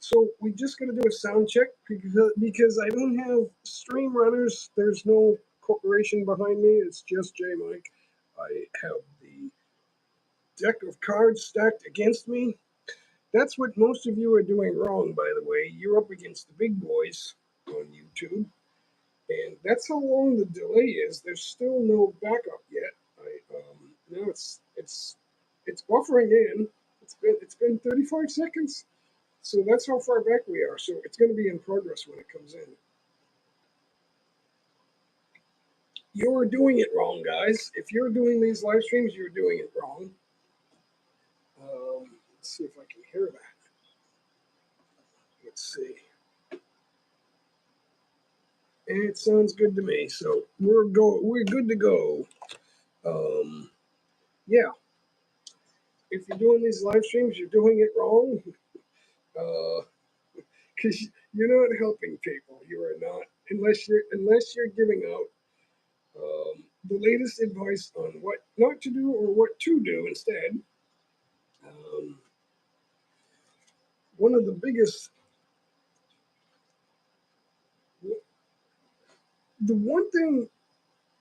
So we just got to do a sound check because I don't have stream runners. There's no corporation behind me. It's just J Mike. I have the deck of cards stacked against me. That's what most of you are doing wrong, by the way. You're up against the big boys on YouTube, and that's how long the delay is. There's still no backup yet. Now it's buffering in. It's been 35 seconds. So that's how far back we are. So it's going to be in progress when it comes in. You're doing it wrong, guys. If you're doing these live streams, you're doing it wrong. Let's see if I can hear that. Let's see. And it sounds good to me. So we're good to go. Yeah. If you're doing these live streams, you're doing it wrong. Because you're not helping people. You are not, unless you're giving out the latest advice on what not to do or what to do instead. One of the biggest, the one thing,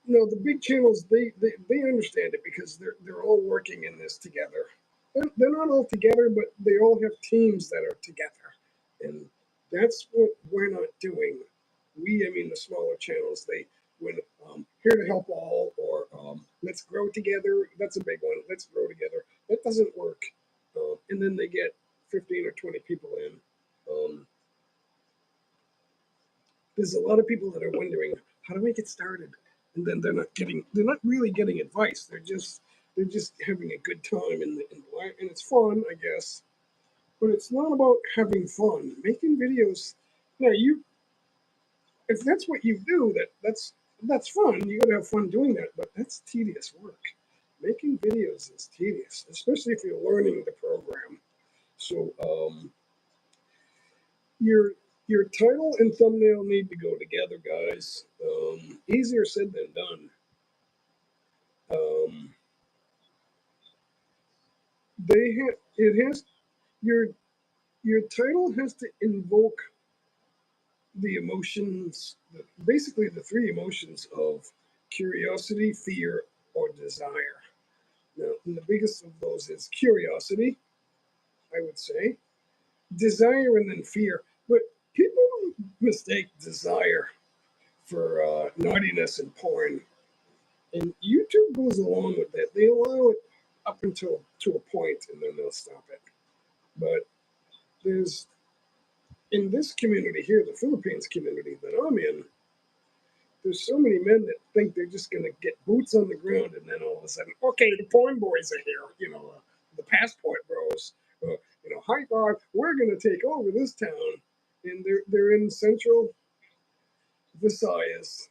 the big channels, they understand it because they're all working in this together. They're not all together, but they all have teams that are together, and that's what we're not doing. I mean the smaller channels, when here to help all, or let's grow together. That's a big one. Let's grow together. That doesn't work. And then they get 15 or 20 people in. There's a lot of people that are wondering, how do I get started? And then they're not really getting advice. They're just having a good time in life, and it's fun, I guess. But it's not about having fun. Making videos. Now, if that's what you do, that's fun. You gotta have fun doing that, but that's tedious work. Making videos is tedious, especially if you're learning the program. So your title and thumbnail need to go together, guys. Easier said than done. It has your title has to invoke the emotions, basically the three emotions of curiosity, fear, or desire. Now, and the biggest of those is curiosity, I would say, desire, and then fear. But people mistake desire for naughtiness and porn, and YouTube goes along with that. They allow it up until to a point, and then they'll stop it. But there's in this community here, the Philippines community that I'm in, there's so many men that think they're just going to get boots on the ground, and then all of a sudden, okay, the porn boys are here, the passport bros, high five, we're going to take over this town, and they're in central Visayas,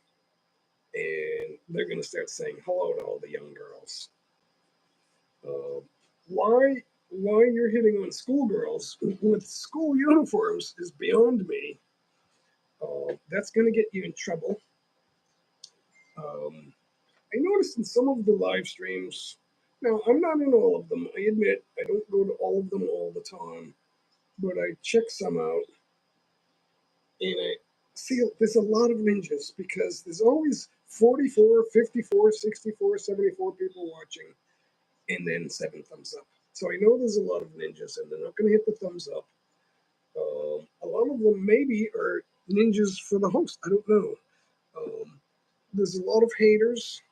and they're going to start saying hello to all the young girls. Why you're hitting on schoolgirls with school uniforms is beyond me. That's going to get you in trouble. I noticed in some of the live streams, now I'm not in all of them, I admit, I don't go to all of them all the time, but I check some out, and I see there's a lot of ninjas because there's always 44, 54, 64, 74 people watching, and then 7 thumbs up. So I know there's a lot of ninjas, and they're not going to hit the thumbs up. A lot of them maybe are ninjas for the host. I don't know. There's a lot of haters.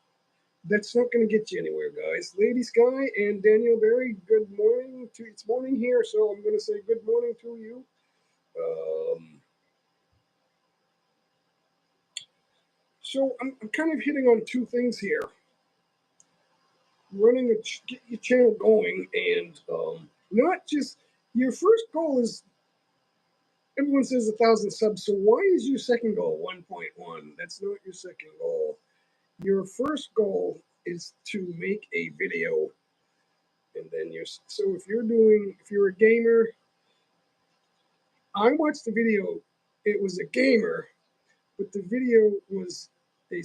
That's not going to get you anywhere, guys. Lady Sky and Daniel Berry, good morning. It's morning here, so I'm going to say good morning to you. So I'm kind of hitting on 2 things here. Get your channel going, and not just your first goal is. Everyone says 1,000 subs, so why is your second goal 1.1? That's not your second goal. Your first goal is to make a video, and then so if you're a gamer, I watched the video, it was a gamer, but the video was a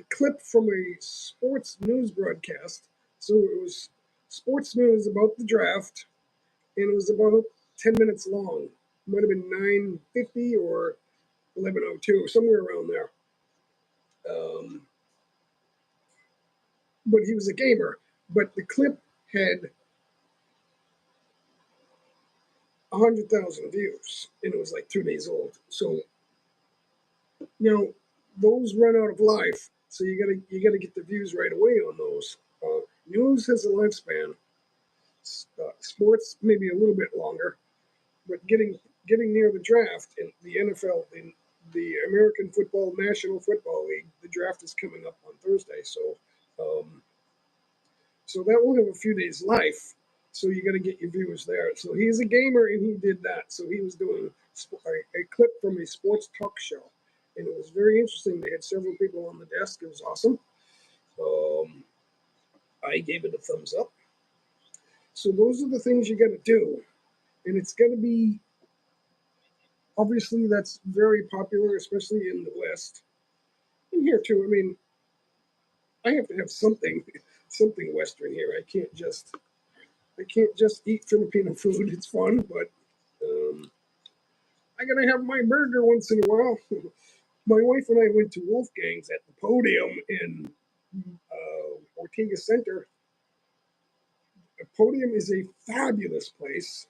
clip from a sports news broadcast. So it was sports news about the draft, and it was about 10 minutes long. Might have been 950 or 1102, somewhere around there. Um, but he was a gamer. But the clip had 100,000 views, and it was like 2 days old. So those run out of life. So you gotta get the views right away on those. News has a lifespan. Sports maybe a little bit longer, but getting near the draft in the NFL, in the American Football National Football League, the draft is coming up on Thursday. Um, so that will have a few days life. So you got to get your viewers there. So he's a gamer and he did that. So he was doing a clip from a sports talk show, and it was very interesting. They had several people on the desk. It was awesome. Um, I gave it a thumbs up. So those are the things you got to do, and it's got to be obviously that's very popular, especially in the West. And here too. I mean, I have to have something Western here. I can't just eat Filipino food. It's fun, but I gotta have my burger once in a while. My wife and I went to Wolfgang's at the Podium in Ortega Center. The Podium is a fabulous place,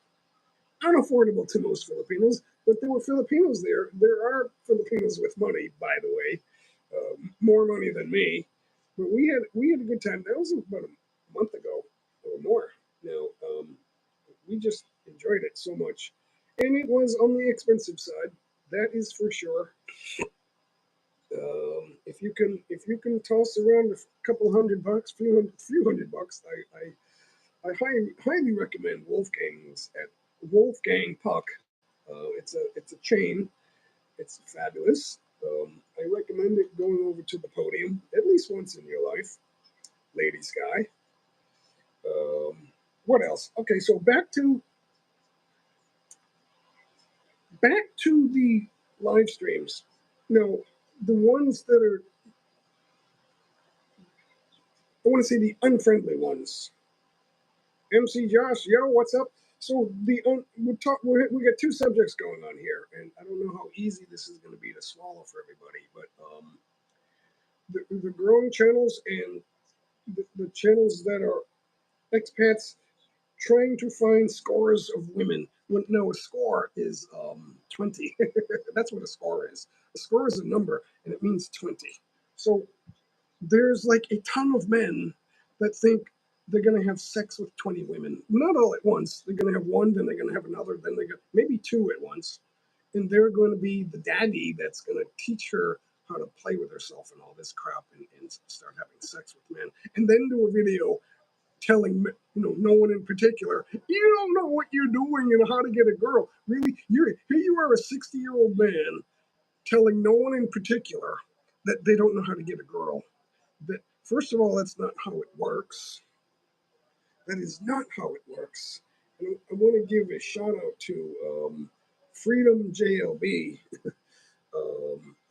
unaffordable to most Filipinos, but there were Filipinos there. There are Filipinos with money, by the way, more money than me. But we had a good time. That was about a month ago or more. Now we just enjoyed it so much, and it was on the expensive side. That is for sure. If you can toss around a couple $100, few hundred bucks, I highly recommend Wolfgang's at Wolfgang Puck. It's a chain. It's fabulous. I recommend it going over to the Podium at least once in your life, ladies guy. Um, what else? Okay, so back to the live streams. Now, the ones that are, I want to say the unfriendly ones. MC Josh, yo, what's up? So we got two subjects going on here, and I don't know how easy this is going to be to swallow for everybody, but the growing channels and the channels that are expats trying to find scores of women. No, a score is 20. That's what a score is. A score is a number, and it means 20. So there's like a ton of men that think they're going to have sex with 20 women. Not all at once. They're going to have one, then they're going to have another, then they got maybe two at once. And they're going to be the daddy that's going to teach her how to play with herself and all this crap and start having sex with men. And then do a video telling no one in particular, you don't know what you're doing and how to get a girl. Really, here you are, a 60-year-old man telling no one in particular that they don't know how to get a girl. That first of all, that's not how it works. That is not how it works. And I want to give a shout out to Freedom JLB. I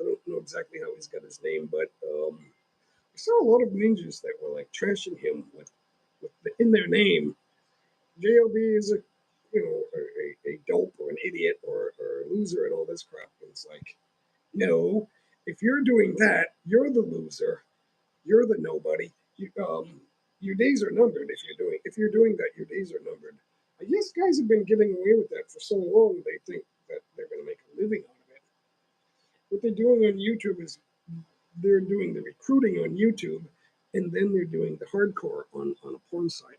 don't know exactly how he's got his name, but I saw a lot of ninjas that were like trashing him in their name. JLB is a dope or an idiot or a loser and all this crap. And it's like, no, if you're doing that, you're the loser. You're the nobody. Your days are numbered if you're doing that. Your days are numbered. I guess guys have been getting away with that for so long. They think that they're going to make a living out of it. What they're doing on YouTube is they're doing the recruiting on YouTube, and then they're doing the hardcore on a porn site,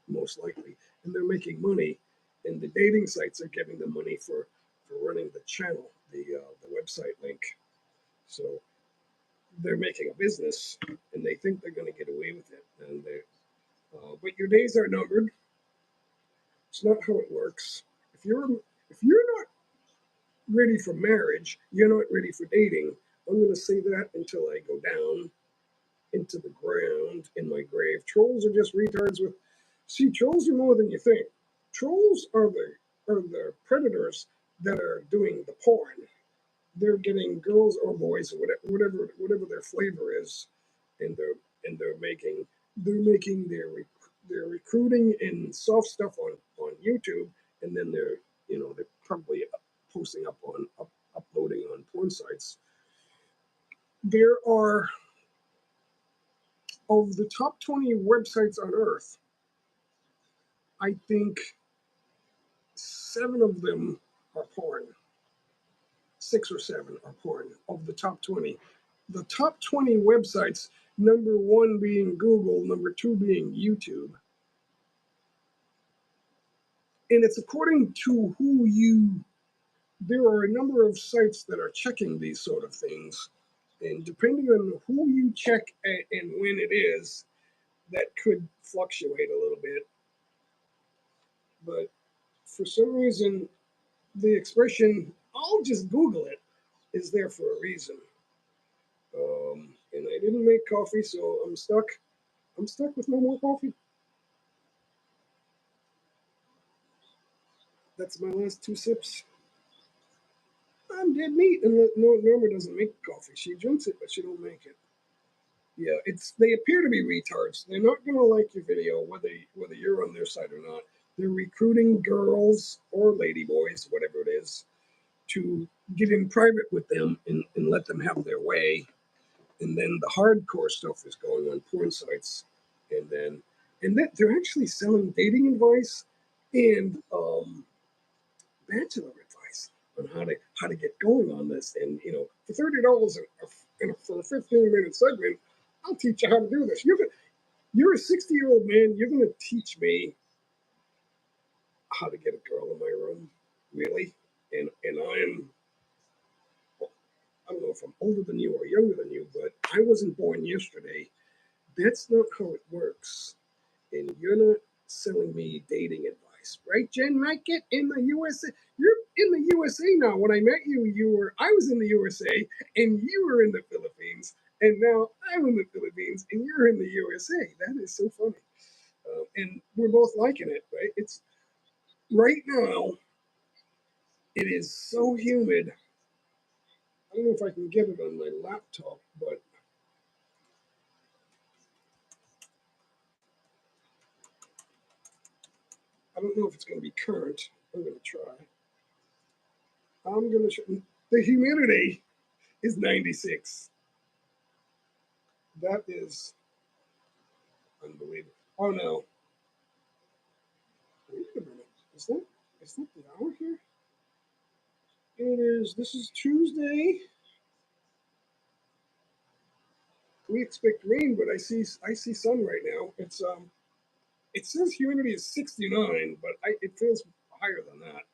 most likely, and they're making money. And the dating sites are giving them money for running the channel, the website link. So they're making a business, and they think they're going to get away with it. But your days are numbered. It's not how it works. If you're not ready for marriage, you're not ready for dating. I'm going to say that until I go down into the ground in my grave. Trolls are just retards with. See, trolls are more than you think. Trolls are the predators that are doing the porn. They're getting girls or boys or whatever their flavor is, and they're making their recruiting and soft stuff on YouTube, and then they're probably posting uploading on porn sites. There are, of the top 20 websites on Earth, I think 7 of them are porn. 6 or 7 are porn of the top 20. The top 20 websites, number 1 being Google, number 2 being YouTube. And it's according to there are a number of sites that are checking these sort of things. And depending on who you check and when it is, that could fluctuate a little bit. But for some reason, the expression, I'll just Google it, is there for a reason. And I didn't make coffee, so I'm stuck. I'm stuck with no more coffee. That's my last 2 sips. I'm dead meat. And Norma doesn't make coffee. She drinks it, but she don't make it. Yeah, they appear to be retards. They're not going to like your video, whether you're on their side or not. They're recruiting girls or ladyboys, whatever it is, to get in private with them and let them have their way. And then the hardcore stuff is going on porn sites. And that they're actually selling dating advice and bachelor advice on how to get going on this. And for $30 for a 15-minute segment, I'll teach you how to do this. You're a 60-year-old man. You're going to teach me how to get a girl in my room, really? And I don't know if I'm older than you or younger than you, but I wasn't born yesterday. That's not how it works. And you're not selling me dating advice, right, Jen Mikett in the USA? You're in the USA now. When I met you, I was in the USA, and you were in the Philippines, and now I'm in the Philippines, and you're in the USA. That is so funny. And we're both liking it, right? It's right now. It is so humid. I don't know if I can get it on my laptop, but I don't know if it's going to be current. I'm going to try. The humidity is 96. That is unbelievable. Oh no. Wait a minute. Is that the hour here? This is Tuesday. We expect rain, but I see sun right now. It says humidity is 69, but it feels higher than that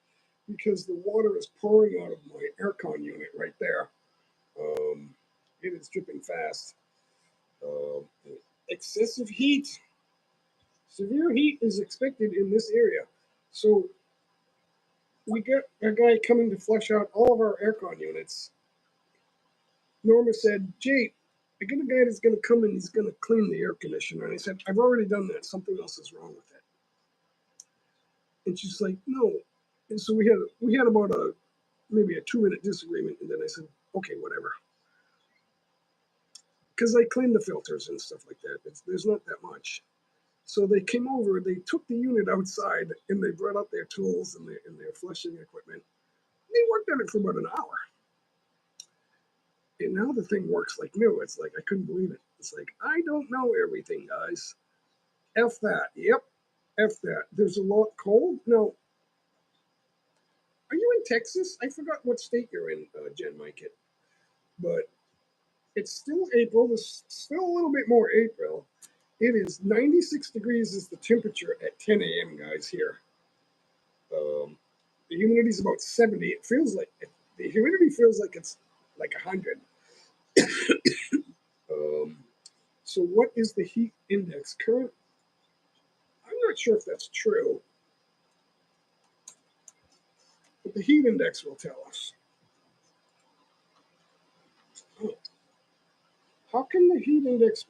because the water is pouring out of my aircon unit right there. It is dripping fast. Excessive heat, severe heat is expected in this area. So we get a guy coming to flush out all of our aircon units. Norma said, Jay, I get a guy that's going to come and he's going to clean the air conditioner. And I said, I've already done that. Something else is wrong with it. And she's like, no. And so we had about maybe a 2-minute disagreement. And then I said, okay, whatever. Because I cleaned the filters and stuff like that. There's not that much. So they came over, they took the unit outside, and they brought out their tools and their flushing equipment. They worked on it for about an hour. And now the thing works like new. It's like, I couldn't believe it. It's like, I don't know everything, guys. F that. Yep. F that. There's a lot cold. No. Are you in Texas? I forgot what state you're in, Jen Mikett. But it's still April. It's still a little bit more April. It is 96 degrees is the temperature at 10 a.m., guys, here. The humidity is about 70. The humidity feels like it's like 100. So what is the heat index current? I'm not sure if that's true, but the heat index will tell us. Oh. How can the heat index?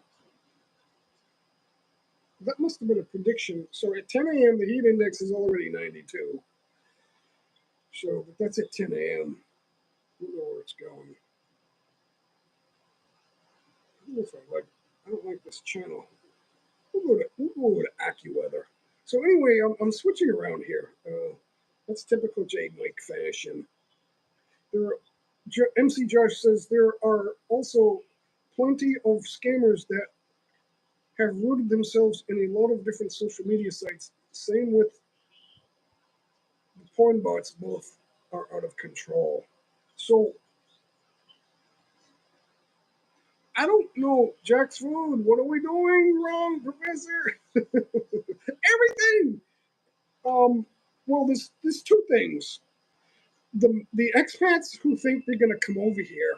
That must have been a prediction. So at 10 a.m., the heat index is already 92. So, but that's at 10 a.m. I don't know where it's going. I don't like this channel. We'll go to AccuWeather. So anyway, I'm switching around here. That's typical J Mike fashion. There are, MC Josh says there are also plenty of scammers that have rooted themselves in a lot of different social media sites. Same with the porn bots, both are out of control. So I don't know, Jack's Food, what are we doing wrong, Professor? Everything. Well, there's two things. The expats who think they're gonna come over here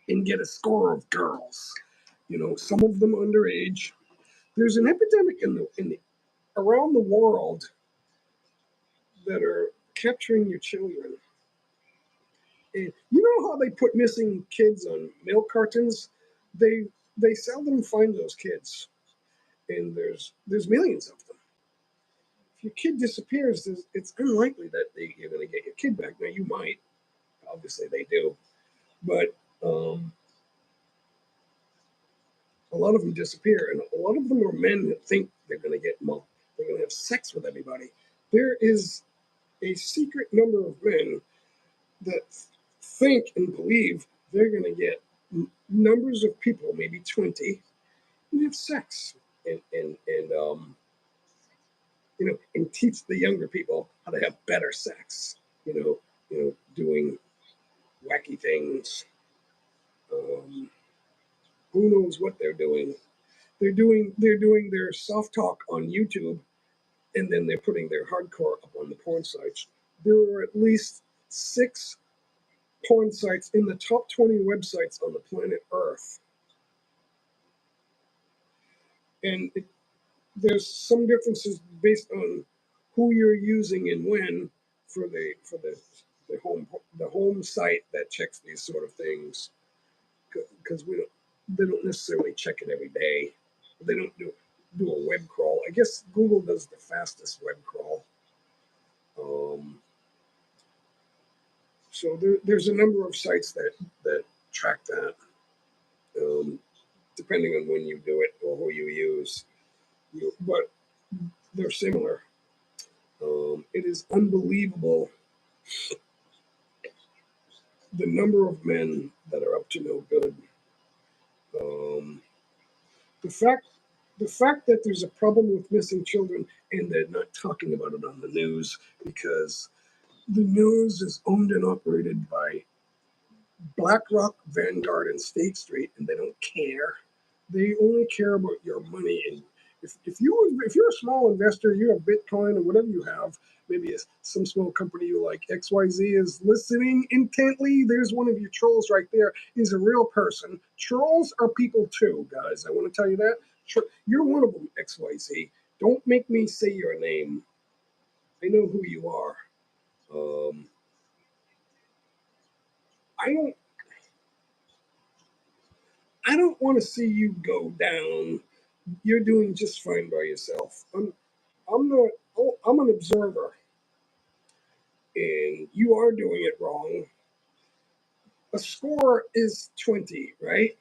and get a score of girls. Some of them underage. There's an epidemic in the around the world that are capturing your children. And you know how they put missing kids on milk cartons? They seldom find those kids, and there's millions of them. If your kid disappears, it's unlikely that you're going to get your kid back. Now you might, obviously they do, but a lot of them disappear, and a lot of them are men that think they're going to they're going to have sex with everybody. There is a secret number of men that think and believe they're going to get numbers of people, maybe 20, and have sex, and and teach the younger people how to have better sex. Doing wacky things. Um, who knows what they're doing? They're doing their soft talk on YouTube, and then they're putting their hardcore up on the porn sites. There are at least 6 porn sites in the top 20 websites on the planet Earth, and there's some differences based on who you're using and when for the home site that checks these sort of things, because they don't necessarily check it every day. They don't do a web crawl. I guess Google does the fastest web crawl. So there's a number of sites that track that, um, depending on when you do it or who you use. But they're similar. It is unbelievable the number of men that are up to no good. Um, the fact the fact that there's a problem with missing children and they're not talking about it on the news because the news is owned and operated by BlackRock, Vanguard, and State Street, and they don't care. They only care about your money. And if you're a small investor, you have Bitcoin or whatever you have, maybe some small company you like XYZ is listening intently. There's one of your trolls right there. He's a real person. Trolls are people too, guys. I want to tell you that. You're one of them, XYZ. Don't make me say your name. I know who you are. Um, I don't I don't want to see you go down. You're doing just fine by yourself. I'm not. Oh, I'm an observer, and you are doing it wrong. A score is 20, right?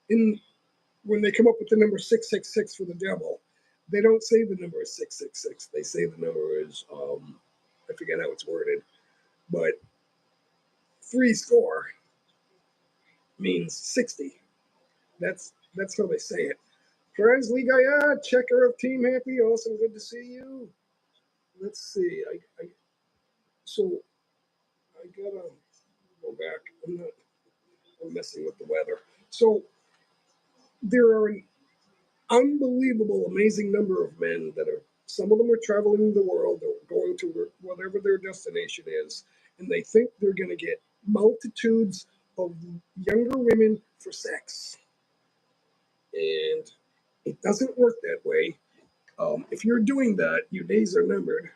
And when they come up with the number 666 for the devil, they don't say the number is 666. They say the number is I forget how it's worded, but three score means 60. That's how they say it. Perez Ligaya, checker of Team Happy, awesome, good to see you. Let's see. So I gotta go back. I'm messing with the weather. So there are an unbelievable, amazing number of men that are. Some of them are traveling the world or going to whatever their destination is, and they think they're going to get multitudes of younger women for sex, and it doesn't work that way. If you're doing that, your days are numbered.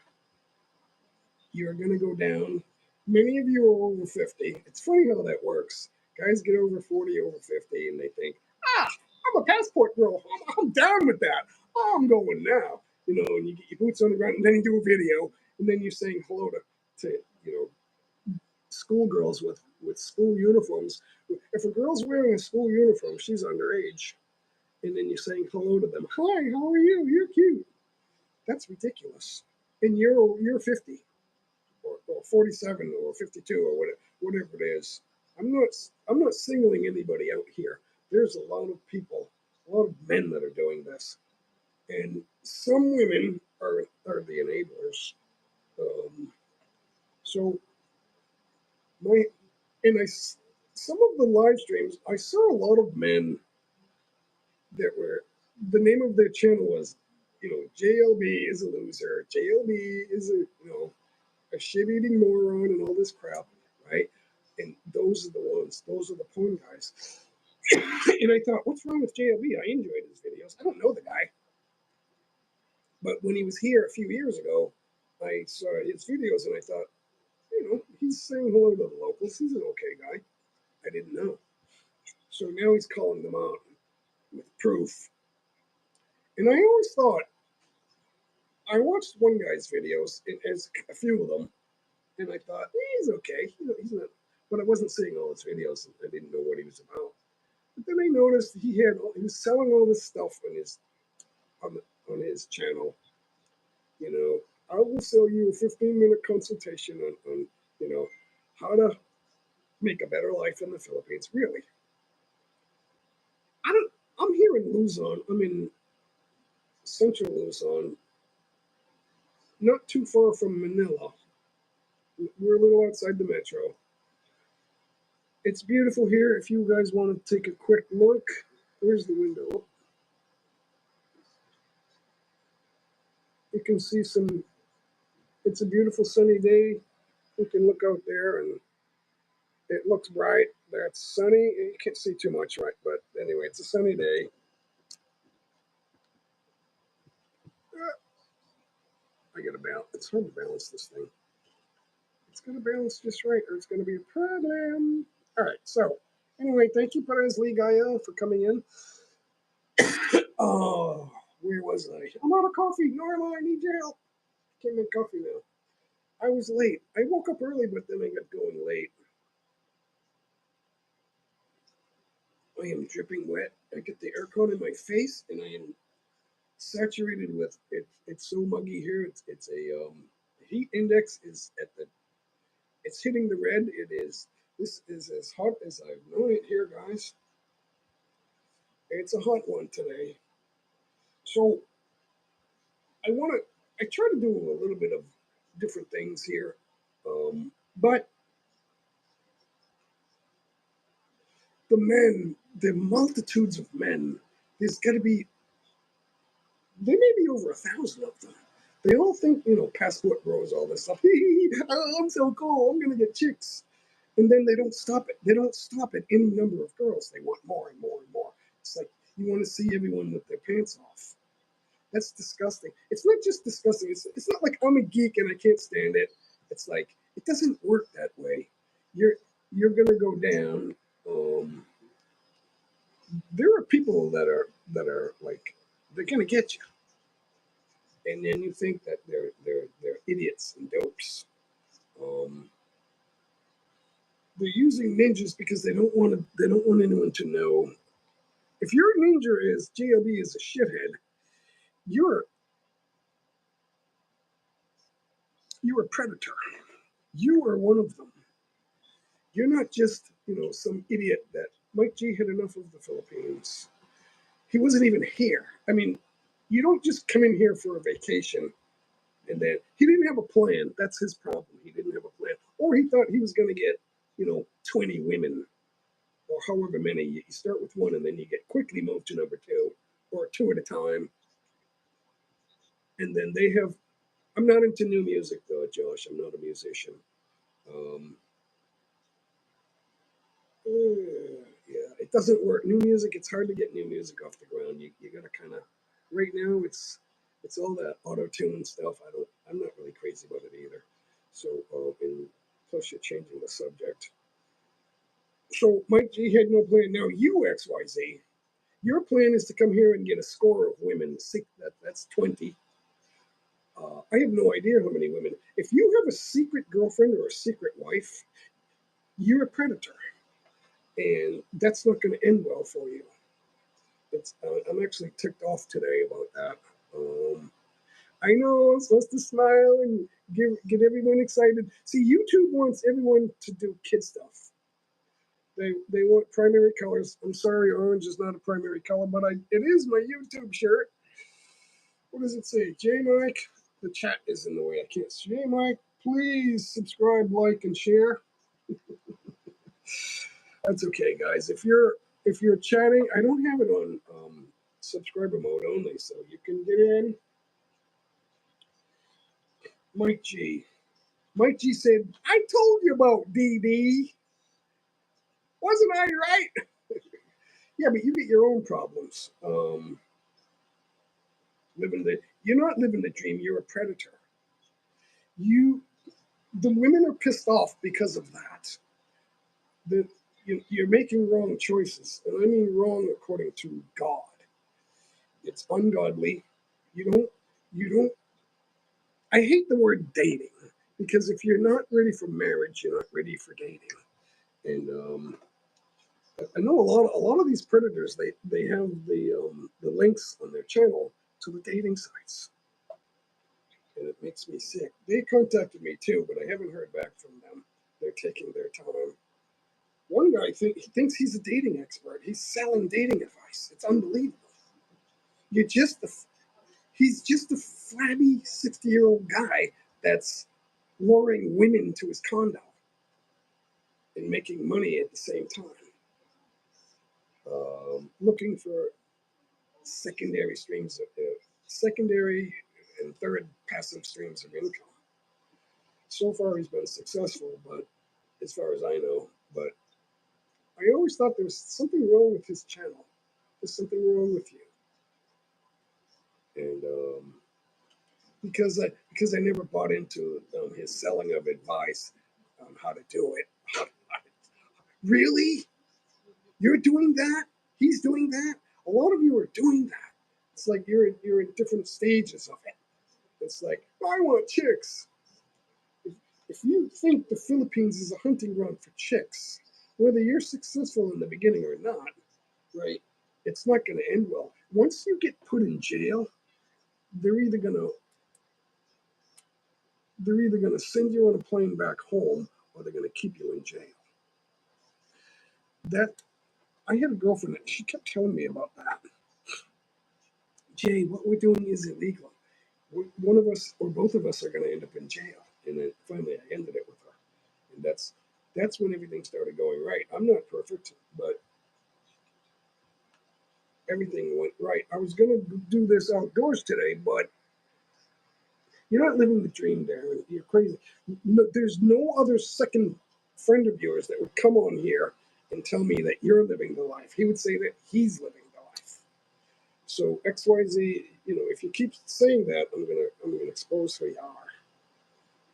You're going to go down. Many of you are over 50. It's funny how that works. Guys get over 40, over 50, and they think, I'm a passport girl. I'm down with that. Oh, I'm going now. And you get your boots on the ground, and then you do a video, and then you're saying hello to schoolgirls with school uniforms. If a girl's wearing a school uniform, she's underage. And then you're saying hello to them. Hi, how are you? You're cute. That's ridiculous. And you're 50. or 47 or 52 or whatever it is. I'm not singling anybody out here. There's a lot of people, a lot of men that are doing this, and some women are the enablers. Um, so my and I some of the live streams I saw a lot of men that were the name of their channel was, JLB is a loser, JLB is a shit-eating moron and all this crap, right? And those are the ones, those are the porn guys. And I thought, what's wrong with JLB? I enjoyed his videos. I don't know the guy. But when he was here a few years ago, I saw his videos and I thought, he's saying hello to the locals. He's an okay guy. I didn't know. So now he's calling them out with proof. And I always thought, I watched one guy's videos, as a few of them, and I thought, he's okay. He's not, but I wasn't seeing all his videos. And I didn't know what he was about. But then I noticed he was selling all this stuff on his channel. I will sell you a 15-minute consultation on how to make a better life in the Philippines. Really, I'm here in Luzon. I'm in central Luzon, not too far from Manila. We're a little outside the metro. It's beautiful here. If you guys want to take a quick look, there's the window. You can see it's a beautiful sunny day. You can look out there and it looks bright. That's sunny. You can't see too much, right? But anyway, it's a sunny day. I gotta balance. It's hard to balance this thing. It's gonna balance just right, or it's gonna be a problem. All right. So anyway, thank you, Perez Lee Gaia, for coming in. Oh, where was I? I'm out of coffee. Norma, I need your help. Can't make coffee now. I was late. I woke up early, but then I got going late. I am dripping wet. I get the aircon in my face, and I am saturated with it. It's so muggy here. It's a heat index is at the. It's hitting the red. It is. This is as hot as I've known it here, guys. It's a hot one today. So I want to. I try to do a little bit of different things here, but the multitudes of men. There's got to be. There may be over 1,000 of them. They all think, passport bros, all this stuff. I'm so cool. I'm gonna get chicks, and then they don't stop it. They don't stop at any number of girls. They want more and more and more. It's like you want to see everyone with their pants off. That's disgusting. It's not just disgusting. It's not like I'm a geek and I can't stand it. It's like it doesn't work that way. You're gonna go down. There are people that are like they're gonna get you, and then you think that they're idiots and dopes. Um, they're using ninjas because they don't want anyone to know. If your ninja is GLB is a shithead, you're you're a predator. You are one of them. You're not just some idiot that Mike G had enough of the Philippines. He wasn't even here. I mean, you don't just come in here for a vacation and then he didn't have a plan. That's his problem. He didn't have a plan, or he thought he was going to get 20 women or however many. You start with one and then you get quickly moved to number two or two at a time. And then they have. I'm not into new music though, Josh. I'm not a musician. Um, yeah, it doesn't work. New music, it's hard to get new music off the ground. You gotta kind of. Right now, it's all that auto tune stuff. I'm not really crazy about it either. So, and plus you're changing the subject. So Mike G had no plan. Now you XYZ, your plan is to come here and get a score of women. That's 20. I have no idea how many women. If you have a secret girlfriend or a secret wife, you're a predator, and that's not going to end well for you. I'm actually ticked off today about that. I know I'm supposed to smile and get everyone excited. See, YouTube wants everyone to do kid stuff. They want primary colors. I'm sorry, orange is not a primary color, but it is my YouTube shirt. What does it say? J Mike. The chat is in the way. I can't. J Mike, please subscribe, like, and share. That's okay, guys. If you're chatting, I don't have it on subscriber mode only, so you can get in. Mike G. Mike G said, "I told you about DD. Wasn't I right?" Yeah, but you get your own problems. You're not living the dream. You're a predator. You, the women are pissed off because of that. The, you're making wrong choices, and I mean wrong according to God. It's ungodly. You don't. I hate the word dating because if you're not ready for marriage, you're not ready for dating. And I know a lot of these predators. They have the links on their channel to the dating sites, and it makes me sick. They contacted me too, but I haven't heard back from them. They're taking their time. One guy he thinks he's a dating expert. He's selling dating advice. It's unbelievable. You're just he's just a flabby 60-year-old guy that's luring women to his condo and making money at the same time. Looking for secondary and third passive streams of income. So far, he's been successful, but as far as I know, but I always thought there was something wrong with his channel. There's something wrong with you, and because I never bought into his selling of advice on how to do it. Really, you're doing that? He's doing that? A lot of you are doing that. It's like you're in different stages of it. It's like, I want chicks. If you think the Philippines is a hunting ground for chicks, whether you're successful in the beginning or not, right? It's not going to end well. Once you get put in jail, they're either going to send you on a plane back home, or they're going to keep you in jail. That I had a girlfriend that she kept telling me about that. Jay, what we're doing is illegal. One of us or both of us are going to end up in jail. And then finally, I ended it with her, and that's when everything started going right. I'm not perfect, but everything went right. I was going to do this outdoors today, but you're not living the dream, Darren. You're crazy. No, there's no other second friend of yours that would come on here and tell me that you're living the life. He would say that he's living the life. So XYZ, if you keep saying that, I'm gonna expose who you are.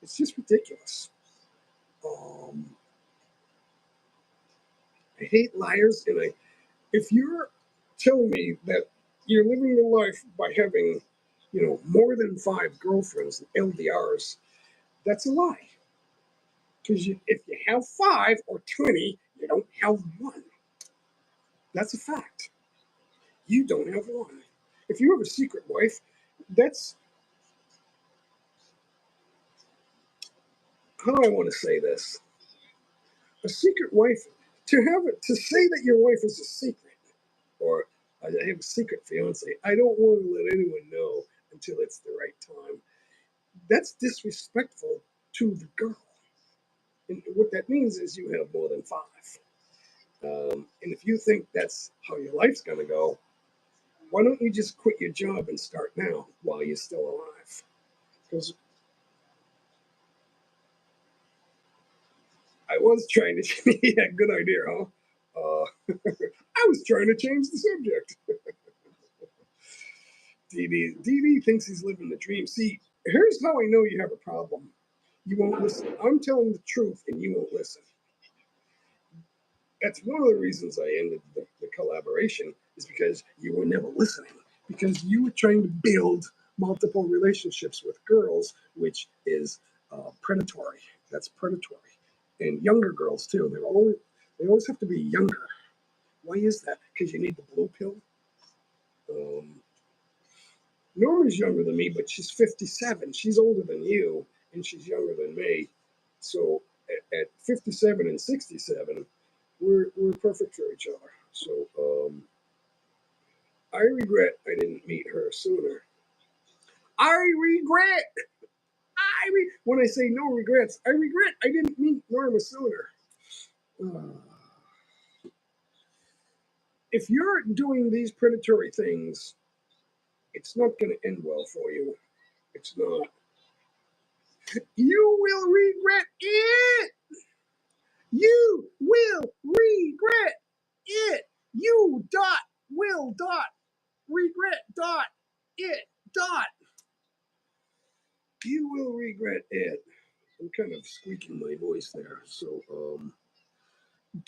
It's just ridiculous. Um, I hate liars, and if you're telling me that you're living your life by having, more than 5 girlfriends and LDRs, that's a lie. Because if you have 5 or 20, you don't have one. That's a fact. You don't have one. If you have a secret wife, that's, how do I want to say this? A secret wife, to say that your wife is a secret, or I have a secret fiance, I don't want to let anyone know until it's the right time. That's disrespectful to the girl. And what that means is you have more than 5. And if you think that's how your life's going to go, why don't you just quit your job and start now while you're still alive? Because I was trying to, yeah, good idea, huh? I was trying to change the subject. DD thinks he's living the dream. See, here's how I know you have a problem. You won't listen. I'm telling the truth and you won't listen. That's one of the reasons I ended the collaboration, is because you were never listening. Because you were trying to build multiple relationships with girls, which is predatory. That's predatory. And younger girls too. They always have to be younger. Why is that? Because you need the blue pill. Um, Norma's younger than me, but she's 57. She's older than you, and she's younger than me. So at 57 and 67, we're perfect for each other. So I regret I didn't meet her sooner. I regret. When I say no regrets, I regret I didn't meet Norma sooner. Uh, if you're doing these predatory things, it's not going to end well for you. It's not. You will regret it. You will regret it. You dot will dot regret dot it dot. You will regret it. I'm kind of squeaking my voice there. So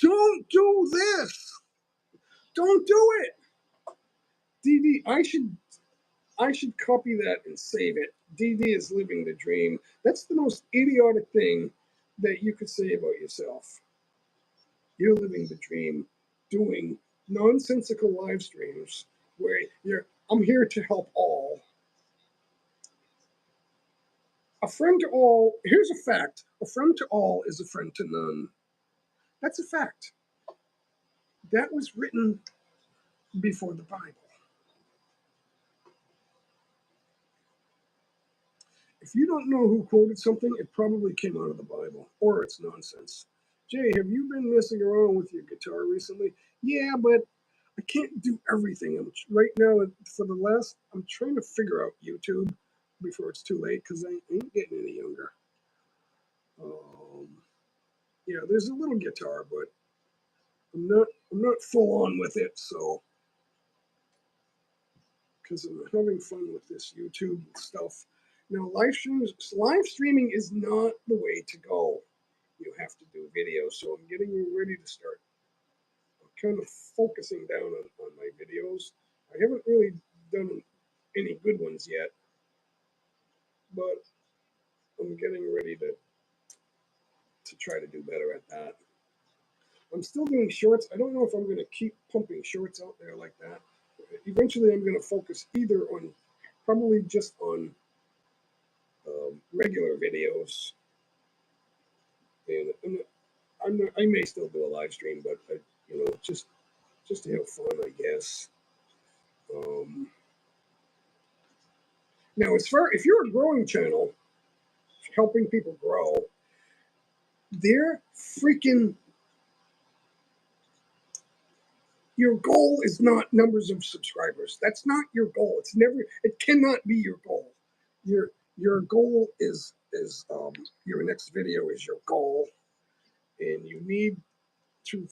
don't do this. Don't do it. DD, I should copy that and save it. DD is living the dream. That's the most idiotic thing that you could say about yourself. You're living the dream, doing nonsensical live streams where I'm here to help all. A friend to all, here's a fact. A friend to all is a friend to none. That's a fact. That was written before the Bible. If you don't know who quoted something, it probably came out of the Bible, or it's nonsense. Jay, have you been messing around with your guitar recently? Yeah, but I can't do everything. Right now, I'm trying to figure out YouTube before it's too late because I ain't getting any younger. Yeah, there's a little guitar, but I'm not full on with it, so because I'm having fun with this YouTube stuff. Now, live streaming is not the way to go. You have to do video, so I'm getting ready to start. I'm kind of focusing down on my videos. I haven't really done any good ones yet, but I'm getting ready to try to do better at that. I'm still doing shorts. I don't know if I'm going to keep pumping shorts out there like that. Eventually, I'm going to focus either on, probably just on regular videos, and I may still do a live stream, but just to have fun, I guess. Now, if you're a growing channel, helping people grow, they're freaking. Your goal is not numbers of subscribers. That's not your goal. It cannot be your goal. Your goal is your next video is your goal, and you need to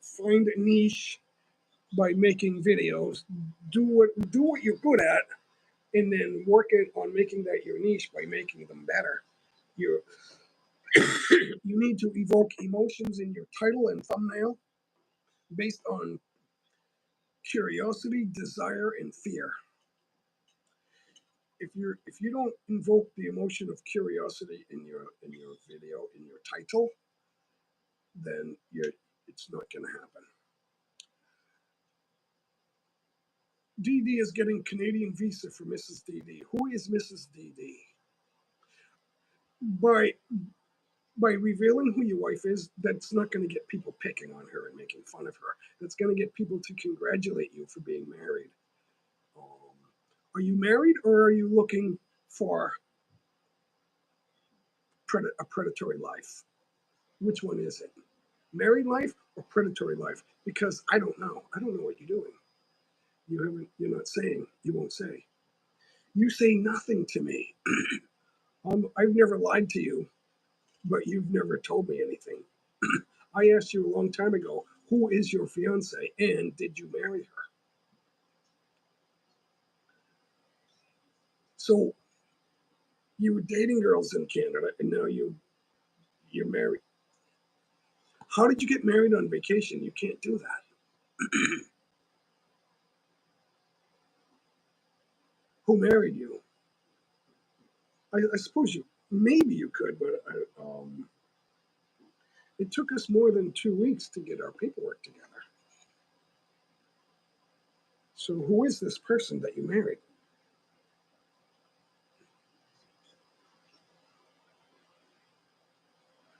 find a niche by making videos. Do what you're good at, and then work it on making that your niche by making them better. You you need to evoke emotions in your title and thumbnail based on curiosity, desire, and fear. If you don't invoke the emotion of curiosity in your video, in your title, then it's not going to happen. DD is getting Canadian visa for Mrs. DD. Who is Mrs. DD? By revealing who your wife is, that's not going to get people picking on her and making fun of her. That's going to get people to congratulate you for being married. Are you married, or are you looking for a predatory life? Which one is it? Married life or predatory life? Because I don't know. I don't know what you're doing. You're not saying. You won't say. You say nothing to me. I've never lied to you, but you've never told me anything. I asked you a long time ago, who is your fiance, and did you marry her? So you were dating girls in Canada, and now you're married. How did you get married on vacation? You can't do that. Who married you? I suppose maybe you could, but it took us more than 2 weeks to get our paperwork together. So who is this person that you married?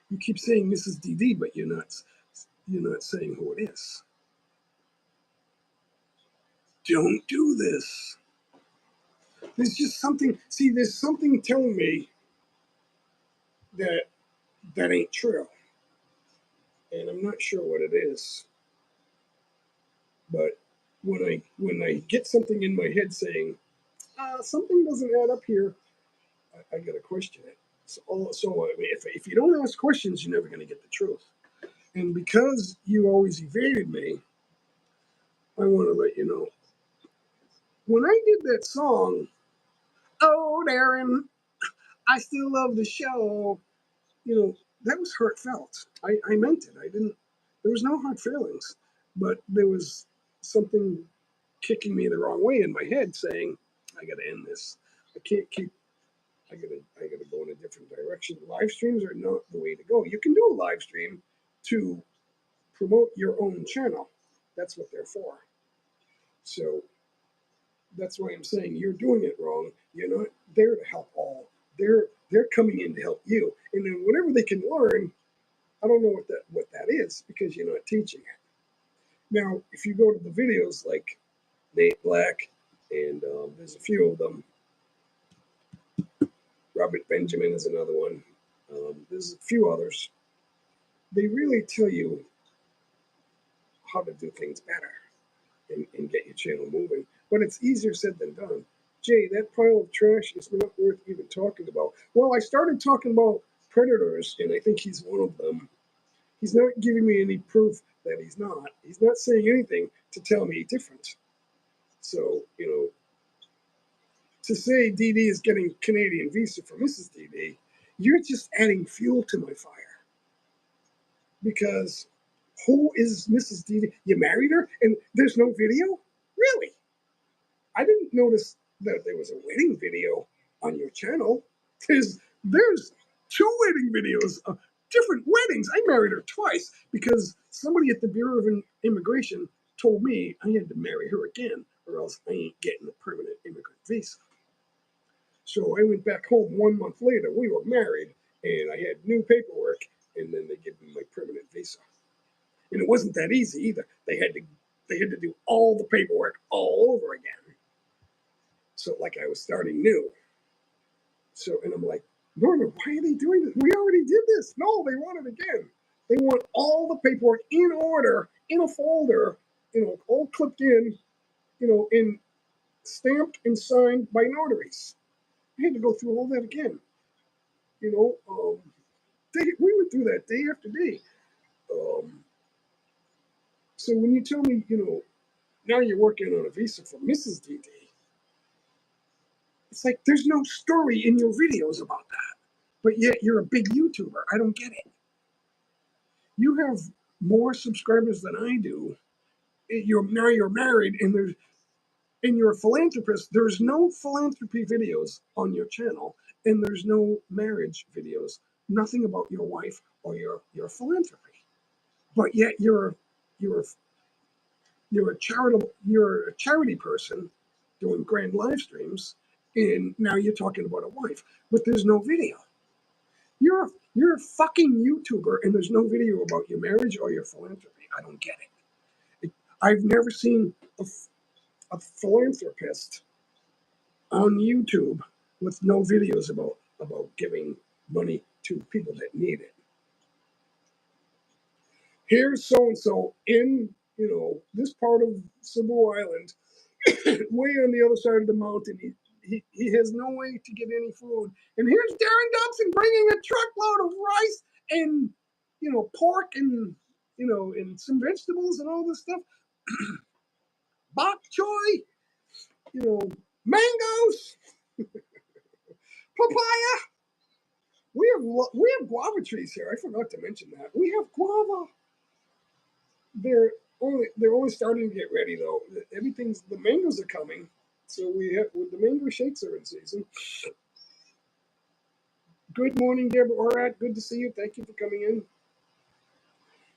You keep saying Mrs. DD, but you're not saying who it is. Don't do this. There's just something. See, there's something telling me that ain't true, and I'm not sure what it is. But when I get something in my head saying something doesn't add up here, I gotta question it. So I mean, if you don't ask questions, you're never gonna get the truth. And because you always evaded me, I want to let you know. When I did that song, "Oh Darren, I still love the show," that was heartfelt. I meant it. I didn't. There was no hard feelings, but there was something kicking me the wrong way in my head, saying, "I got to end this. I can't keep. I gotta go in a different direction." Live streams are not the way to go. You can do a live stream to promote your own channel. That's what they're for. So that's why I'm saying you're doing it wrong. You're not there to help all. They're coming in to help you, and then whatever they can learn, I don't know what that is because you're not teaching it. Now, if you go to the videos like Nate Black, and there's a few of them. Robert Benjamin is another one. There's a few others. They really tell you how to do things better and get your channel moving. But it's easier said than done. Jay, that pile of trash is not worth even talking about. Well, I started talking about predators, and I think he's one of them. He's not giving me any proof that he's not. He's not saying anything to tell me different. So, to say DD is getting Canadian visa for Mrs. DD, you're just adding fuel to my fire. Because who is Mrs. DD? You married her and there's no video? Really? I didn't notice that there was a wedding video on your channel. There's two wedding videos of different weddings. I married her twice because somebody at the Bureau of Immigration told me I had to marry her again or else I ain't getting a permanent immigrant visa. So I went back home 1 month later. We were married, and I had new paperwork, and then they gave me my permanent visa. And it wasn't that easy either. They had to do all the paperwork all over again. So like I was starting new. So and I'm like, Norma, why are they doing this? We already did this. No, they want it again. They want all the paperwork in order, in a folder, all clipped in, and stamped and signed by notaries. I had to go through all that again. We went through that day after day. So when you tell me, now you're working on a visa for Mrs. DD, it's like there's no story in your videos about that. But yet you're a big YouTuber. I don't get it. You have more subscribers than I do. You're married, and you're a philanthropist. There's no philanthropy videos on your channel, and there's no marriage videos. Nothing about your wife or your philanthropy. But yet you're a charity person doing grand live streams, and now you're talking about a wife, but there's no video. You're a fucking YouTuber, and there's no video about your marriage or your philanthropy. I don't get it. I've never seen a philanthropist on YouTube with no videos about giving money to people that need it. Here's so and so in this part of Cebu Island, way on the other side of the mountain. He has no way to get any food. And here's Darren Dobson bringing a truckload of rice and pork and and some vegetables and all this stuff. Bok choy, mangoes, papaya. We have guava trees here. I forgot to mention that. We have guava. They're only starting to get ready though. The mangoes are coming. So the mango shakes are in season. Good morning, Deborah Orat. Good to see you. Thank you for coming in.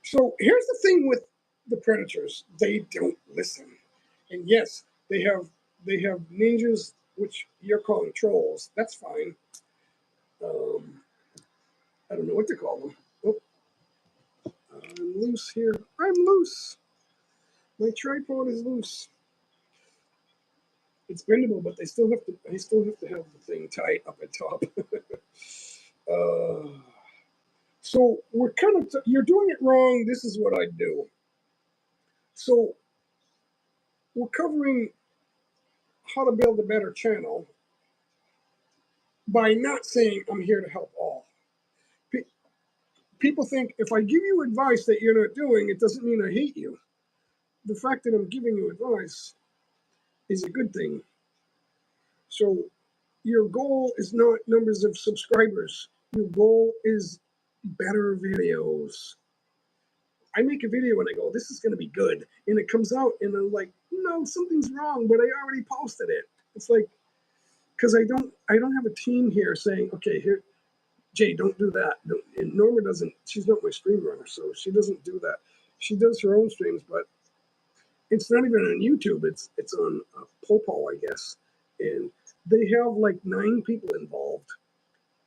So here's the thing with the predators. They don't listen. And yes, they have ninjas, which you're calling trolls. That's fine. I don't know what to call them. I'm loose here. I'm loose. My tripod is loose. It's bendable, but I still have to have the thing tight up at top. uh, so we're kind of you're doing it wrong. This is what I do. So we're covering how to build a better channel by not saying I'm here to help all. People think if I give you advice that you're not doing, it doesn't mean I hate you. The fact that I'm giving you advice is a good thing. So your goal is not numbers of subscribers. Your goal is better videos. I make a video and I go, this is going to be good. And it comes out and I'm like, no, something's wrong, but I already posted it. It's like, because I don't have a team here saying, okay, here, Jay, don't do that. And Norma doesn't, she's not my stream runner, so she doesn't do that. She does her own streams, but it's not even on YouTube. It's on Popol, I guess. And they have like 9 people involved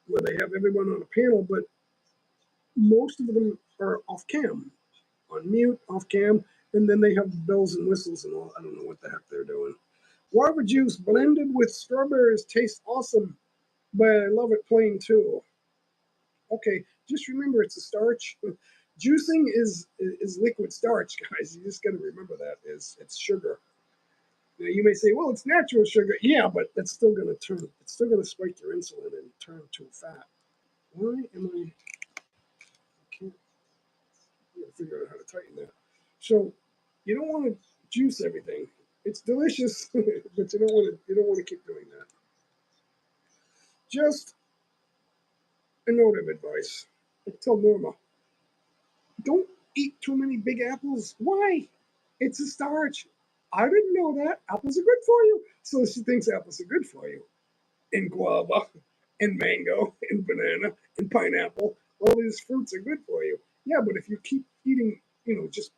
where they have everyone on a panel, but most of them are off cam, on mute, off cam, and then they have bells and whistles and all. I don't know what the heck they're doing. Guava juice blended with strawberries tastes awesome, but I love it plain too. Okay, just remember it's a starch. Juicing is liquid starch, guys. You just got to remember that it's sugar. Now you may say, well, it's natural sugar. Yeah, but it's still going to spike your insulin and turn to fat. Why am I can't figure out how to tighten that. So you don't want to juice everything. It's delicious, but you don't want to keep doing that. Just a note of advice. I tell Norma, don't eat too many big apples. Why? It's a starch. I didn't know that. Apples are good for you. So she thinks apples are good for you. And guava, and mango, and banana, and pineapple. All these fruits are good for you. Yeah, but if you keep eating, just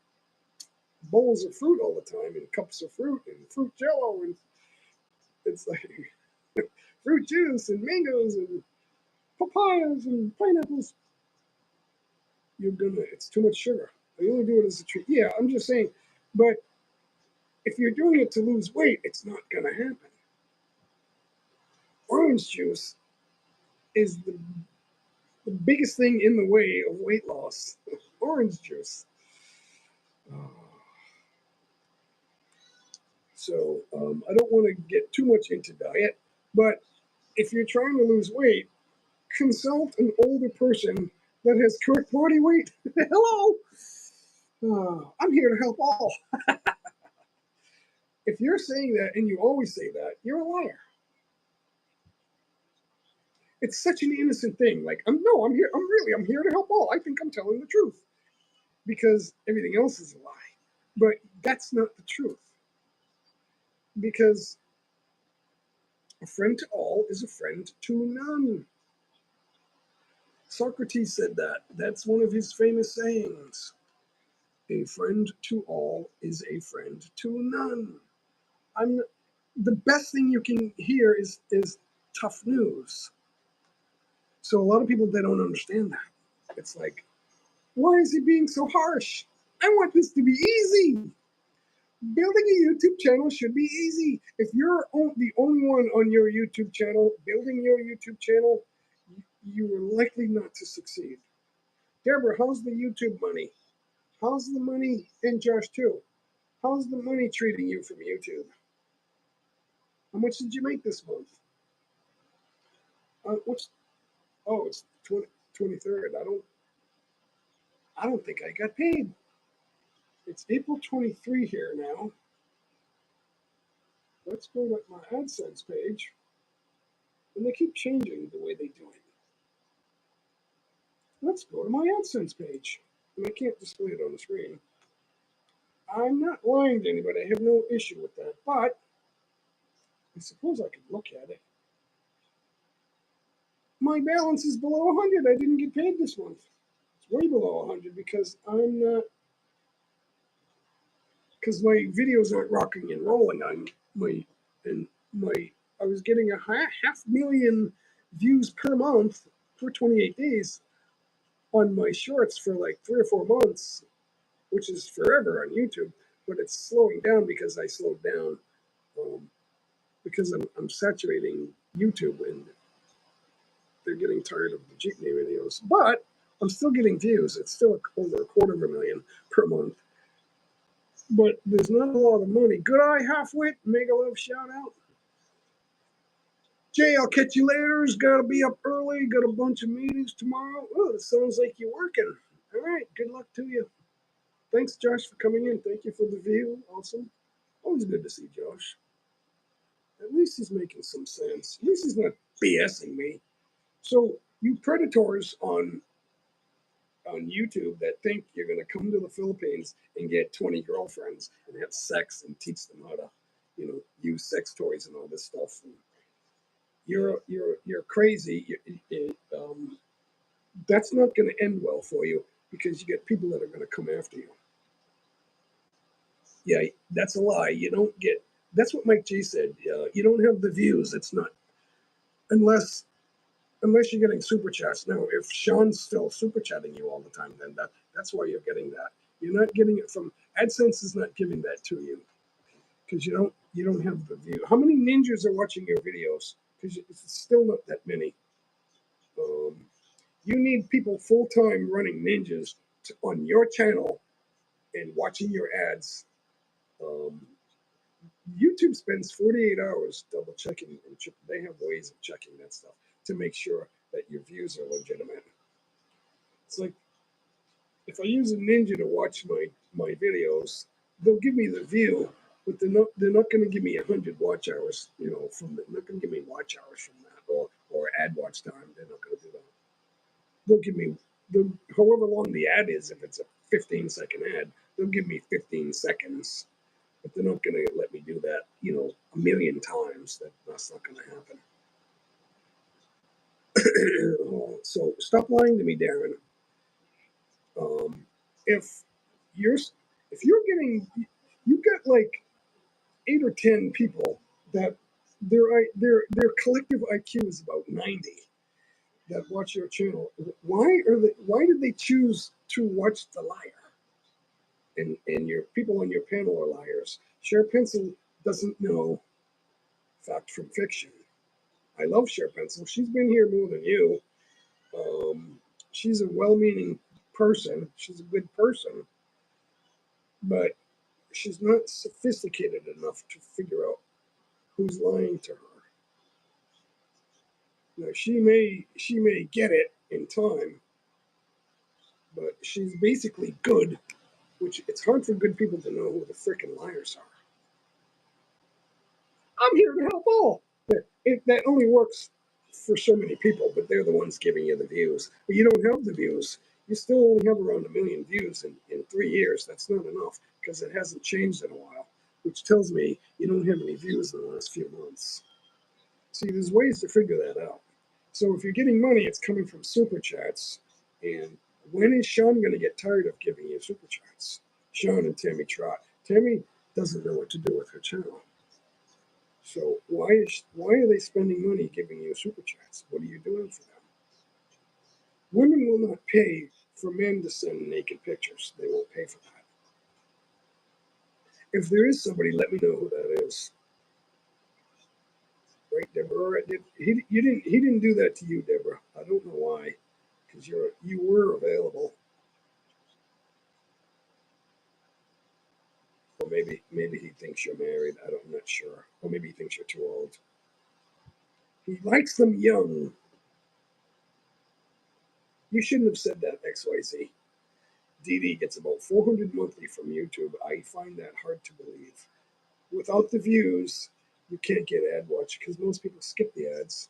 bowls of fruit all the time, and cups of fruit, and fruit jello, and it's like fruit juice, and mangoes, and papayas, and pineapples, it's too much sugar. You only do it as a treat. Yeah, I'm just saying, but if you're doing it to lose weight, it's not going to happen. Orange juice is the biggest thing in the way of weight loss. Orange juice. So I don't want to get too much into diet, but if you're trying to lose weight, consult an older person that has correct body weight. Hello. I'm here to help all. If you're saying that and you always say that, you're a liar. It's such an innocent thing. Like, I'm here to help all. I think I'm telling the truth because everything else is a lie. But that's not the truth. Because a friend to all is a friend to none. Socrates said that. That's one of his famous sayings. A friend to all is a friend to none. The best thing you can hear is tough news. So a lot of people, they don't understand that. It's like, why is he being so harsh? I want this to be easy. Building a YouTube channel should be easy. If you're the only one on your YouTube channel, building your YouTube channel, you are likely not to succeed. Deborah, how's the YouTube money? How's the money, and Josh too? How's the money treating you from YouTube? How much did you make this month? It's 23rd. I don't think I got paid. It's April 23 here now. Let's go to my AdSense page. And they keep changing the way they do it. Let's go to my AdSense page. And I can't display it on the screen. I'm not lying to anybody. I have no issue with that. But I suppose I could look at it. My balance is below 100. I didn't get paid this month. It's way below 100 because I'm not. Because my videos aren't rocking and rolling. I was getting a 500,000 views per month for 28 days on my shorts for like 3 or 4 months. which is forever on YouTube, but it's slowing down because I slowed down because I'm saturating YouTube and they're getting tired of the jeepney videos. But I'm still getting views. It's still over 250,000 per month. But there's not a lot of money. Good eye, halfwit, mega love shout out. Jay, I'll catch you later. Gotta be up early. Got a bunch of meetings tomorrow. Oh, it sounds like you're working. All right, good luck to you. Thanks, Josh, for coming in. Thank you for the view. Awesome. Always good to see Josh. At least he's making some sense. At least he's not BSing me. So, you predators on YouTube that think you're going to come to the Philippines and get 20 girlfriends and have sex and teach them how to, use sex toys and all this stuff. And you're crazy. That's not going to end well for you because you get people that are going to come after you. Yeah, that's a lie. You don't get. That's what Mike G said. You don't have the views. It's not unless you're getting super chats. Now, if Sean's still super chatting you all the time, then that's why you're getting that. You're not getting it from AdSense is not giving that to you because you don't have the view. How many ninjas are watching your videos? Because it's still not that many. You need people full time running ninjas on your channel and watching your ads. YouTube spends 48 hours double checking and they have ways of checking that stuff to make sure that your views are legitimate. It's like if I use a ninja to watch my videos, they'll give me the view, but they're not going to give me 100 watch hours. They're not going to give me watch hours from that or ad watch time. They're not going to do that. They'll give me however long the ad is. If it's a 15-second ad, they'll give me 15 seconds. But they're not going to let me do that, a million times. That's not going to happen. So stop lying to me, Darren. If you're getting, you got like 8 or 10 people that their collective IQ is about 90 that watch your channel. Why did they choose to watch The Liar? And your people on your panel are liars. Cher Pencil doesn't know fact from fiction. I love Cher Pencil. She's been here more than you. She's a well-meaning person. She's a good person, but she's not sophisticated enough to figure out who's lying to her. Now she may get it in time, but she's basically good, which it's hard for good people to know who the frickin' liars are. I'm here to help all. That only works for so many people, but they're the ones giving you the views. But you don't have the views. You still only have around 1 million views in 3 years. That's not enough because it hasn't changed in a while, which tells me you don't have any views in the last few months. See, there's ways to figure that out. So if you're getting money, it's coming from super chats. And when is Sean going to get tired of giving you super chats? Sean and Tammy Trot. Tammy doesn't know what to do with her channel. So why are they spending money giving you super chats? What are you doing for them? Women will not pay for men to send naked pictures. They won't pay for that. If there is somebody, let me know who that is. Right, Deborah? He didn't do that to you, Deborah. I don't know why, because you were available. Or maybe he thinks you're married. I'm not sure. Or maybe he thinks you're too old. He likes them young. You shouldn't have said that, XYZ. DD gets about 400 monthly from YouTube. I find that hard to believe. Without the views, you can't get ad watch because most people skip the ads.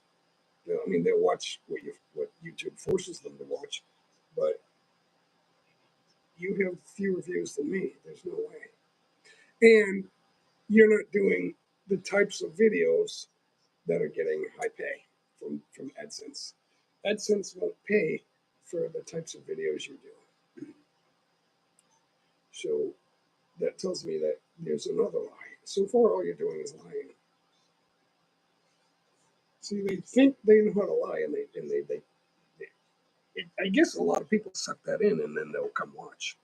They'll watch what YouTube forces them to watch, but you have fewer views than me. There's no way. And you're not doing the types of videos that are getting high pay from AdSense. AdSense won't pay for the types of videos you do. So that tells me that there's another lie. So far, all you're doing is lying. See, they think they know how to lie, and I guess a lot of people suck that in, and then they'll come watch.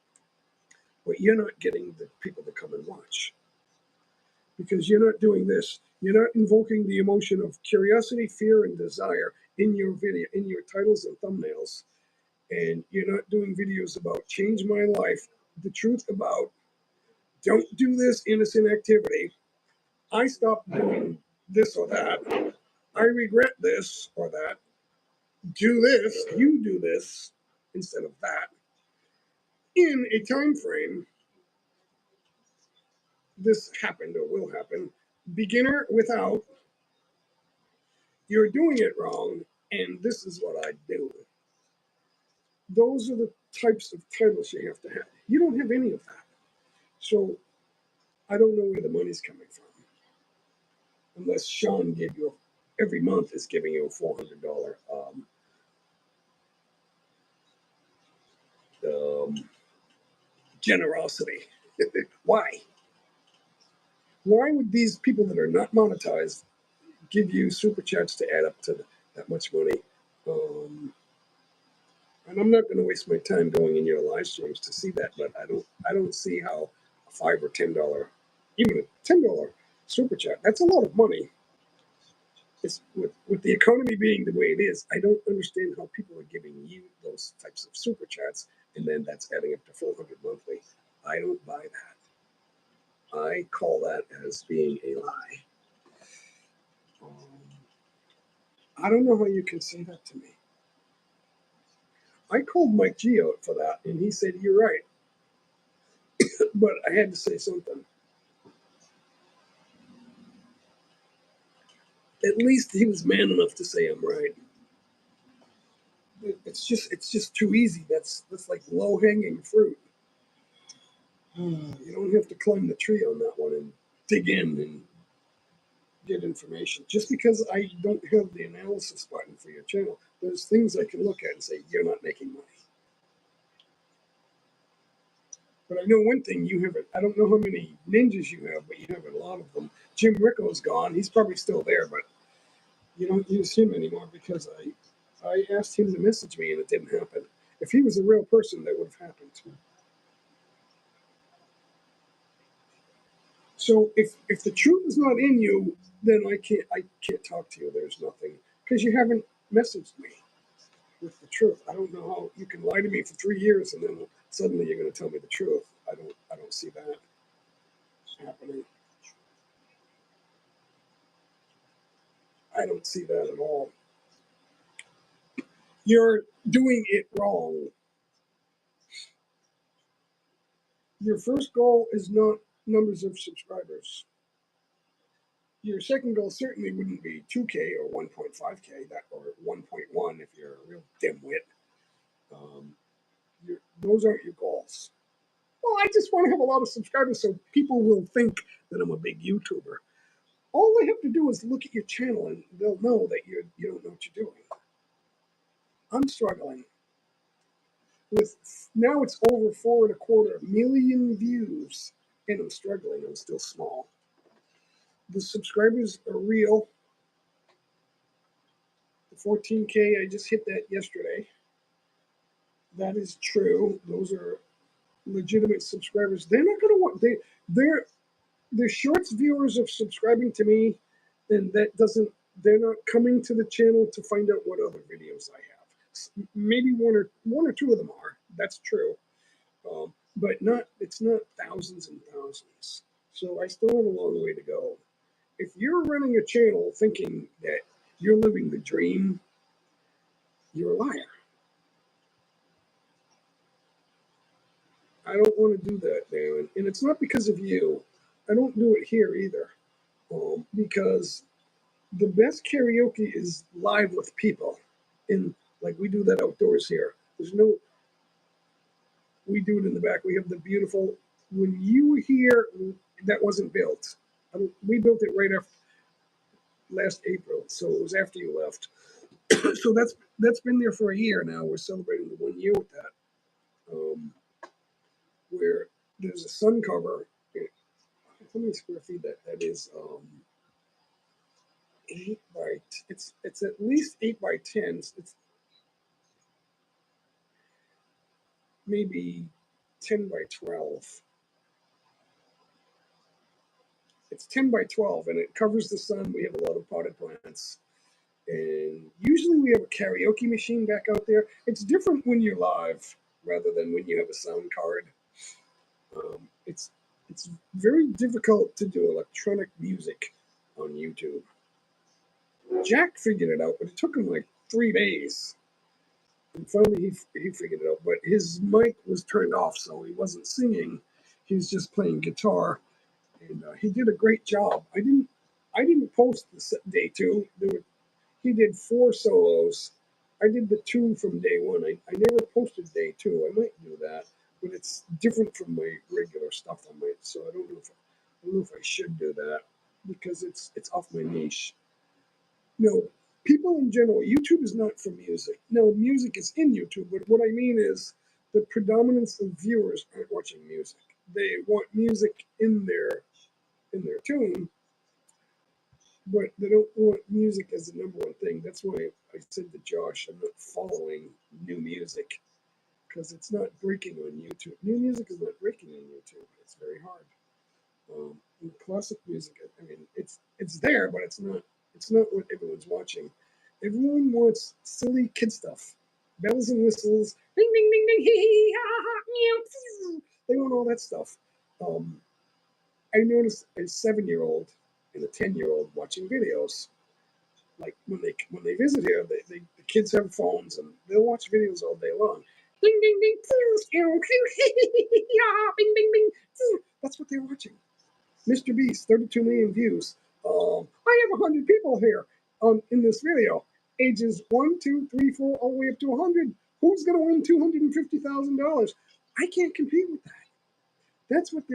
but you're not getting the people to come and watch because you're not doing this. You're not invoking the emotion of curiosity, fear, and desire in your video, in your titles and thumbnails. And you're not doing videos about change my life, the truth about don't do this innocent activity. I stopped doing this or that. I regret this or that. Do this, you do this instead of that. In a time frame, this happened or will happen. Beginner without, you're doing it wrong, and this is what I do. Those are the types of titles you have to have. You don't have any of that. So I don't know where the money's coming from. Unless Sean gave you, every month is giving you a $400 generosity. Why? Why would these people that are not monetized give you super chats to add up to that much money? And I'm not going to waste my time going in your live streams to see that, but I don't see how a $5 or $10, even a $10 super chat, that's a lot of money. It's with the economy being the way it is, I don't understand how people are giving you those types of super chats, and then that's adding up to 400 monthly. I don't buy that. I call that as being a lie. I don't know how you can say that to me. I called Mike G out for that, and he said, "You're right." But I had to say something. At least he was man enough to say I'm right. It's just too easy. That's like low hanging fruit. You don't have to climb the tree on that one and dig in and get information. Just because I don't have the analysis button for your channel, there's things I can look at and say you're not making money. But I know one thing, you have it. I don't know how many ninjas you have, but you have a lot of them. Jim Ricco's gone. He's probably still there, but you don't use him anymore because I asked him to message me and it didn't happen. If he was a real person, that would have happened. So if the truth is not in you, then I can't talk to you. There's nothing because you haven't messaged me with the truth. I don't know how you can lie to me for 3 years and then suddenly you're going to tell me the truth. I don't see that happening. I don't see that at all. You're doing it wrong. Your first goal is not numbers of subscribers. Your second goal certainly wouldn't be 2K or 1.5K, that or 1.1 if you're a real dimwit. Those aren't your goals. Well, I just want to have a lot of subscribers so people will think that I'm a big YouTuber. All they have to do is look at your channel and they'll know that you don't know what you're doing. I'm struggling with, now it's over 4.25 million views, and I'm struggling. I'm still small. The subscribers are real. The 14K, I just hit that yesterday. That is true. Those are legitimate subscribers. They're not going to want, they're shorts viewers of subscribing to me, and that doesn't, they're not coming to the channel to find out what other videos I have. Maybe one or two of them are. That's true, but not. It's not thousands and thousands. So I still have a long way to go. If you're running a channel thinking that you're living the dream, you're a liar. I don't want to do that, man, and it's not because of you. I don't do it here either, because the best karaoke is live with people. And like we do that outdoors here. We do it in the back. We have the beautiful, when you were here, that wasn't built. We built it right after last April. So it was after you left. So that's been there for a year now. We're celebrating the 1 year with that. Where there's a sun cover. How many square feet that is? 8 by, it's at least 8 by 10. It's maybe 10 by 12. It's 10 by 12, and it covers the sun. We have a lot of potted plants. And usually we have a karaoke machine back out there. It's different when you're live rather than when you have a sound card. It's very difficult to do electronic music on YouTube. Jack figured it out, but it took him like 3 days. And finally he figured it out. But his mic was turned off, so he wasn't singing. He was just playing guitar. And he did a great job. I didn't post day 2. He did 4 solos. I did the 2 from day 1. I never posted day 2. I might do that, but it's different from my regular stuff on my. So I don't know if I should do that because it's off my niche. No, people in general, YouTube is not for music. No, music is in YouTube, but what I mean is the predominance of viewers aren't watching music. They want music in their tune, but they don't want music as the number one thing. That's why I said to Josh, I'm not following new music because it's not breaking on YouTube. New music is not breaking on YouTube. It's very hard. Classic music, I mean, it's there, but it's not what everyone's watching. Everyone wants silly kid stuff, bells and whistles, ding ding ding ding, hee hee ha ha meow. They want all that stuff. I noticed a 7-year-old and a 10-year-old watching videos. Like when they visit here, the kids have phones and they'll watch videos all day long. Ding ding ding, bing bing bing. That's what they're watching. Mr. Beast, 32 million views. I have 100 people here in this video, ages 1, 2, 3, 4, all the way up to 100. Who's gonna win $250,000? I can't compete with that. That's what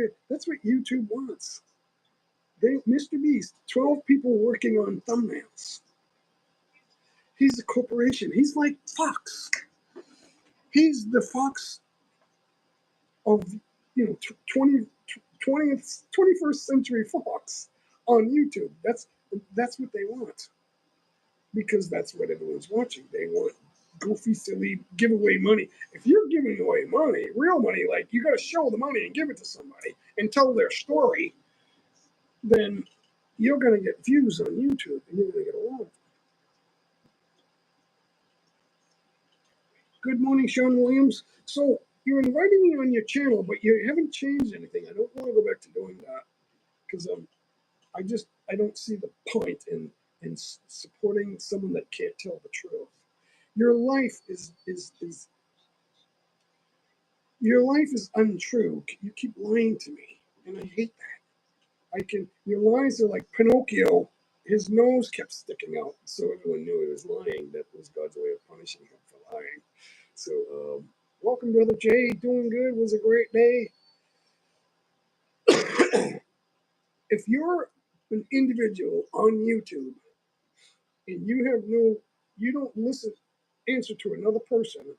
YouTube wants. Mr. Beast, 12 people working on thumbnails. He's a corporation. He's like Fox. He's the Fox of 21st century Fox on YouTube. That's what they want because that's what everyone's watching. They want goofy, silly giveaway money. If you're giving away money, real money, like you got to show the money and give it to somebody and tell their story, then you're going to get views on YouTube and you're going to get a lot of them. Good morning, Sean Williams. So you're inviting me on your channel, but you haven't changed anything. I don't want to go back to doing that because I don't see the point in supporting someone that can't tell the truth. Your life is untrue. You keep lying to me, and I hate that. Your lies are like Pinocchio. His nose kept sticking out, so everyone knew he was lying. That was God's way of punishing him for lying. So, welcome, Brother Jay. Doing good. Was a great day. If you're an individual on YouTube and you don't answer to another person,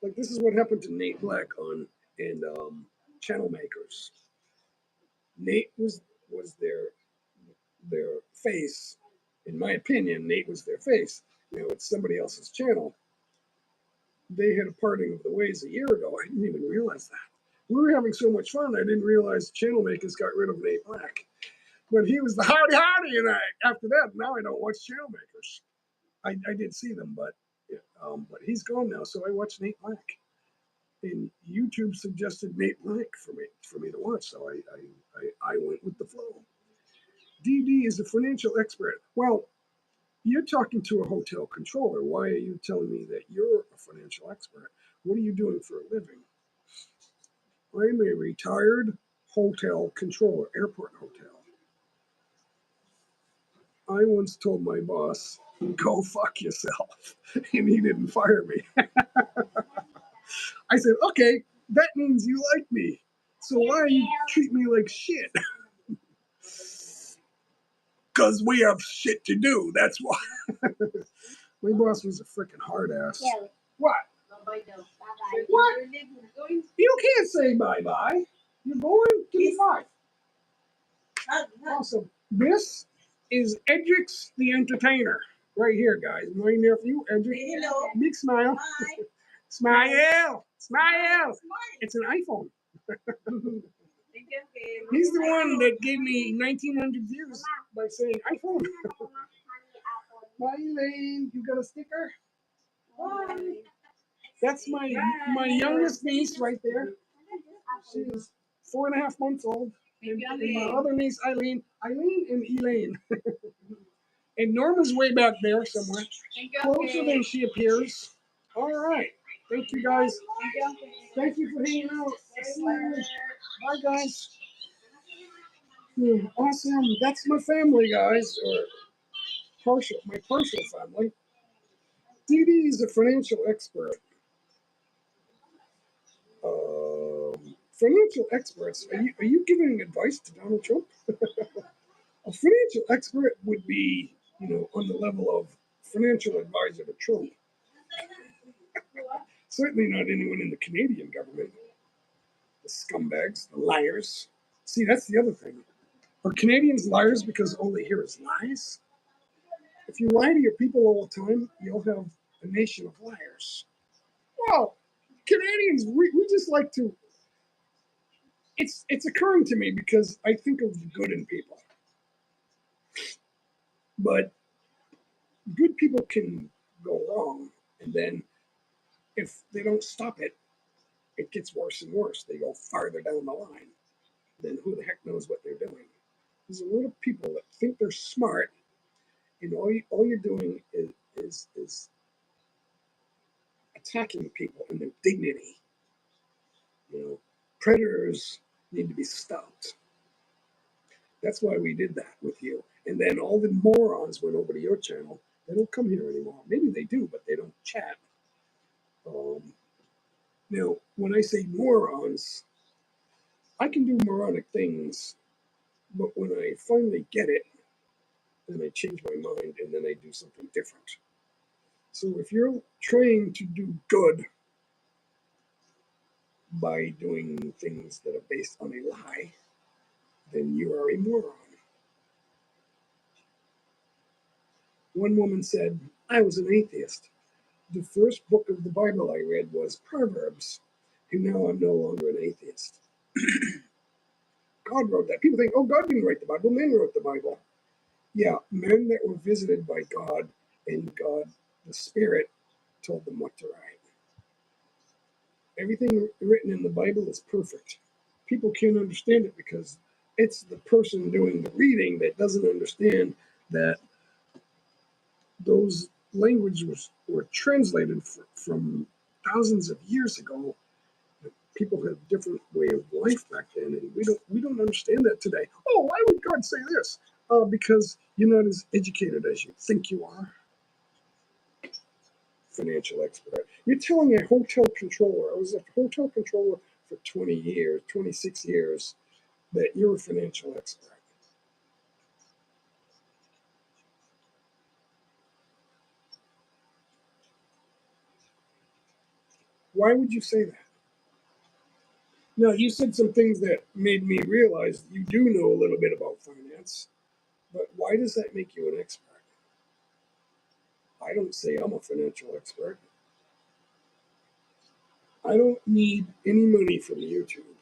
like this is what happened to Nate Black and Channel Makers. Nate was their face. In my opinion, Nate was their face. It's somebody else's channel. They had a parting of the ways a year ago. I didn't even realize that. We were having so much fun, I didn't realize Channel Makers got rid of Nate Black. But he was the howdy, and after that, now I don't watch Channel Makers. I did see them, but he's gone now, so I watch Nate Black. And YouTube suggested Nate Black for me to watch, so I went with the flow. DD is a financial expert. Well, you're talking to a hotel controller. Why are you telling me that you're a financial expert? What are you doing for a living? I'm a retired hotel controller, airport hotel. I once told my boss, go fuck yourself, and he didn't fire me. I said, okay, that means you like me. So why you treat me like shit? Because we have shit to do, that's why. My boss was a freaking hard ass. Yeah. What? Bye-bye. What? You can't say bye-bye. You're going? Give me 5. Awesome. This is Edrix the Entertainer. Right here, guys. My nephew, Edrix. Hello. Big smile. Bye. Smile. Smile. It's an iPhone. He's the one that gave me 1900 views by saying iPhone. Bye, Elaine. You got a sticker? Bye. That's my youngest niece right there. She is 4.5 months old. And my other niece, Eileen and Elaine. And Norma's way back there somewhere. Closer than she appears. All right. Thank you, guys. Thank you for hanging out. Bye, guys. Awesome. That's my family, guys. Or my partial family. Dee Dee is a financial expert. Financial experts. Are you giving advice to Donald Trump? A financial expert would be, on the level of financial advisor to Trump. Certainly not anyone in the Canadian government. The scumbags, the liars. See, that's the other thing. Are Canadians liars because all they hear is lies? If you lie to your people all the time, you'll have a nation of liars. Well, Canadians, we just like to. It's occurring to me because I think of the good in people. But good people can go wrong, and then if they don't stop it, it gets worse and worse. They go farther down the line. Then who the heck knows what they're doing? There's a lot of people that think they're smart, and all you're doing is attacking people and their dignity. Predators need to be stopped. That's why we did that with you. And then all the morons went over to your channel. They don't come here anymore. Maybe they do, but they don't chat. Now, when I say morons, I can do moronic things, but when I finally get it, then I change my mind and then I do something different. So if you're trying to do good by doing things that are based on a lie, then you are a moron. One woman said, I was an atheist. The first book of the Bible I read was Proverbs, and now I'm no longer an atheist. God wrote that. People think, oh, God didn't write the Bible, men wrote the Bible. Yeah, men that were visited by God, and God, the Spirit, told them what to write. Everything written in the Bible is perfect. People can't understand it because it's the person doing the reading that doesn't understand that those languages were translated from thousands of years ago. People had a different way of life back then, and we don't understand that today. Oh, why would God say this? Because you're not as educated as you think you are. Financial expert. You're telling a hotel controller, I was a hotel controller for 20 years, 26 years, that you're a financial expert. Why would you say that? Now, you said some things that made me realize you do know a little bit about finance, but why does that make you an expert? I don't say I'm a financial expert. I don't need any money from YouTube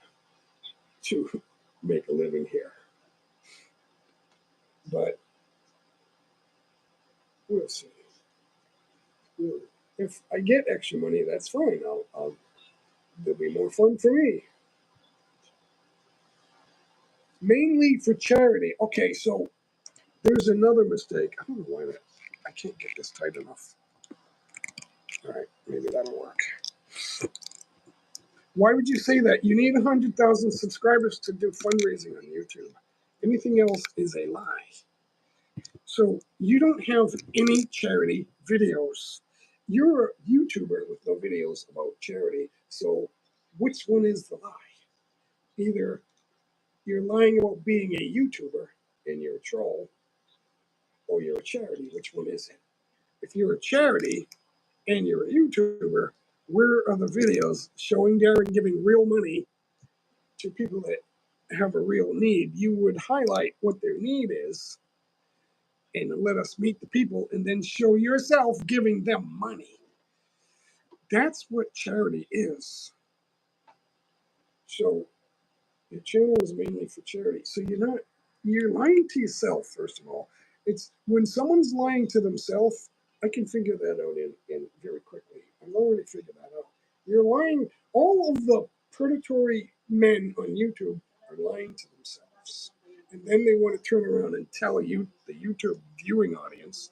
to make a living here. But we'll see. If I get extra money, that's fine. There'll be more fun for me. Mainly for charity. Okay, so there's another mistake. I don't know why I can't get this tight enough. All right, maybe that'll work. Why would you say that? You need 100,000 subscribers to do fundraising on YouTube. Anything else is a lie. So you don't have any charity videos. You're a YouTuber with no videos about charity. So which one is the lie? Either you're lying about being a YouTuber and you're a troll, or you're a charity. Which one is it? If you're a charity and you're a YouTuber, where are the videos showing Darren giving real money to people that have a real need? You would highlight what their need is and let us meet the people and then show yourself giving them money. That's what charity is. So your channel is mainly for charity. So you're lying to yourself, first of all. It's when someone's lying to themselves, I can figure that out in very quickly. I've already figured that out. You're lying. All of the predatory men on YouTube are lying to themselves. And then they want to turn around and tell you, the YouTube viewing audience,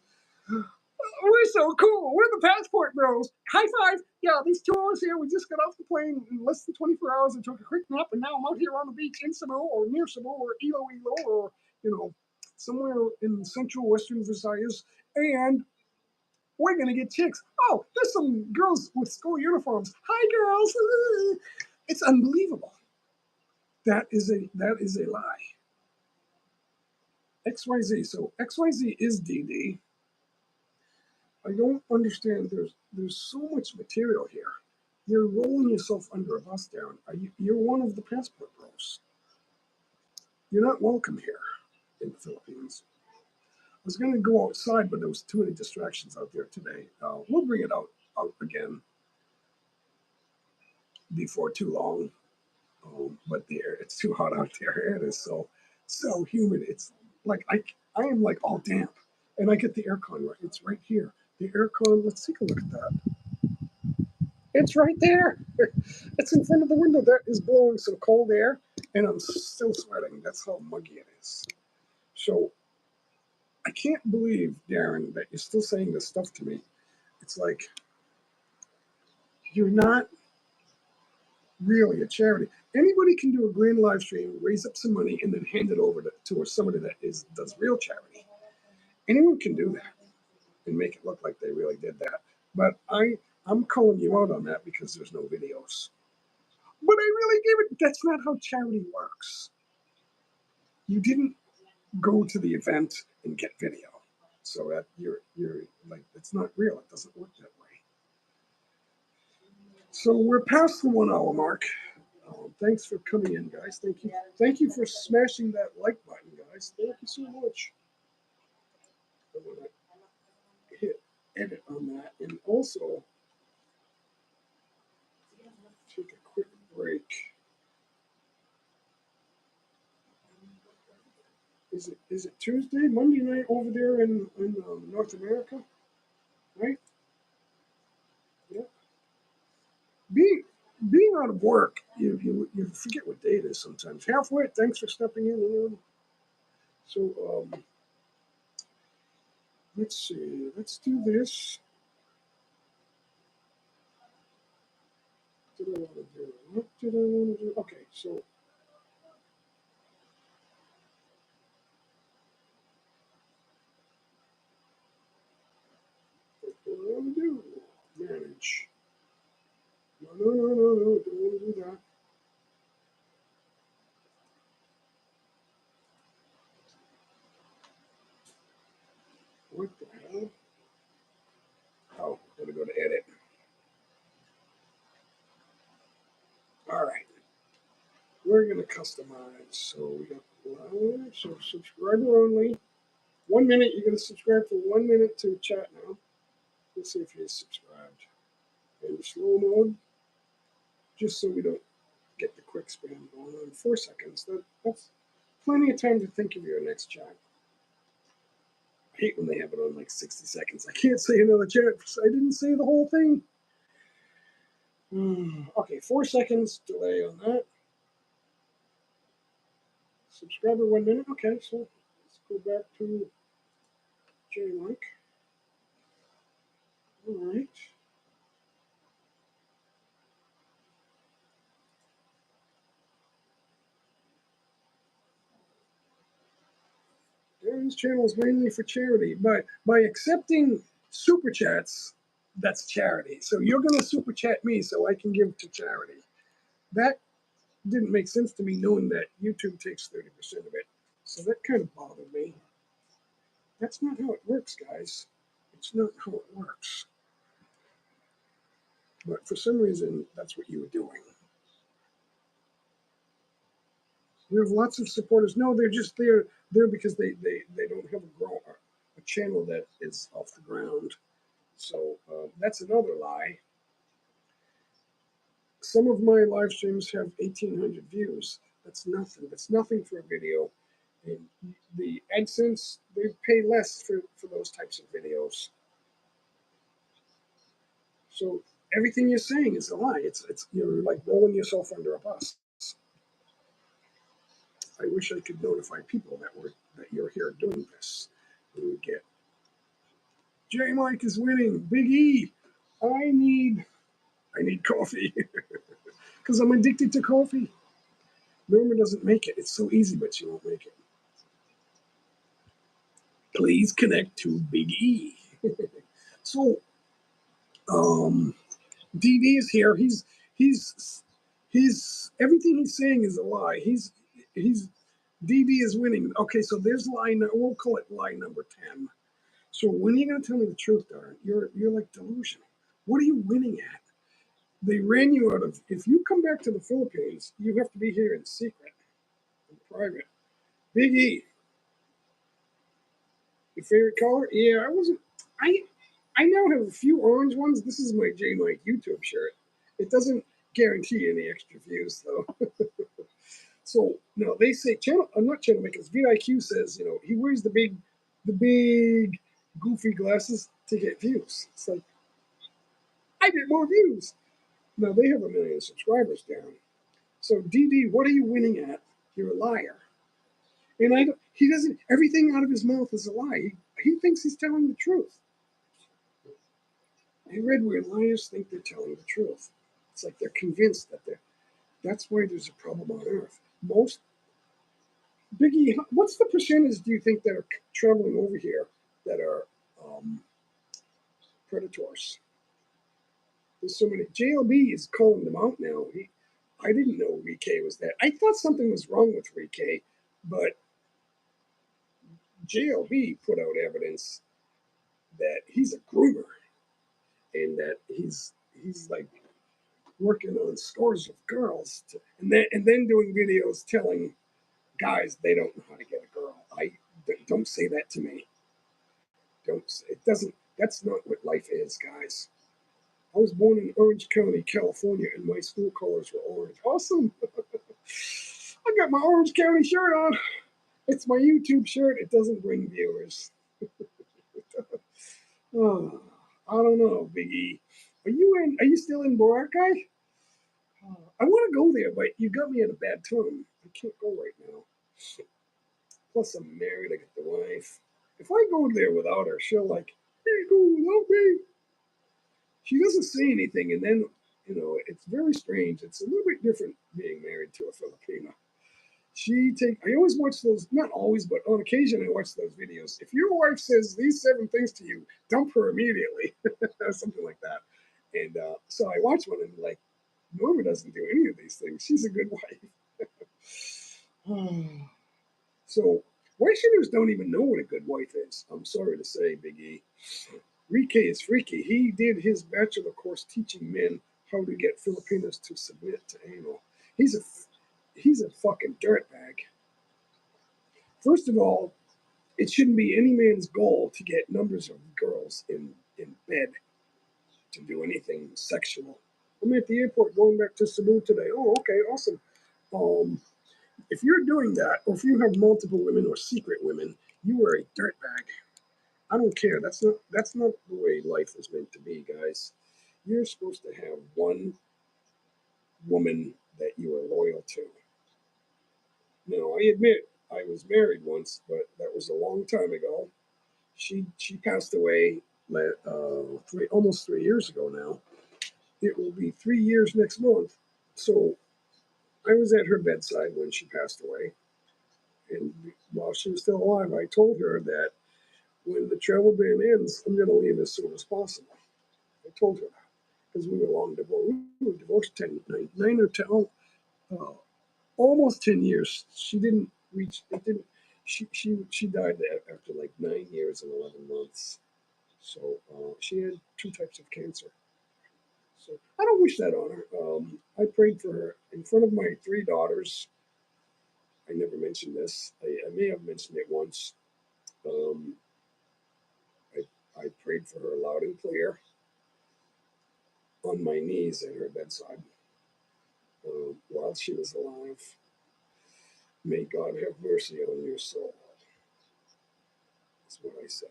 we're so cool. We're the passport bros. High five. Yeah, these 2 hours here, we just got off the plane in less than 24 hours and took a quick nap, and now I'm out here on the beach in Cebu or near Cebu or Iloilo or, somewhere in central western Visayas, and we're going to get chicks. Oh, there's some girls with school uniforms. Hi, girls. It's unbelievable. That is a lie. XYZ. So XYZ is DD. I don't understand. There's so much material here. You're rolling yourself under a bus, Darren. You're one of the passport bros. You're not welcome here in the Philippines. I was going to go outside, but there was too many distractions out there today. We'll bring it out again before too long. But it's too hot out there. It is so humid. It's like I am like all damp, and I get the aircon right. It's right here. The aircon. Let's take a look at that. It's right there. It's in front of the window. That is blowing some cold air, and I'm still sweating. That's how muggy it is. So I can't believe, Darren, that you're still saying this stuff to me. It's like you're not really a charity. Anybody can do a grand live stream, raise up some money, and then hand it over to somebody that does real charity. Anyone can do that and make it look like they really did that. But I'm calling you out on that because there's no videos. But I really gave it. That's not how charity works. You didn't go to the event and get video, so that you're like, it's not real. It doesn't work that way. So we're past the 1 hour mark. Thanks for coming in, guys. Thank you for smashing that like button, guys. Thank you so much. I'm gonna hit edit on that, and also take a quick break. Is it Tuesday, Monday night over there in North America, right? Yeah. Being out of work, you forget what day it is sometimes. Halfway. Thanks for stepping in. So let's see. Let's do this. What did I want to do? What did I want to do? Okay, so what do I want to do? Manage. No. Don't want to do that. What the hell? Oh, gotta go to edit. All right. We're gonna customize. So we got live. So subscriber only. 1 minute. You're gonna subscribe for 1 minute to chat now. Let's see if you're subscribed. In slow mode, just so we don't get the quick spam going on. 4 seconds. That's plenty of time to think of your next chat. I hate when they have it on like 60 seconds. I can't say another chat. I didn't say the whole thing. Okay, 4 seconds delay on that. Subscriber 1 minute. Okay, so let's go back to J-Link. All right. Darren's channel is mainly for charity. But by accepting super chats, that's charity. So you're going to super chat me so I can give to charity. That didn't make sense to me, knowing that YouTube takes 30% of it. So that kind of bothered me. That's not how it works, guys. It's not how it works. But for some reason, that's what you were doing. You have lots of supporters. No, they're just there because they don't have a channel that is off the ground. So that's another lie. Some of my live streams have 1,800 views. That's nothing. That's nothing for a video. And the AdSense, they pay less for those types of videos. So everything you're saying is a lie. It's you're like rolling yourself under a bus. I wish I could notify people that you're here doing this. We would get J Mike is winning. Big E. I need coffee because I'm addicted to coffee. Norma doesn't make it. It's so easy, but she won't make it. Please connect to Big E. So, DD is here. He's everything he's saying is a lie. He's DD is winning. Okay, so there's line. We'll call it line number 10. So when are you going to tell me the truth, Darren? You're like delusional. What are you winning at? They ran you out of. If you come back to the Philippines, you have to be here in secret, in private. Big E, your favorite color? Yeah, I wasn't. I now have a few orange ones. This is my J Mike YouTube shirt. It doesn't guarantee any extra views though. So no, they say channel. I'm not channel makers. vidIQ says he wears the big goofy glasses to get views. It's like I get more views. Now they have 1 million subscribers down. So DD, what are you winning at? You're a liar. And he doesn't. Everything out of his mouth is a lie. He thinks he's telling the truth. I read where liars think they're telling the truth. It's like they're convinced that they're. That's why there's a problem on Earth. Most Biggie, what's the percentage do you think that are traveling over here that are predators? There's so many. JLB is calling them out now. I didn't know Rike was that. I thought something was wrong with Rike, but JLB put out evidence that he's a groomer and that he's like working on scores of girls and then doing videos telling guys they don't know how to get a girl. Don't say that to me. Don't say, it doesn't. That's not what life is, guys. I was born in Orange County, California, and my school colors were orange. Awesome. I got my Orange County shirt on. It's my YouTube shirt. It doesn't bring viewers. Oh, I don't know, Biggie. Are you still in Boracay? I want to go there, but you got me at a bad time. I can't go right now. Plus, I'm married. I got the wife. If I go there without her, she'll like, hey, go without me. She doesn't say anything, and then it's very strange. It's a little bit different being married to a Filipina. I always watch those, not always, but on occasion I watch those videos. If your wife says these 7 things to you, dump her immediately, or something like that. And so I watch one and like, Norma doesn't do any of these things. She's a good wife. So Westerners don't even know what a good wife is. I'm sorry to say, Big E. Rike is freaky. He did his bachelor course teaching men how to get Filipinos to submit to anal. He's a fucking dirtbag. First of all, it shouldn't be any man's goal to get numbers of girls in bed to do anything sexual. I'm at the airport going back to Cebu today. Oh, okay, awesome. Um, if you're doing that, or if you have multiple women or secret women, you are a dirtbag. I don't care. That's not the way life is meant to be, guys. You're supposed to have one woman that you are loyal to. Now, I admit I was married once, but that was a long time ago. She passed away almost 3 years ago now. It will be 3 years next month. So I was at her bedside when she passed away, and while she was still alive, I told her that when the travel ban ends, I'm going to leave as soon as possible. I told her that because we were long divorced. We were divorced 9 or 10, uh, almost 10 years. She didn't reach. It didn't. She died after like 9 years and 11 months. So she had 2 types of cancer. So I don't wish that on her. I prayed for her in front of my 3 daughters. I never mentioned this. I may have mentioned it once. Um, I prayed for her loud and clear on my knees at her bedside. while she was alive. May God have mercy on your soul. That's what I said.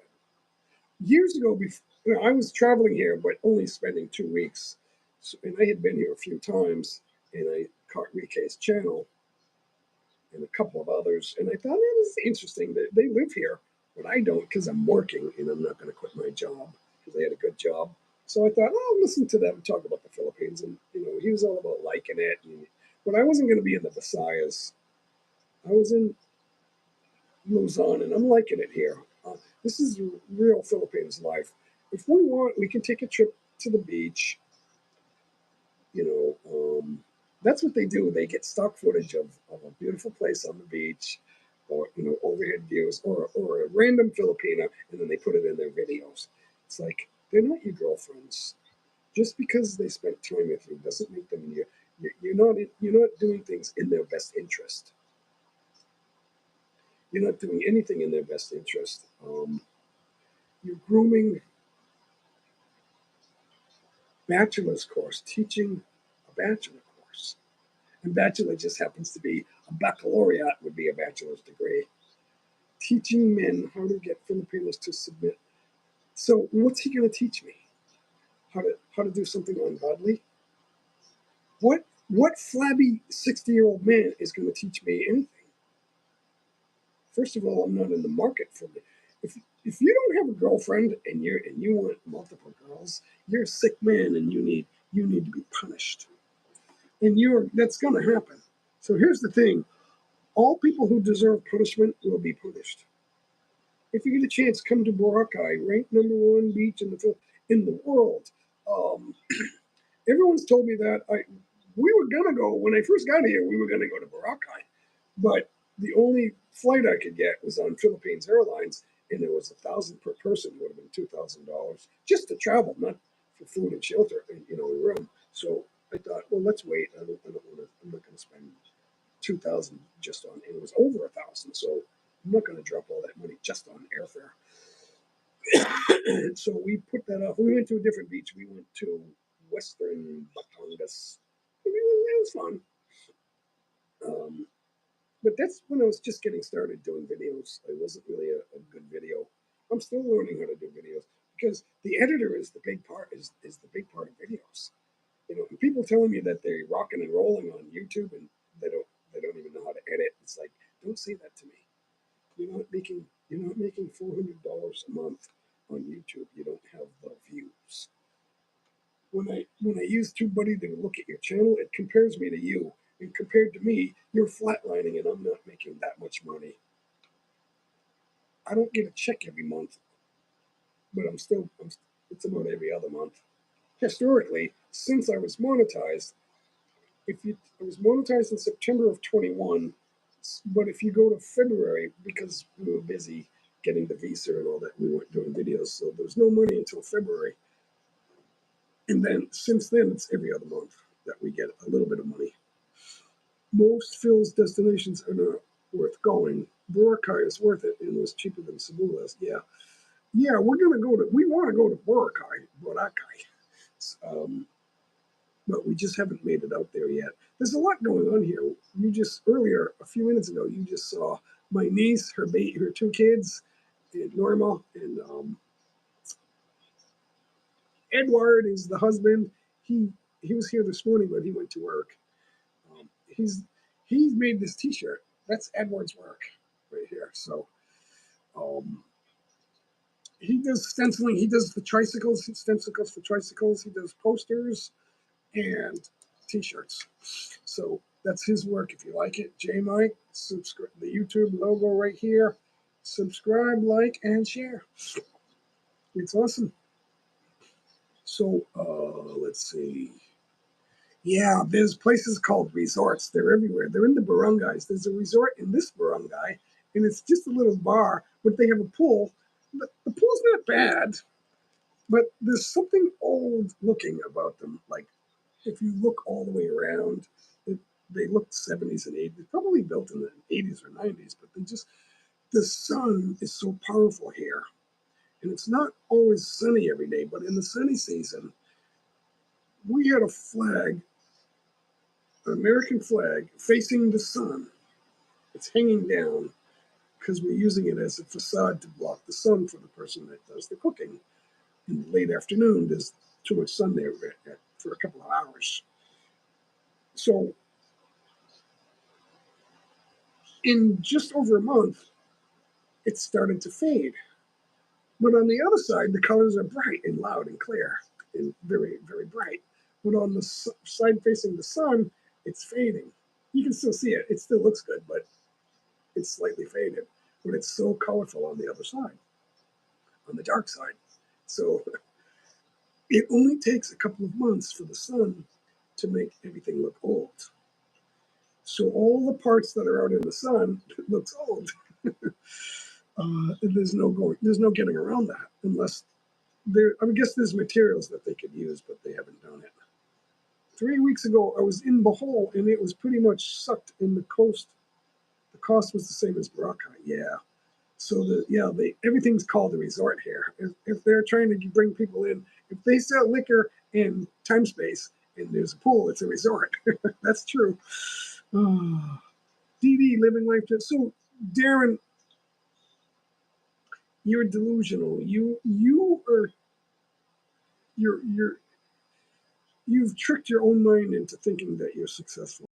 Years ago, before, I was traveling here, but only spending 2 weeks. So, and I had been here a few times, and I caught Rike's channel and a couple of others. And I thought, man, this is interesting that they live here, but I don't because I'm working and I'm not going to quit my job because they had a good job. So I thought, oh, I'll listen to them talk about the Philippines. And, he was all about liking it. But I wasn't going to be in the Visayas. I was in Luzon, and I'm liking it here. This is real Philippines life. If we want, we can take a trip to the beach. You that's what they do. They get stock footage of a beautiful place on the beach, or overhead views, or a random Filipina, and then they put it in their videos. It's like they're not your girlfriends. Just because they spent time with you doesn't make them you're not doing things in their best interest. You're not doing anything in their best interest. You're grooming bachelor's course, teaching a bachelor course. And bachelor just happens to be a baccalaureate would be a bachelor's degree. Teaching men how to get Filipinos to submit. So what's he going to teach me? How to do something ungodly? What flabby 60-year-old man is going to teach me anything? First of all, I'm not in the market for it. If you don't have a girlfriend and you want multiple girls, you're a sick man and you need to be punished. And that's going to happen. So here's the thing: all people who deserve punishment will be punished. If you get a chance, come to Boracay, ranked #1 beach in the world. Um, Everyone's told me that we were gonna go when I first got here. We were gonna go to Boracay, but the only flight I could get was on Philippines Airlines, and it was $1,000 per person. It would have been $2,000 just to travel, not for food and shelter, and a room. So I thought, well, let's wait. I don't want to. I'm not going to spend 2,000 just on. And it was over 1,000, so I'm not going to drop all that money just on airfare. So we put that off. We went to a different beach. We went to Western Batangas. It was fun. Um, but that's when I was just getting started doing videos. I wasn't really a good video. I'm still learning how to do videos because the editor is the big part. Is the big part of videos. And people telling me that they're rocking and rolling on YouTube and they don't even know how to edit. It's like, don't say that to me. You're not making $400 a month on YouTube. You don't have the views. When I use TubeBuddy to look at your channel, it compares me to you. And compared to me, you're flatlining and I'm not making that much money. I don't get a check every month, but it's about every other month. Historically, since I was monetized, I was monetized in September of 21, but if you go to February, because we were busy getting the visa and all that, we weren't doing videos, so there was no money until February. And then since then, it's every other month that we get a little bit of money. Most Phil's destinations are not worth going. Boracay is worth it and was cheaper than Cebulas. Yeah, we want to go to Boracay. But we just haven't made it out there yet. There's a lot going on here. Earlier, a few minutes ago, you just saw my niece, her 2 kids, and Norma, and Edward is the husband. He was here this morning, but he went to work. He's made this T-shirt. That's Edward's work right here. So he does stenciling. He does the tricycles, stencils for tricycles. He does posters and T-shirts. So that's his work. If you like it, J Mike, subscribe. The YouTube logo right here. Subscribe, like, and share. It's awesome. So let's see. Yeah, there's places called resorts. They're everywhere. They're in the barangays. There's a resort in this barangay, and it's just a little bar, but they have a pool. The pool's not bad, but there's something old looking about them. Like, if you look all the way around, they look 70s and 80s, probably built in the 80s or 90s, but the sun is so powerful here. And it's not always sunny every day, but in the sunny season, we had a flag an American flag facing the sun. It's hanging down because we're using it as a facade to block the sun for the person that does the cooking. In the late afternoon, there's too much sun there for a couple of hours. So in just over a month, it started to fade. But on the other side, the colors are bright and loud and clear and very, very bright. But on the side facing the sun, it's fading. You can still see it. It still looks good, but it's slightly faded. But it's so colorful on the other side, on the dark side. So it only takes a couple of months for the sun to make everything look old. So all the parts that are out in the sun looks old. There's no getting around that unless I guess there's materials that they could use, but they haven't done it. 3 weeks ago, I was in Bohol and it was pretty much sucked in the coast. The cost was the same as Boracay. Yeah. So everything's called a resort here. If they're trying to bring people in, if they sell liquor and time space and there's a pool, it's a resort. That's true. DD living life. So Darren, you're delusional. You've tricked your own mind into thinking that you're successful.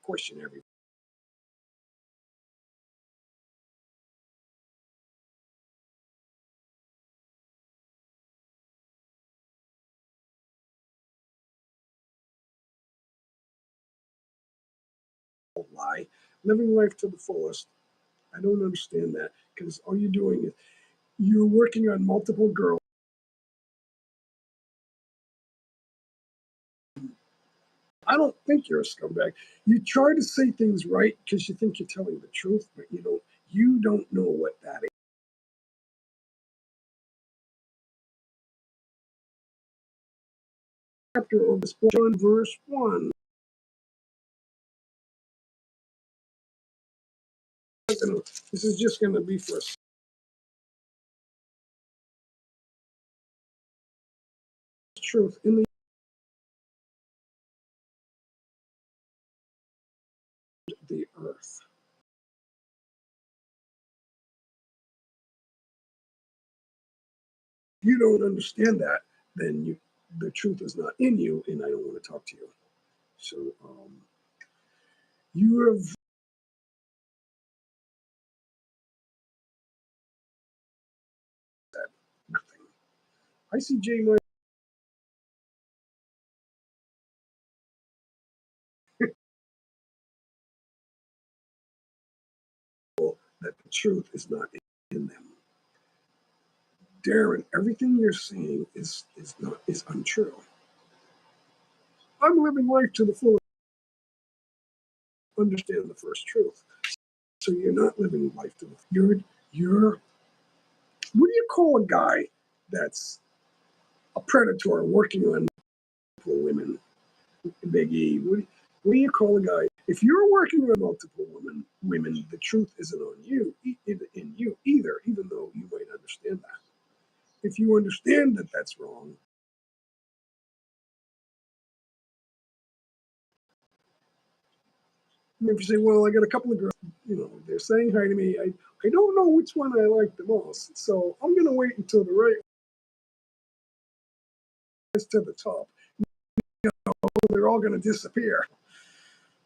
Question every lie, living life to the fullest. I don't understand that because all you're doing is you're working on multiple girls. I don't think you're a scumbag. You try to say things right because you think you're telling the truth, but you don't know what that is. Chapter of this book, John verse 1. This is just going to be for truth in the earth. If you don't understand that, then the truth is not in you, and I don't want to talk to you. So you have said nothing. ICJ might that the truth is not in them. Darren, everything you're saying is untrue. I'm living life to the fullest. Understand the first truth. So you're not living life to the you're what do you call a guy that's a predator working on women? Big E. What do you call a guy? If you're working on multiple women, the truth isn't on you, in you either, even though you might understand that. If you understand that that's wrong, If you say, well, I got a couple of girls, they're saying hi to me. I don't know which one I like the most, so I'm going to wait until the right is to the top. They're all going to disappear.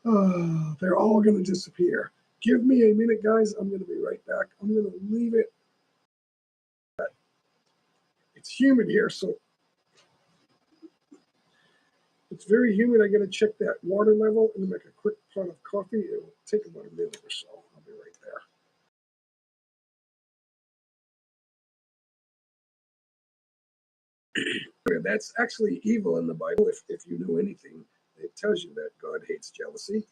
They're all going to disappear. Give me a minute, guys. I'm going to be right back. I'm going to leave it. It's humid here, so it's very humid. I got to check that water level and make a quick pot of coffee. It will take about a minute or so. I'll be right there. That's actually evil in the Bible. If you know anything, it tells you that God hates jealousy.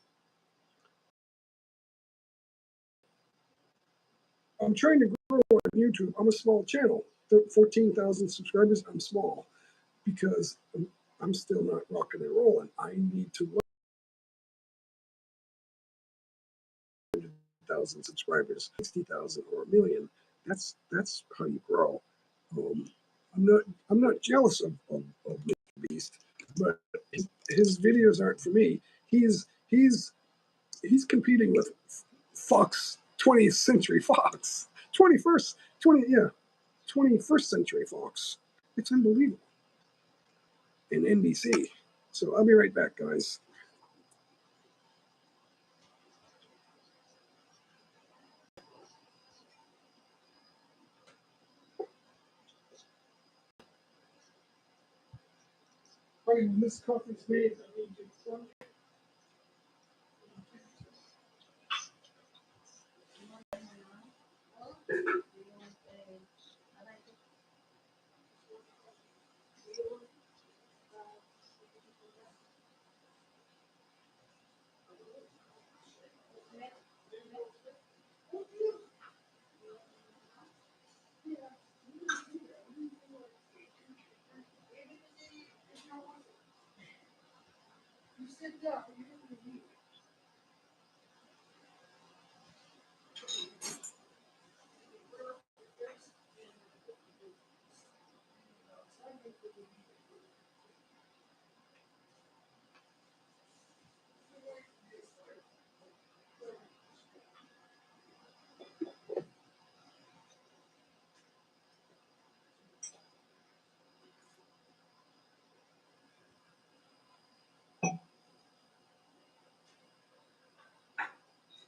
I'm trying to grow on YouTube. I'm a small channel, 14,000 subscribers. I'm small because I'm still not rocking and rolling. I need to 1,000 subscribers, 60,000 or a million. That's how you grow. I'm not jealous of Mr. Beast, but his videos aren't for me. He's competing with Fox, 20th Century Fox, 21st Century Fox. It's unbelievable. And NBC. So I'll be right back, guys. When this coffee's made, I need to.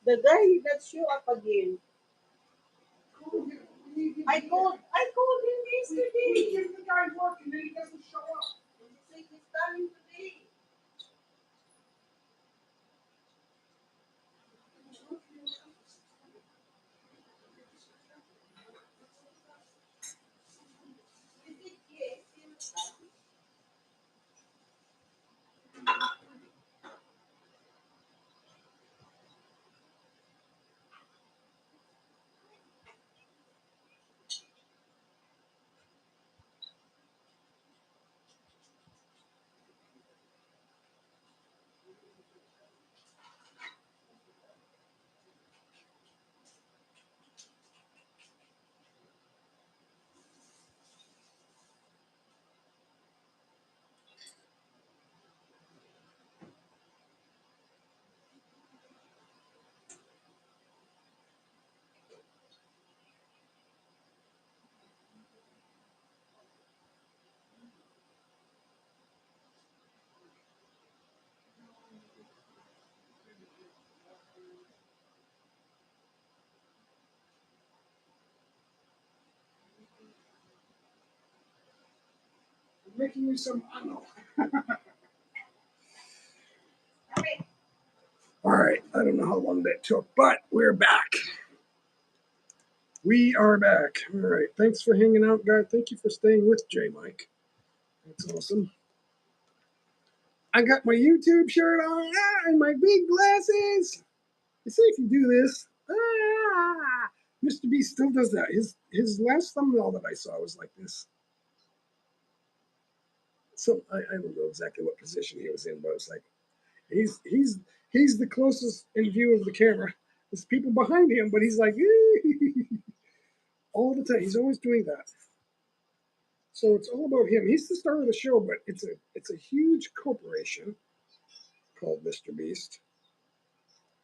The guy did not show up again. I called him yesterday. If the guy's working and he doesn't show up. He said he's coming today. He said yes, he will come. Making me some, I don't know. All right, I don't know how long that took, but we're back. We are back. All right, thanks for hanging out, guys. Thank you for staying with J Mike. That's awesome. I got my YouTube shirt on and my big glasses. I say if you do this, Mr. Beast still does that. His last thumbnail that I saw was like this. So I don't know exactly what position he was in, but it's like he's the closest in view of the camera. There's people behind him, but he's like all the time. He's always doing that. So it's all about him. He's the star of the show, but it's a huge corporation called Mr. Beast.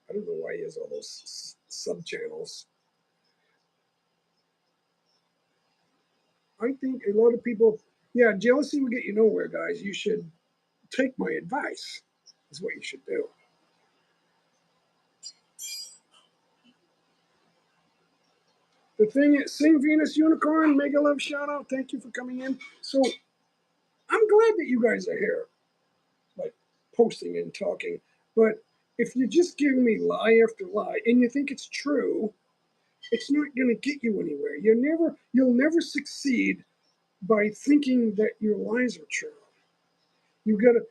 I don't know why he has all those sub-channels. I think a lot of people, yeah, jealousy will get you nowhere, guys. You should take my advice, is what you should do. The thing is, Sing Venus Unicorn, Mega Love shout out. Thank you for coming in. So I'm glad that you guys are here, like posting and talking. But if you're just giving me lie after lie and you think it's true, it's not going to get you anywhere. You'll never succeed by thinking that your lies are true. You got to.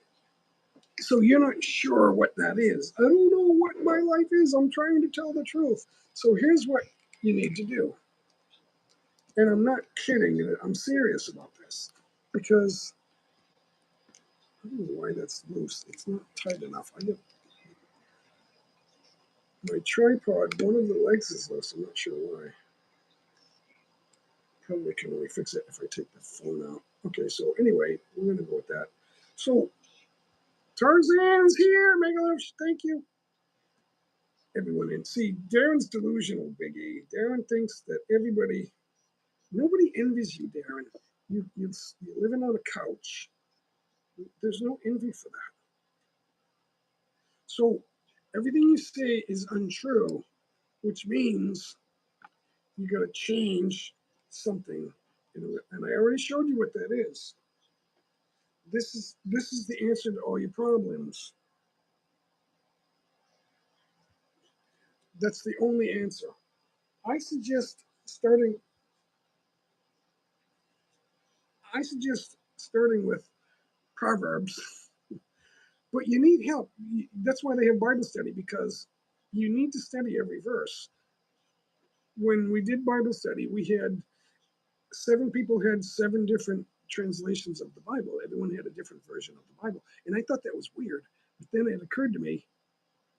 So you're not sure what that is. I don't know what my life is. I'm trying to tell the truth. So here's what you need to do. And I'm not kidding. I'm serious about this because I don't know why that's loose. It's not tight enough. I get my tripod. One of the legs is loose. I'm not sure why. Probably can only fix it if I take the phone out. Okay, so anyway, we're gonna go with that. So Tarzan's here. Megalosh, thank you. Everyone in. See, Darren's delusional, Biggie. Darren thinks that nobody envies you, Darren. You're living on a couch. There's no envy for that. So everything you say is untrue, which means you got to change something. And I already showed you what that is. This is the answer to all your problems. That's the only answer. I suggest starting with Proverbs, but you need help. That's why they have Bible study, because you need to study every verse. When we did Bible study, we had 7 people had 7 different translations of the Bible. Everyone had a different version of the Bible. And I thought that was weird. But then it occurred to me,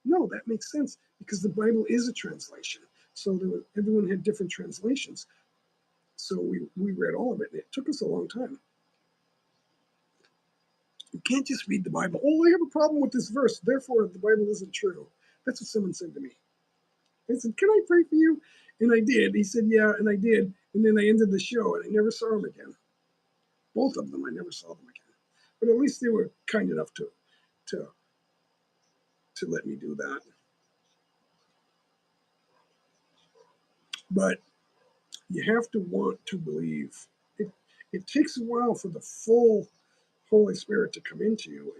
no, that makes sense because the Bible is a translation. So everyone had different translations. So we read all of it. And it took us a long time. You can't just read the Bible. Oh, I have a problem with this verse. Therefore, the Bible isn't true. That's what someone said to me. I said, can I pray for you? And I did. He said, yeah, and I did. And then I ended the show and I never saw him again. Both of them, I never saw them again. But at least they were kind enough to let me do that. But you have to want to believe. It takes a while for the full Holy Spirit to come into you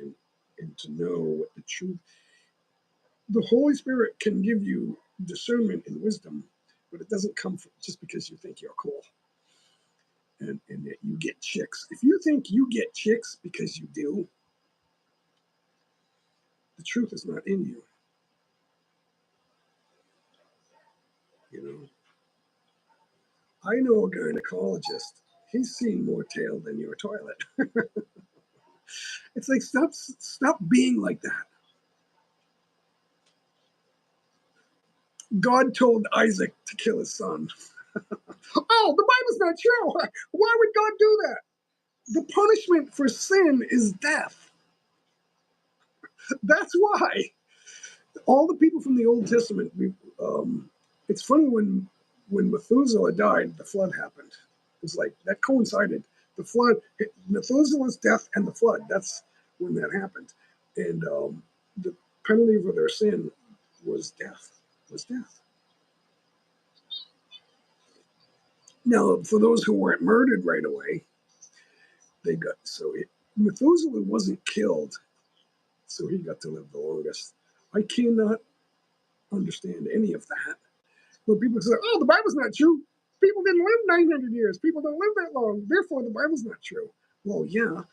and to know what the truth. The Holy Spirit can give you discernment and wisdom, but it doesn't come from just because you think you're cool and that you get chicks. If you think you get chicks because you do, the truth is not in you. You know, I know a gynecologist. He's seen more tail than your toilet. It's like stop being like that. God told Isaac to kill his son. Oh, the Bible's not true. Why would God do that? The punishment for sin is death. That's why. All the people from the Old Testament, it's funny when Methuselah died, the flood happened. It's like that coincided. The flood, Methuselah's death and the flood, that's when that happened. And the penalty for their sin was death. Now, for those who weren't murdered right away, Methuselah wasn't killed, so he got to live the longest. I cannot understand any of that. But people say, oh, the Bible's not true. People didn't live 900 years. People don't live that long. Therefore, the Bible's not true. Well, yeah,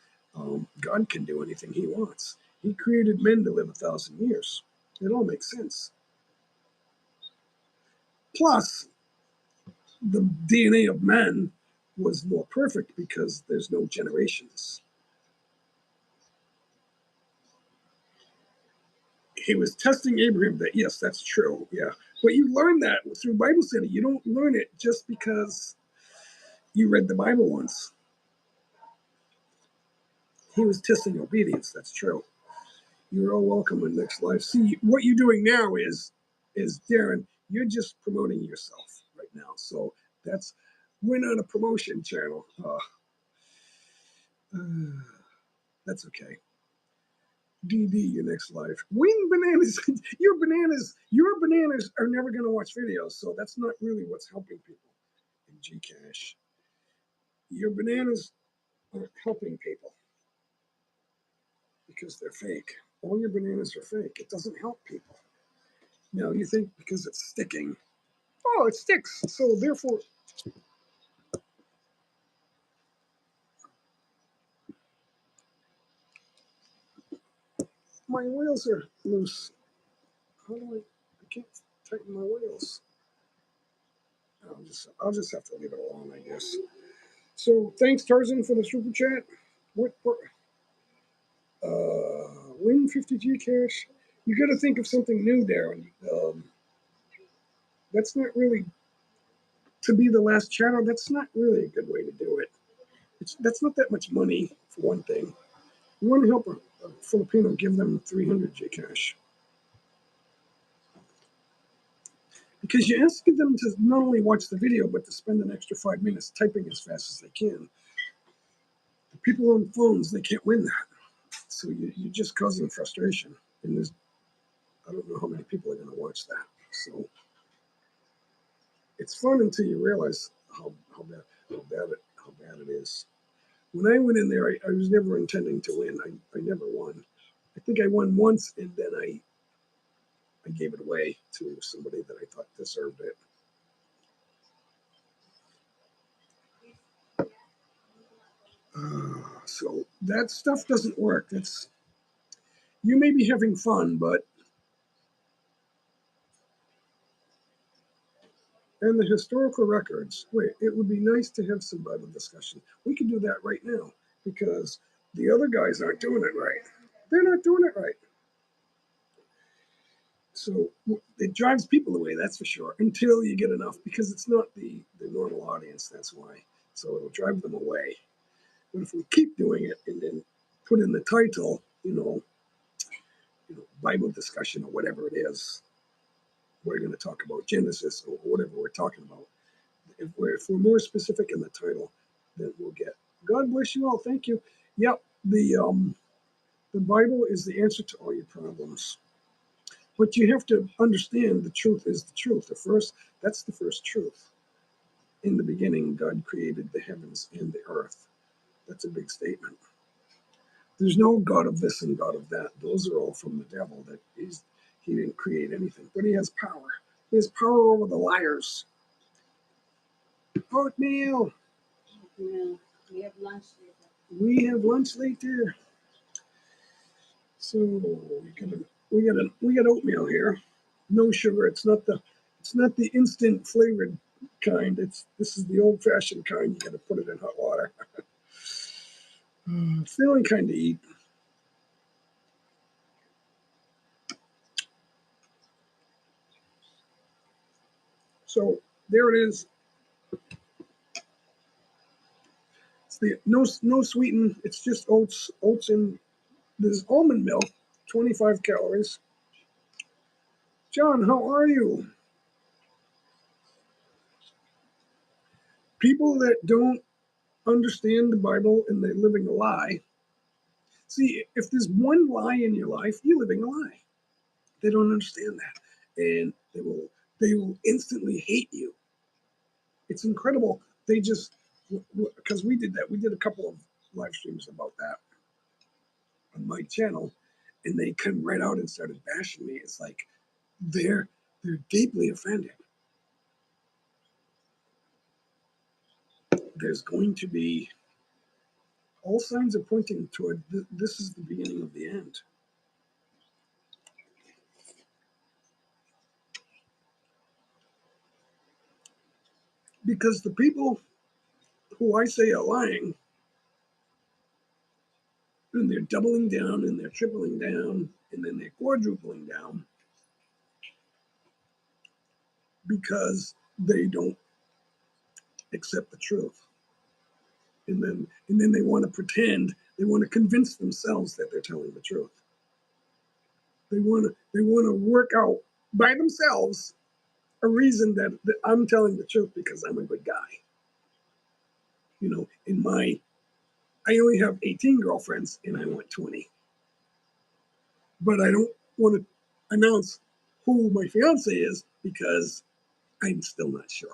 God can do anything he wants. He created men to live 1,000 years. It all makes sense. Plus, the DNA of man was more perfect because there's no generations. He was testing Abraham that, yes, that's true. Yeah. But you learn that through Bible study. You don't learn it just because you read the Bible once. He was testing obedience. That's true. You're all welcome in next life. See, what you're doing now is Darren, you're just promoting yourself right now. So we're not a promotion channel. That's okay. DD, your next life. Wing bananas. Your bananas are never going to watch videos. So that's not really what's helping people in Gcash. Your bananas aren't helping people because they're fake. All your bananas are fake. It doesn't help people. Now you think because it's sticking. Oh, it sticks. So therefore, my wheels are loose. How do I can't tighten my wheels. I'll just have to leave it alone, I guess. So thanks, Tarzan, for the super chat. What win 50G cash? You got to think of something new, Darren. That's not really to be the last channel. That's not really a good way to do it. That's not that much money for one thing. You want to help a Filipino, give them 300 G cash. Because you're asking them to not only watch the video, but to spend an extra 5 minutes typing as fast as they can. The people on phones, they can't win that. So you're just causing frustration. And I don't know how many people are going to watch that. So it's fun until you realize how bad it is. When I went in there, I was never intending to win. I never won. I think I won once, and then I gave it away to somebody that I thought deserved it. So that stuff doesn't work. You may be having fun, but and the historical records. Wait, it would be nice to have some Bible discussion. We could do that right now because the other guys aren't doing it right. They're not doing it right. So it drives people away, that's for sure, until you get enough, because it's not the normal audience, that's why. So it'll drive them away. But if we keep doing it and then put in the title, Bible discussion or whatever it is, we're going to talk about Genesis or whatever we're talking about. If we're more specific in the title, then we'll get. God bless you all. Thank you. Yep, the Bible is the answer to all your problems. But you have to understand the truth is the truth. That's the first truth. In the beginning, God created the heavens and the earth. That's a big statement. There's no God of this and God of that. Those are all from the devil. He didn't create anything, but he has power. He has power over the liars. Oatmeal. Yeah, we have lunch later. We have lunch later. So we got oatmeal here. No sugar. It's not the instant flavored kind. This is the old fashioned kind. You got to put it in hot water. It's the only kind to eat. So there it is. It's the no sweeten. It's just oats and there's almond milk, 25 calories. John, how are you? People that don't understand the Bible and they're living a lie. See, if there's one lie in your life, you're living a lie. They don't understand that, and they will instantly hate you. It's incredible. They just because we did that. We did a couple of live streams about that on my channel, and they came right out and started bashing me. It's like they're deeply offended. There's going to be all signs are pointing toward this is the beginning of the end. Because the people who I say are lying, and they're doubling down, and they're tripling down, and then they're quadrupling down because they don't accept the truth. And then they want to pretend, they want to convince themselves that they're telling the truth. They want to work out by themselves a reason that I'm telling the truth because I'm a good guy. You know, I only have 18 girlfriends and I want 20. But I don't want to announce who my fiance is because I'm still not sure.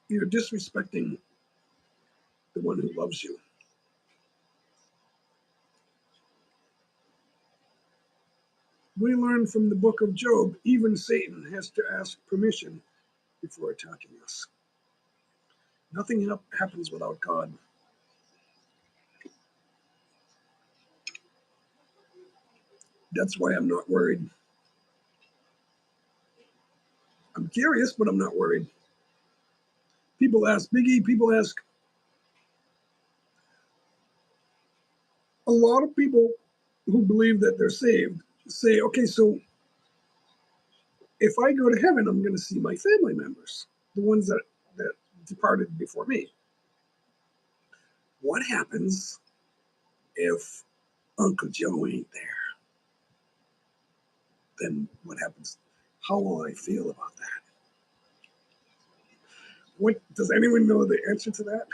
You're disrespecting the one who loves you. We learn from the book of Job, even Satan has to ask permission before attacking us. Nothing happens without God. That's why I'm not worried. I'm curious, but I'm not worried. People ask, Biggie, people ask, a lot of people who believe that they're saved say, okay, so if I go to heaven, I'm going to see my family members, the ones that departed before me. What happens if Uncle Joe ain't there? Then what happens? How will I feel about that? What does anyone know the answer to that?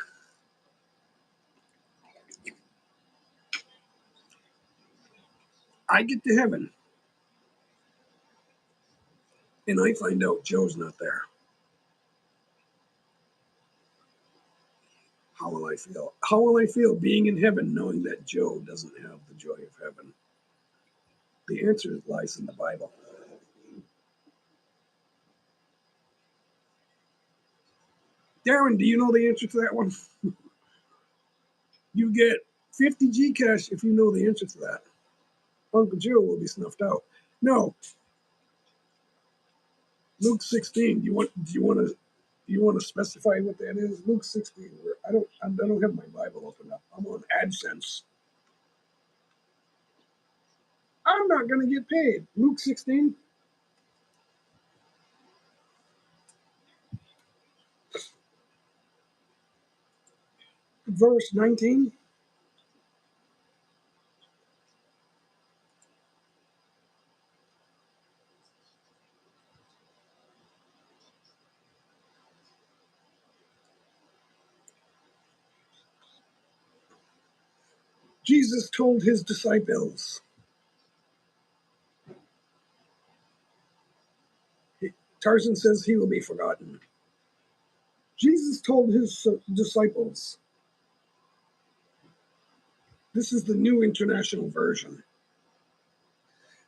I get to heaven and I find out Joe's not there. How will I feel? How will I feel being in heaven knowing that Joe doesn't have the joy of heaven? The answer lies in the Bible. Darren, do you know the answer to that one? You get 50 G cash if you know the answer to that. Uncle Joe will be snuffed out. No, Luke 16. Do you want to specify what that is? Luke 16. I don't have my Bible open up. I'm on AdSense. I'm not going to get paid. Luke 16. Verse 19. Jesus told his disciples, Tarzan says he will be forgotten. Jesus told his disciples, this is the New International Version.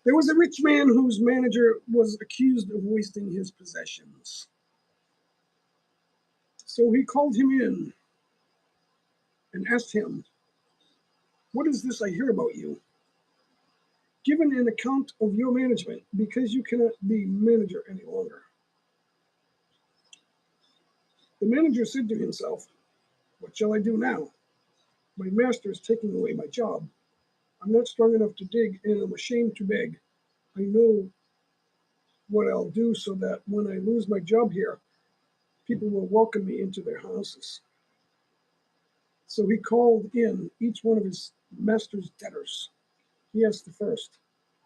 There was a rich man whose manager was accused of wasting his possessions. So he called him in and asked him, what is this I hear about you? Give an account of your management because you cannot be manager any longer. The manager said to himself, what shall I do now? My master is taking away my job. I'm not strong enough to dig and I'm ashamed to beg. I know what I'll do so that when I lose my job here, people will welcome me into their houses. So he called in each one of his master's debtors. He asked the first,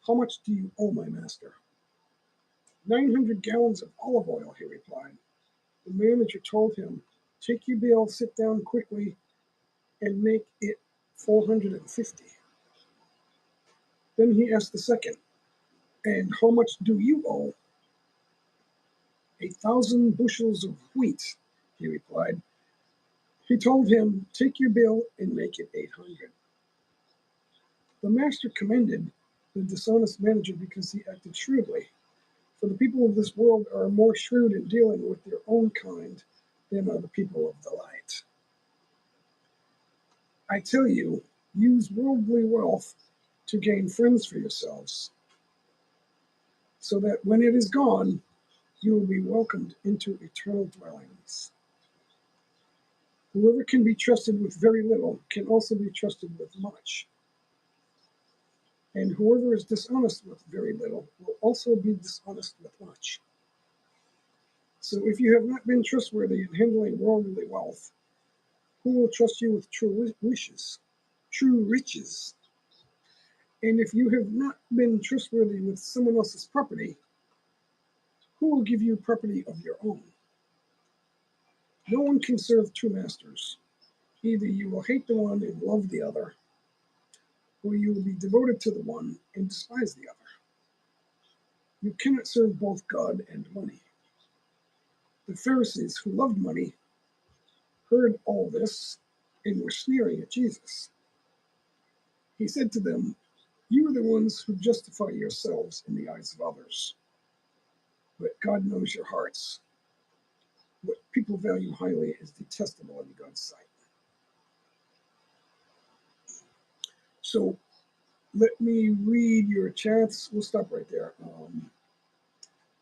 how much do you owe my master? 900 gallons of olive oil, he replied. The manager told him, take your bill, sit down quickly, and make it 450. Then he asked the second, and how much do you owe? 1,000 bushels of wheat, he replied. He told him, take your bill and make it 800. The master commended the dishonest manager because he acted shrewdly. For the people of this world are more shrewd in dealing with their own kind than are the people of the light. I tell you, use worldly wealth to gain friends for yourselves, so that when it is gone, you will be welcomed into eternal dwellings. Whoever can be trusted with very little can also be trusted with much. And whoever is dishonest with very little will also be dishonest with much. So if you have not been trustworthy in handling worldly wealth, Who will trust you with true wishes, true riches? And if you have not been trustworthy with someone else's property, who will give you property of your own? No one can serve two masters. Either you will hate the one and love the other, or you will be devoted to the one and despise the other. You cannot serve both God and money. The Pharisees, who loved money, heard all this and were sneering at Jesus. He said to them, "You are the ones who justify yourselves in the eyes of others, but God knows your hearts. What people value highly is detestable in God's sight." So let me read your chats. We'll stop right there.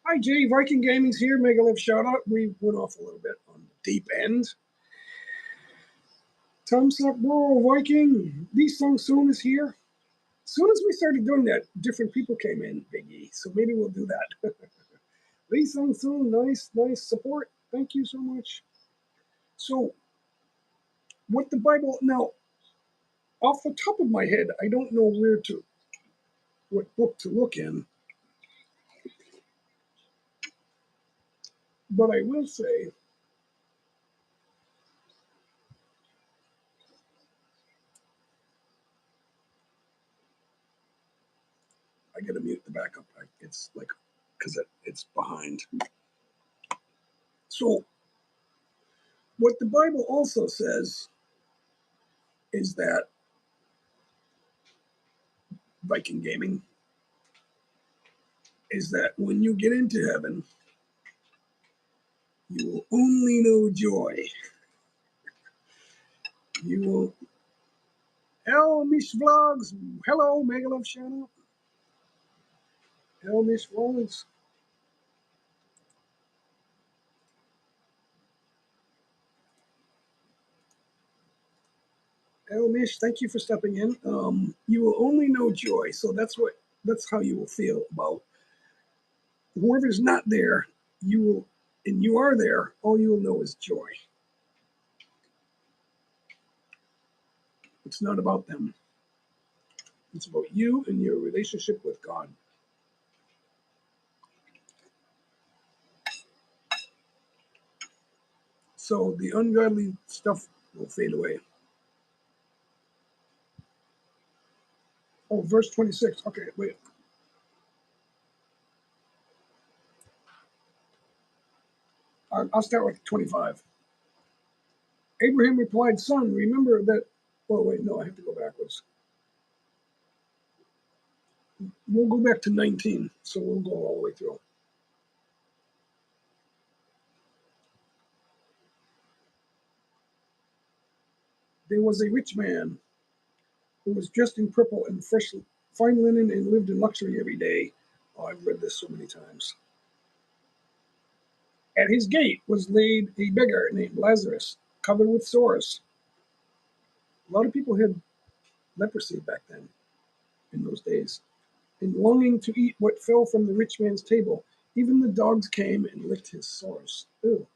Hi, Jay. Viking Gaming's here. Mega Live shout out. We went off a little bit on the deep end. Tom Bro, Viking. Lee Sung Soon is here. As soon as we started doing that, different people came in, Big E. So maybe we'll do that. Lee Sung Soon, nice support. Thank you so much. So, what the Bible now? Off the top of my head, I don't know what book to look in, but I will say I gotta mute the backup. It's like because it's behind. So, what the Bible also says is that Viking Gaming is that when you get into heaven, you will only know joy. You will. Elmish Vlogs. Hello, Megalove Channel. Elmish Vlogs. Elmish, thank you for stepping in. You will only know joy, so that's how you will feel about whoever's not there. You will, and you are there. All you will know is joy. It's not about them. It's about you and your relationship with God. So the ungodly stuff will fade away. Oh, verse 26. Okay, wait. I'll start with 25. Abraham replied, "Son, remember that." Oh, wait, no, I have to go backwards. We'll go back to 19, so we'll go all the way through. There was a rich man who was dressed in purple and fresh, fine linen and lived in luxury every day. Oh, I've read this so many times. At his gate was laid a beggar named Lazarus, covered with sores. A lot of people had leprosy back then, in those days, and longing to eat what fell from the rich man's table. Even the dogs came and licked his sores. Ew.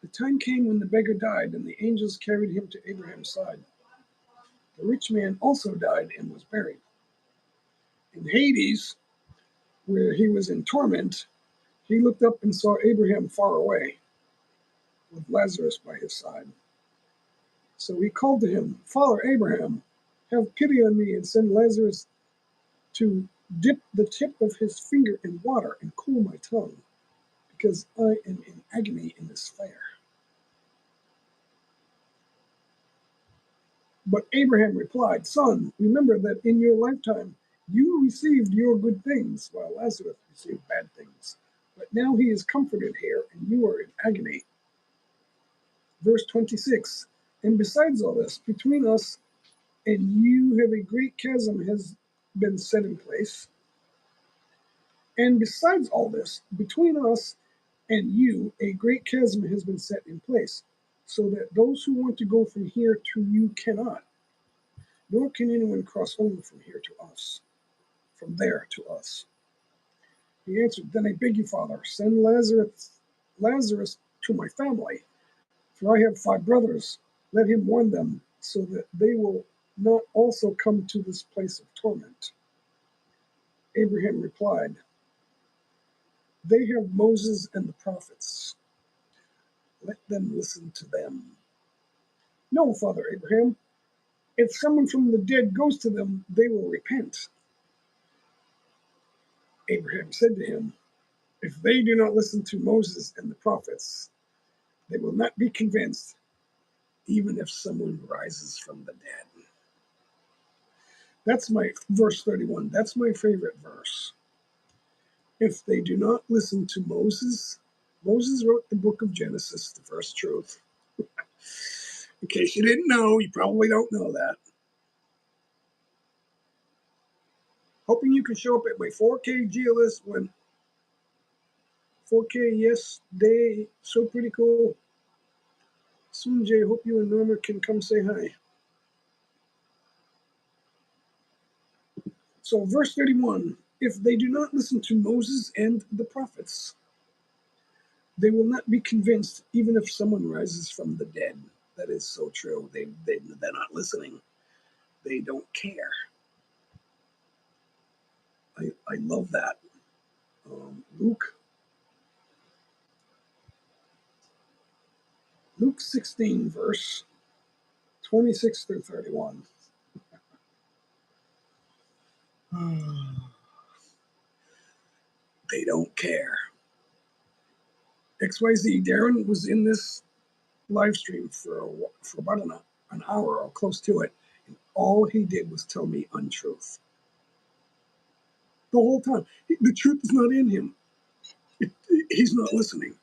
The time came when the beggar died, and the angels carried him to Abraham's side. The rich man also died and was buried. In Hades, where he was in torment, he looked up and saw Abraham far away, with Lazarus by his side. So he called to him, "Father Abraham, have pity on me and send Lazarus to dip the tip of his finger in water and cool my tongue, because I am in agony in this fire." But Abraham replied, "Son, remember that in your lifetime you received your good things, while Lazarus received bad things. But now he is comforted here, and you are in agony." Verse 26, "And besides all this, between us and you have a great chasm has been set in place. And besides all this, between us and you, a great chasm has been set in place, so that those who want to go from here to you cannot, nor can anyone cross over from here to us, from there to us." He answered, "Then I beg you, Father, send Lazarus to my family, For I have 5 brothers. Let him warn them, so that they will not also come to this place of torment. Abraham replied, They have Moses and the prophets. Let them listen to them. No, Father Abraham, if someone from the dead goes to them, they will repent. Abraham said to him, If they do not listen to Moses and the prophets, they will not be convinced, even if someone rises from the dead. That's my verse 31. That's my favorite verse. If they do not listen to Moses, Moses wrote the book of Genesis, the first truth. In case you didn't know, you probably don't know that. Hoping you can show up at my 4K GLS when 4K, yes, day, so pretty cool. Soon, Jay, hope you and Norma can come say hi. So, verse 31, if they do not listen to Moses and the prophets, they will not be convinced, even if someone rises from the dead. That is so true. They're not listening. They don't care. I love that. Luke 16, verse 26 through 31. They don't care. XYZ, Darren was in this live stream for about an hour or close to it, and all he did was tell me untruth. The whole time. The truth is not in him. He's not listening.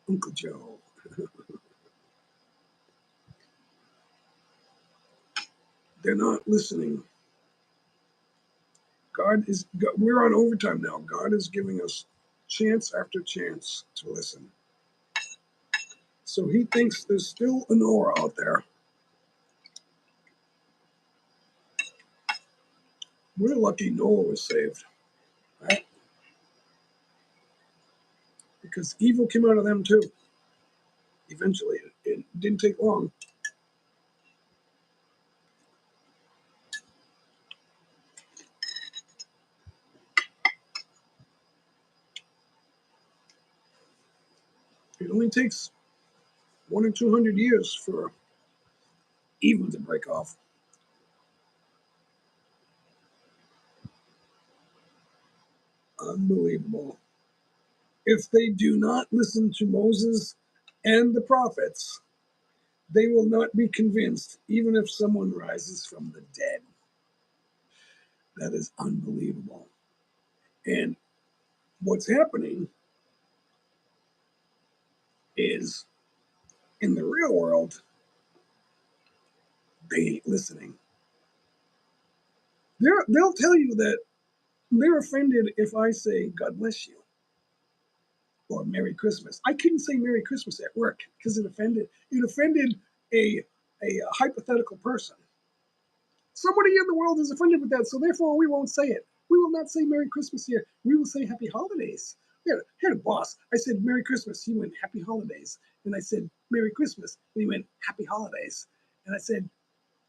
Uncle Joe. They're not listening. We're on overtime now. God is giving us chance after chance to listen. So he thinks there's still a Noah out there. We're lucky Noah was saved, right? Because evil came out of them too. Eventually, it didn't take long. It only takes 100 or 200 years for evil to break off. Unbelievable. If they do not listen to Moses and the prophets, they will not be convinced, even if someone rises from the dead. That is unbelievable. And what's happening is in the real world, they ain't listening. They'll tell you that they're offended if I say, God bless you, or Merry Christmas. I couldn't say Merry Christmas at work because it offended a hypothetical person. Somebody in the world is offended with that, so therefore we won't say it. We will not say Merry Christmas here. We will say Happy Holidays. Had a boss. I said Merry Christmas. He went Happy Holidays. And I said Merry Christmas. And he went Happy Holidays. And I said,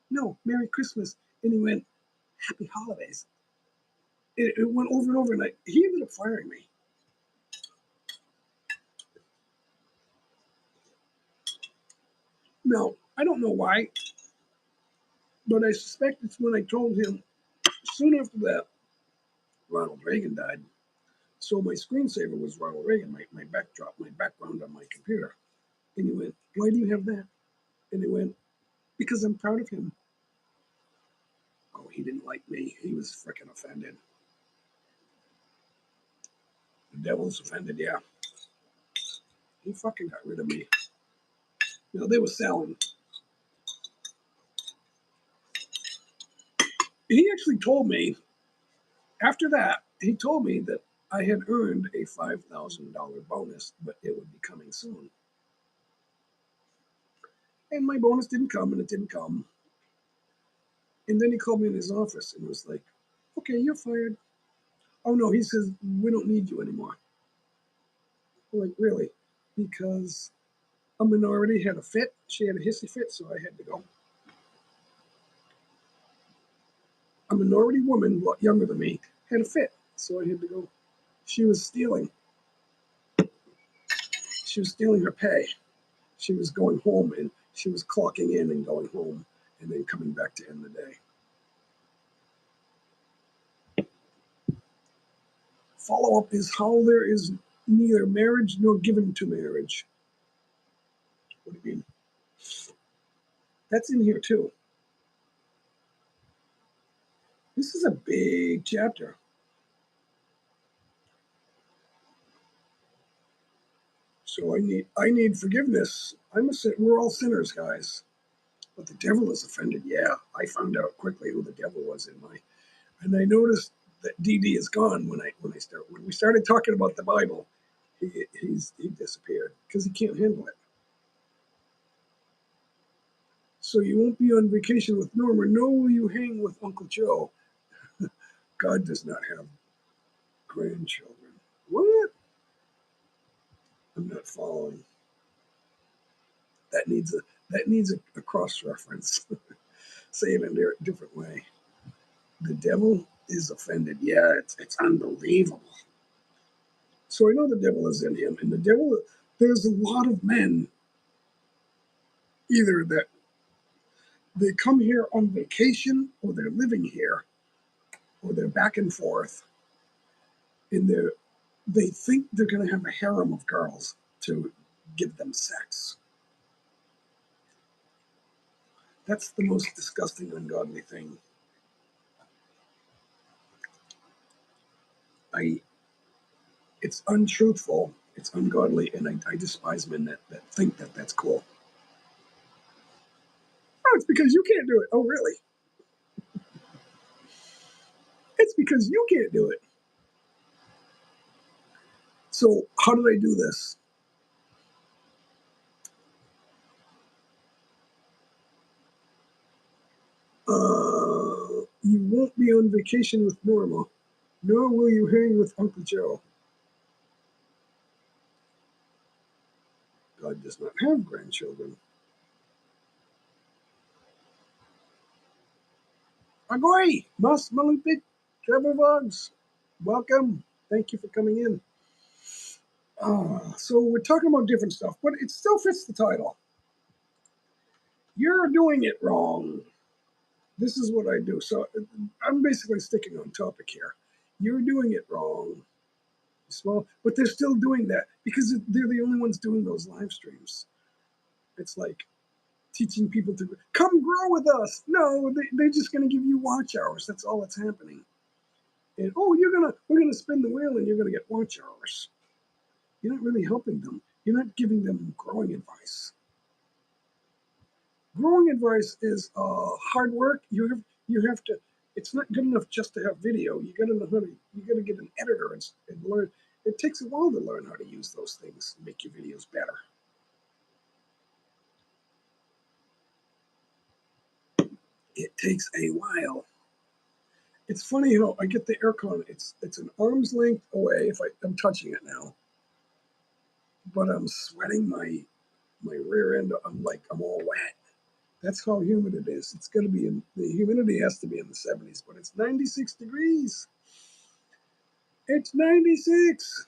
no, Merry Christmas. And he went Happy Holidays. It went over and over, and he ended up firing me. Now, I don't know why, but I suspect it's when I told him soon after that, Ronald Reagan died. So my screensaver was Ronald Reagan, my backdrop, my background on my computer. And he went, why do you have that? And he went, because I'm proud of him. Oh, he didn't like me. He was freaking offended. The devil's offended, yeah. He fucking got rid of me. You know, they were selling. He actually told me, after that, he told me that I had earned a $5,000 bonus, but it would be coming soon. And my bonus didn't come, and it didn't come. And then he called me in his office and was like, okay, you're fired. Oh, no, he says, we don't need you anymore. I'm like, really? Because a minority had a fit. She had a hissy fit, so I had to go. A minority woman, a lot younger than me, had a fit, so I had to go. She was stealing. She was stealing her pay. She was going home and she was clocking in and going home and then coming back to end the day. Follow up is how there is neither marriage nor given to marriage. What do you mean? That's in here too. This is a big chapter. So I need forgiveness. We're all sinners, guys. But the devil is offended. Yeah, I found out quickly who the devil was and I noticed that DD is gone when we started talking about the Bible. He disappeared because he can't handle it. So you won't be on vacation with Norma, nor will you hang with Uncle Joe. God does not have grandchildren. What? I'm not following. That needs a cross reference. Say it in a different way. The devil is offended. Yeah, it's unbelievable. So I know the devil is in him, and there's a lot of men either that they come here on vacation or they're living here or they're back and forth, and they think they're going to have a harem of girls to give them sex. That's the most disgusting, ungodly thing. It's untruthful, it's ungodly, and I despise men that think that that's cool. Oh, it's because you can't do it. Oh, really? It's because you can't do it. So how did I do this? You won't be on vacation with Norma, nor will you hang with Uncle Joe. God does not have grandchildren. Agoy! Mas malupit! Trevor Vlogs! Welcome. Thank you for coming in. So we're talking about different stuff, but it still fits the title. You're doing it wrong. This is what I do. So I'm basically sticking on topic here. You're doing it wrong. Small, but they're still doing that because they're the only ones doing those live streams. It's like teaching people to come grow with us. No, they're just going to give you watch hours. That's all that's happening. And we're gonna spin the wheel and you're gonna get watch hours. You're not really helping them. You're not giving them growing advice. Growing advice is hard work. You have to. It's not good enough just to have video. You gotta get an editor and learn. It takes a while to learn how to use those things and make your videos better. It takes a while. It's funny, I get the aircon. It's an arm's length away if I'm touching it now, but I'm sweating my rear end. I'm all wet. That's how humid it is. It's going to be the humidity has to be in the 70s, but it's 96 degrees. It's 96.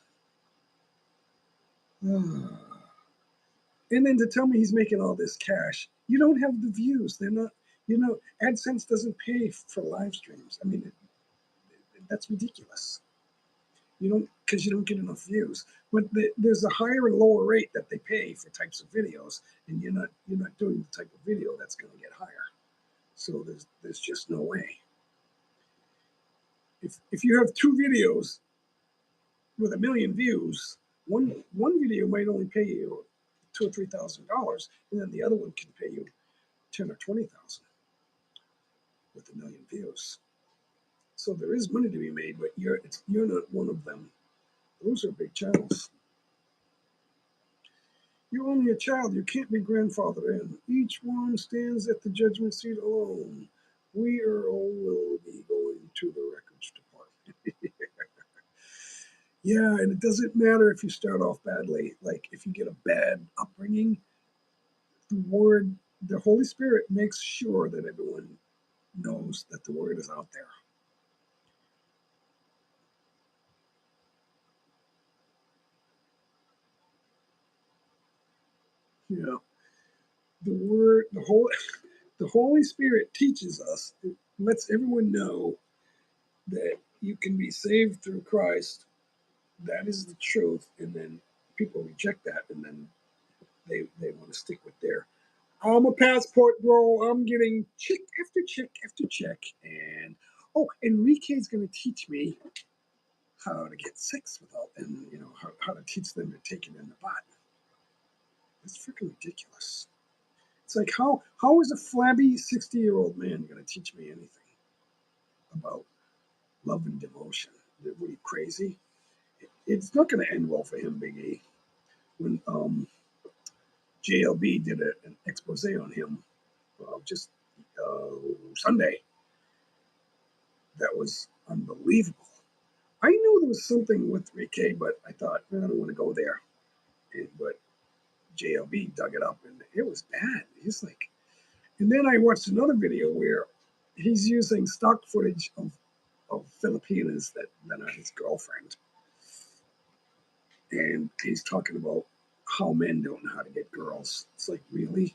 And then to tell me he's making all this cash, you don't have the views. They're not, AdSense doesn't pay for live streams. I mean, that's ridiculous. Because you don't get enough views. But there's a higher and lower rate that they pay for types of videos, and you're not doing the type of video that's going to get higher. So there's just no way. If you have two videos with 1 million views, one video might only pay you $2,000 or $3,000, and then the other one can pay you 10 or 20,000 with 1 million views. So there is money to be made, but you're not one of them. Those are big channels. You're only a child. You can't be grandfathered in. Each one stands at the judgment seat alone. We all will be going to the records department. Yeah, and it doesn't matter if you start off badly. Like if you get a bad upbringing, the word, the Holy Spirit makes sure that everyone knows that the word is out there. You know, the word, the Holy Spirit teaches us, it lets everyone know that you can be saved through Christ. That is the truth. And then people reject that, and then they want to stick with their, I'm a passport, bro. I'm getting check after check after check. And oh, Enrique's going to teach me how to get sex without, and how to teach them to take it in the butt. It's freaking ridiculous. It's like, how is a flabby 60-year-old man going to teach me anything about love and devotion? What are you, crazy? It's not going to end well for him, Big E. When JLB did an expose on him just Sunday, that was unbelievable. I knew there was something with Ricky, but I thought, I don't want to go there. But JLB dug it up, and it was bad. He's like, and then I watched another video where he's using stock footage of Filipinas that are his girlfriend. And he's talking about how men don't know how to get girls. It's like, really?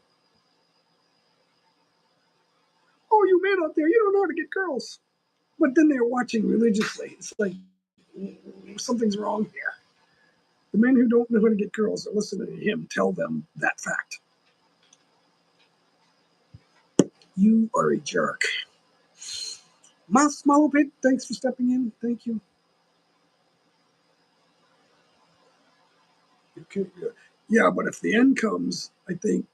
Oh, you men out there, you don't know how to get girls. But then they're watching religiously. It's like, something's wrong here. The men who don't know how to get girls are listening to him tell them that fact. You are a jerk. Mas Malopit, thanks for stepping in. Thank you. Okay, yeah, but if the end comes, I think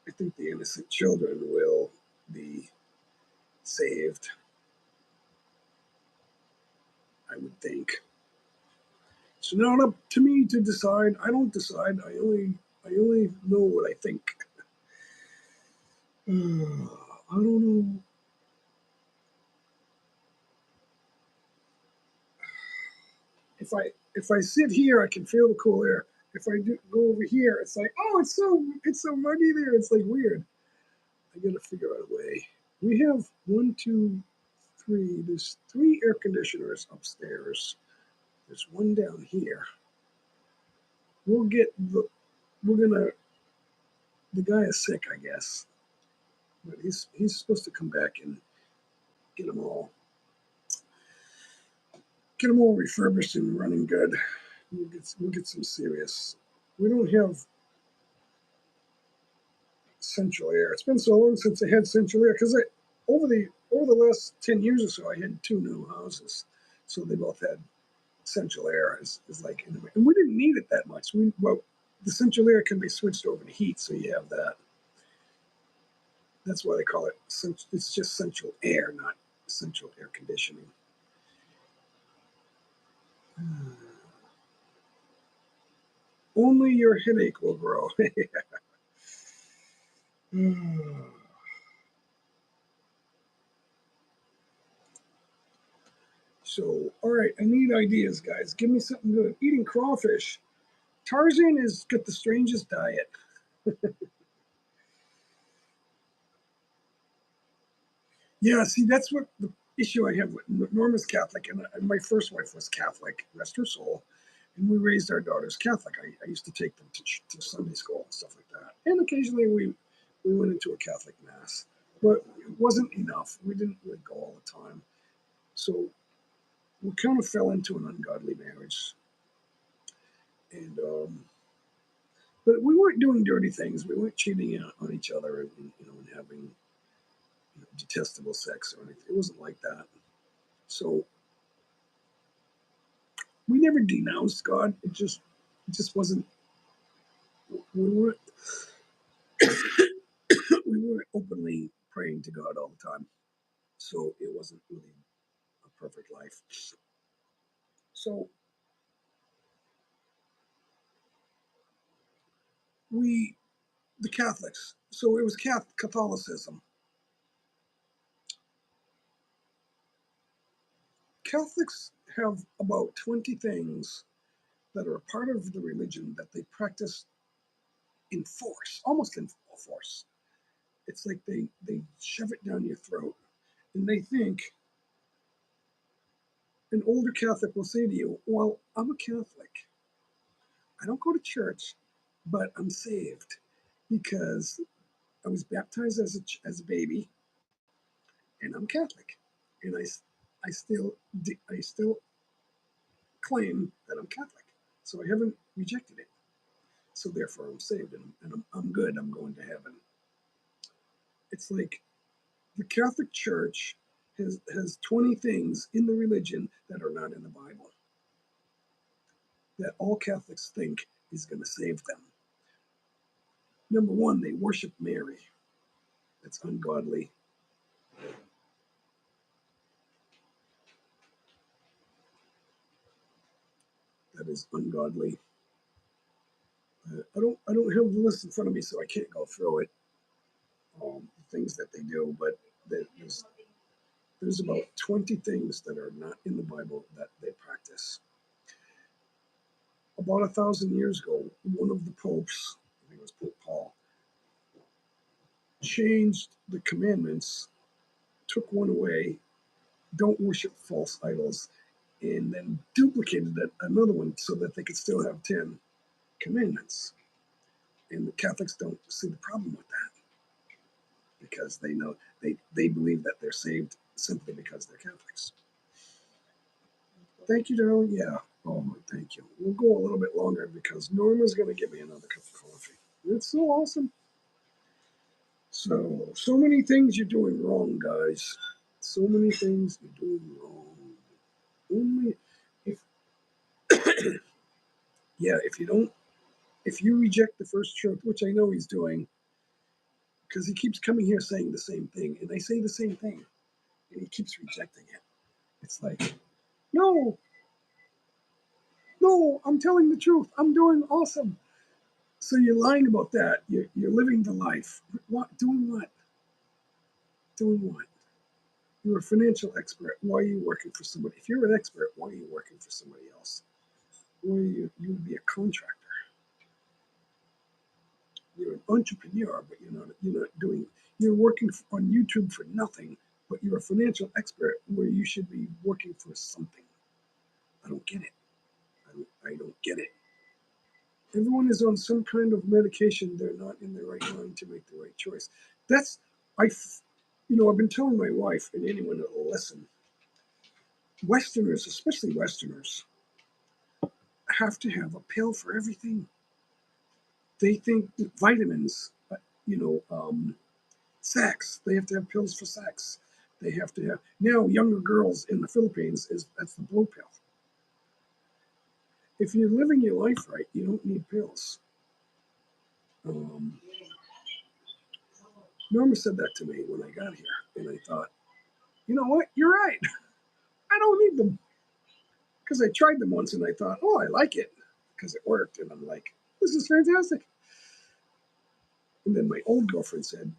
the innocent children will be saved. I would think. It's not up to me to decide. I don't decide. I only know what I think. I don't know. If I sit here, I can feel the cool air. If I go over here, it's like, oh, it's so muggy there. It's like weird. I gotta figure out a way. We have 1, 2, 3. There's 3 air conditioners upstairs. There's one down here. We're gonna. The guy is sick, I guess, but he's supposed to come back and get them all refurbished and running good. We'll get some serious. We don't have central air. It's been so long since I had central air because over the last 10 years or so, I had 2 new houses, so they both had central air. Is like, and we didn't need it that much. The central air can be switched over to heat, so you have that. That's why they call it. It's just central air, not central air conditioning. Only your headache will grow. So, all right, I need ideas, guys. Give me something good. Eating crawfish. Tarzan has got the strangest diet. Yeah, see, that's what the issue I have with Norma's Catholic, and my first wife was Catholic, rest her soul, and we raised our daughters Catholic. I used to take them to Sunday school and stuff like that, and occasionally we went into a Catholic mass, but it wasn't enough. We didn't really go all the time, so we kind of fell into an ungodly marriage, and but we weren't doing dirty things. We weren't cheating on each other, and having detestable sex or anything. It wasn't like that. So we never denounced God. It just wasn't. We weren't we weren't openly praying to God all the time. So it wasn't really a perfect life. So the Catholics. So it was Catholicism. Catholics have about 20 things that are a part of the religion that they practice enforce, almost in force. It's like they shove it down your throat, and they think an older Catholic will say to you, "Well, I'm a Catholic. I don't go to church, but I'm saved because I was baptized as a baby, and I'm Catholic, and I still claim that I'm Catholic, so I haven't rejected it. So therefore, I'm saved, and I'm good. I'm going to heaven." It's like the Catholic Church has 20 things in the religion that are not in the Bible that all Catholics think is going to save them. Number one, they worship Mary. That's ungodly. That is ungodly. I don't have the list in front of me, so I can't go through it. Things that they do, but there's about 20 things that are not in the Bible that they practice. About 1,000 years ago, one of the popes, I think it was Pope Paul, changed the commandments, took one away, don't worship false idols, and then duplicated another one so that they could still have 10 commandments. And the Catholics don't see the problem with that because they know they believe that they're saved simply because they're Catholics. Thank you, darling. Yeah. Oh, thank you. We'll go a little bit longer because Norma's going to give me another cup of coffee. It's so awesome. So many things you're doing wrong, guys. So many things you're doing wrong. Only if, yeah, if you reject the first truth, which I know he's doing, because he keeps coming here saying the same thing, and I say the same thing, and he keeps rejecting it. It's like, no, no, I'm telling the truth. I'm doing awesome. So you're lying about that. You're living the life. What? Doing what? Doing what? You're a financial expert. Why are you working for somebody? If you're an expert, why are you working for somebody else? Why are you would be a contractor? You're an entrepreneur, but you're not doing. You're working on YouTube for nothing, but you're a financial expert where you should be working for something. I don't get it. I don't get it. Everyone is on some kind of medication. They're not in the right mind to make the right choice. That's I, I've been telling my wife and anyone that will listen. Westerners, especially Westerners, have to have a pill for everything. They think vitamins, sex. They have to have pills for sex. They have to have now younger girls in the Philippines that's the blue pill. If you're living your life right, you don't need pills. Um, Norma said that to me when I got here, and I thought, you know what? You're right. I don't need them because I tried them once and I thought, oh, I like it because it worked, and I'm like, this is fantastic. And then my old girlfriend said,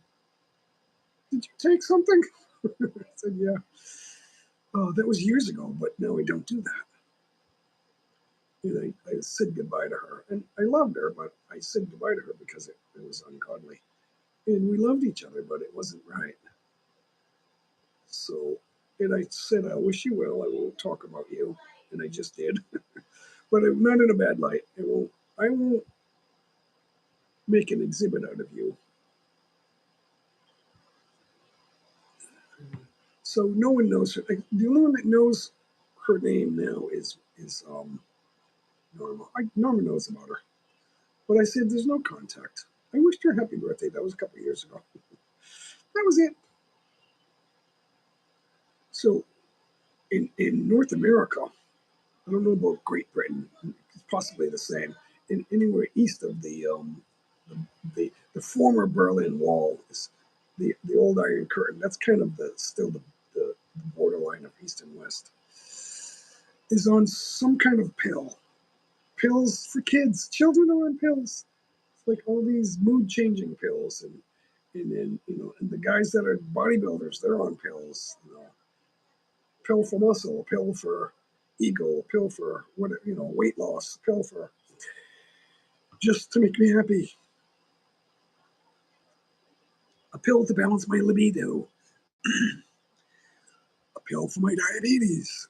did you take something? I said, yeah. Oh, that was years ago, but no, I don't do that. And I said goodbye to her. And I loved her, but I said goodbye to her because it was ungodly. And we loved each other, but it wasn't right. So, and I said, I wish you well. I won't talk about you. And I just did. But not in a bad light. I won't make an exhibit out of you. So no one knows her. The only one that knows her name now is Norma. Norma knows about her. But I said, there's no contact. I wished her happy birthday. That was a couple of years ago. That was it. So in North America, I don't know about Great Britain, it's possibly the same. In anywhere east of the former Berlin Wall, is the old Iron Curtain. That's kind of still the borderline of East and West. Is on some kind of pills for kids. Children are on pills. It's like all these mood changing pills, and then and the guys that are bodybuilders, they're on pills. Pill for muscle, a pill for ego, a pill for weight loss, a pill for just to make me happy. a pill to balance my libido, a pill for my diabetes,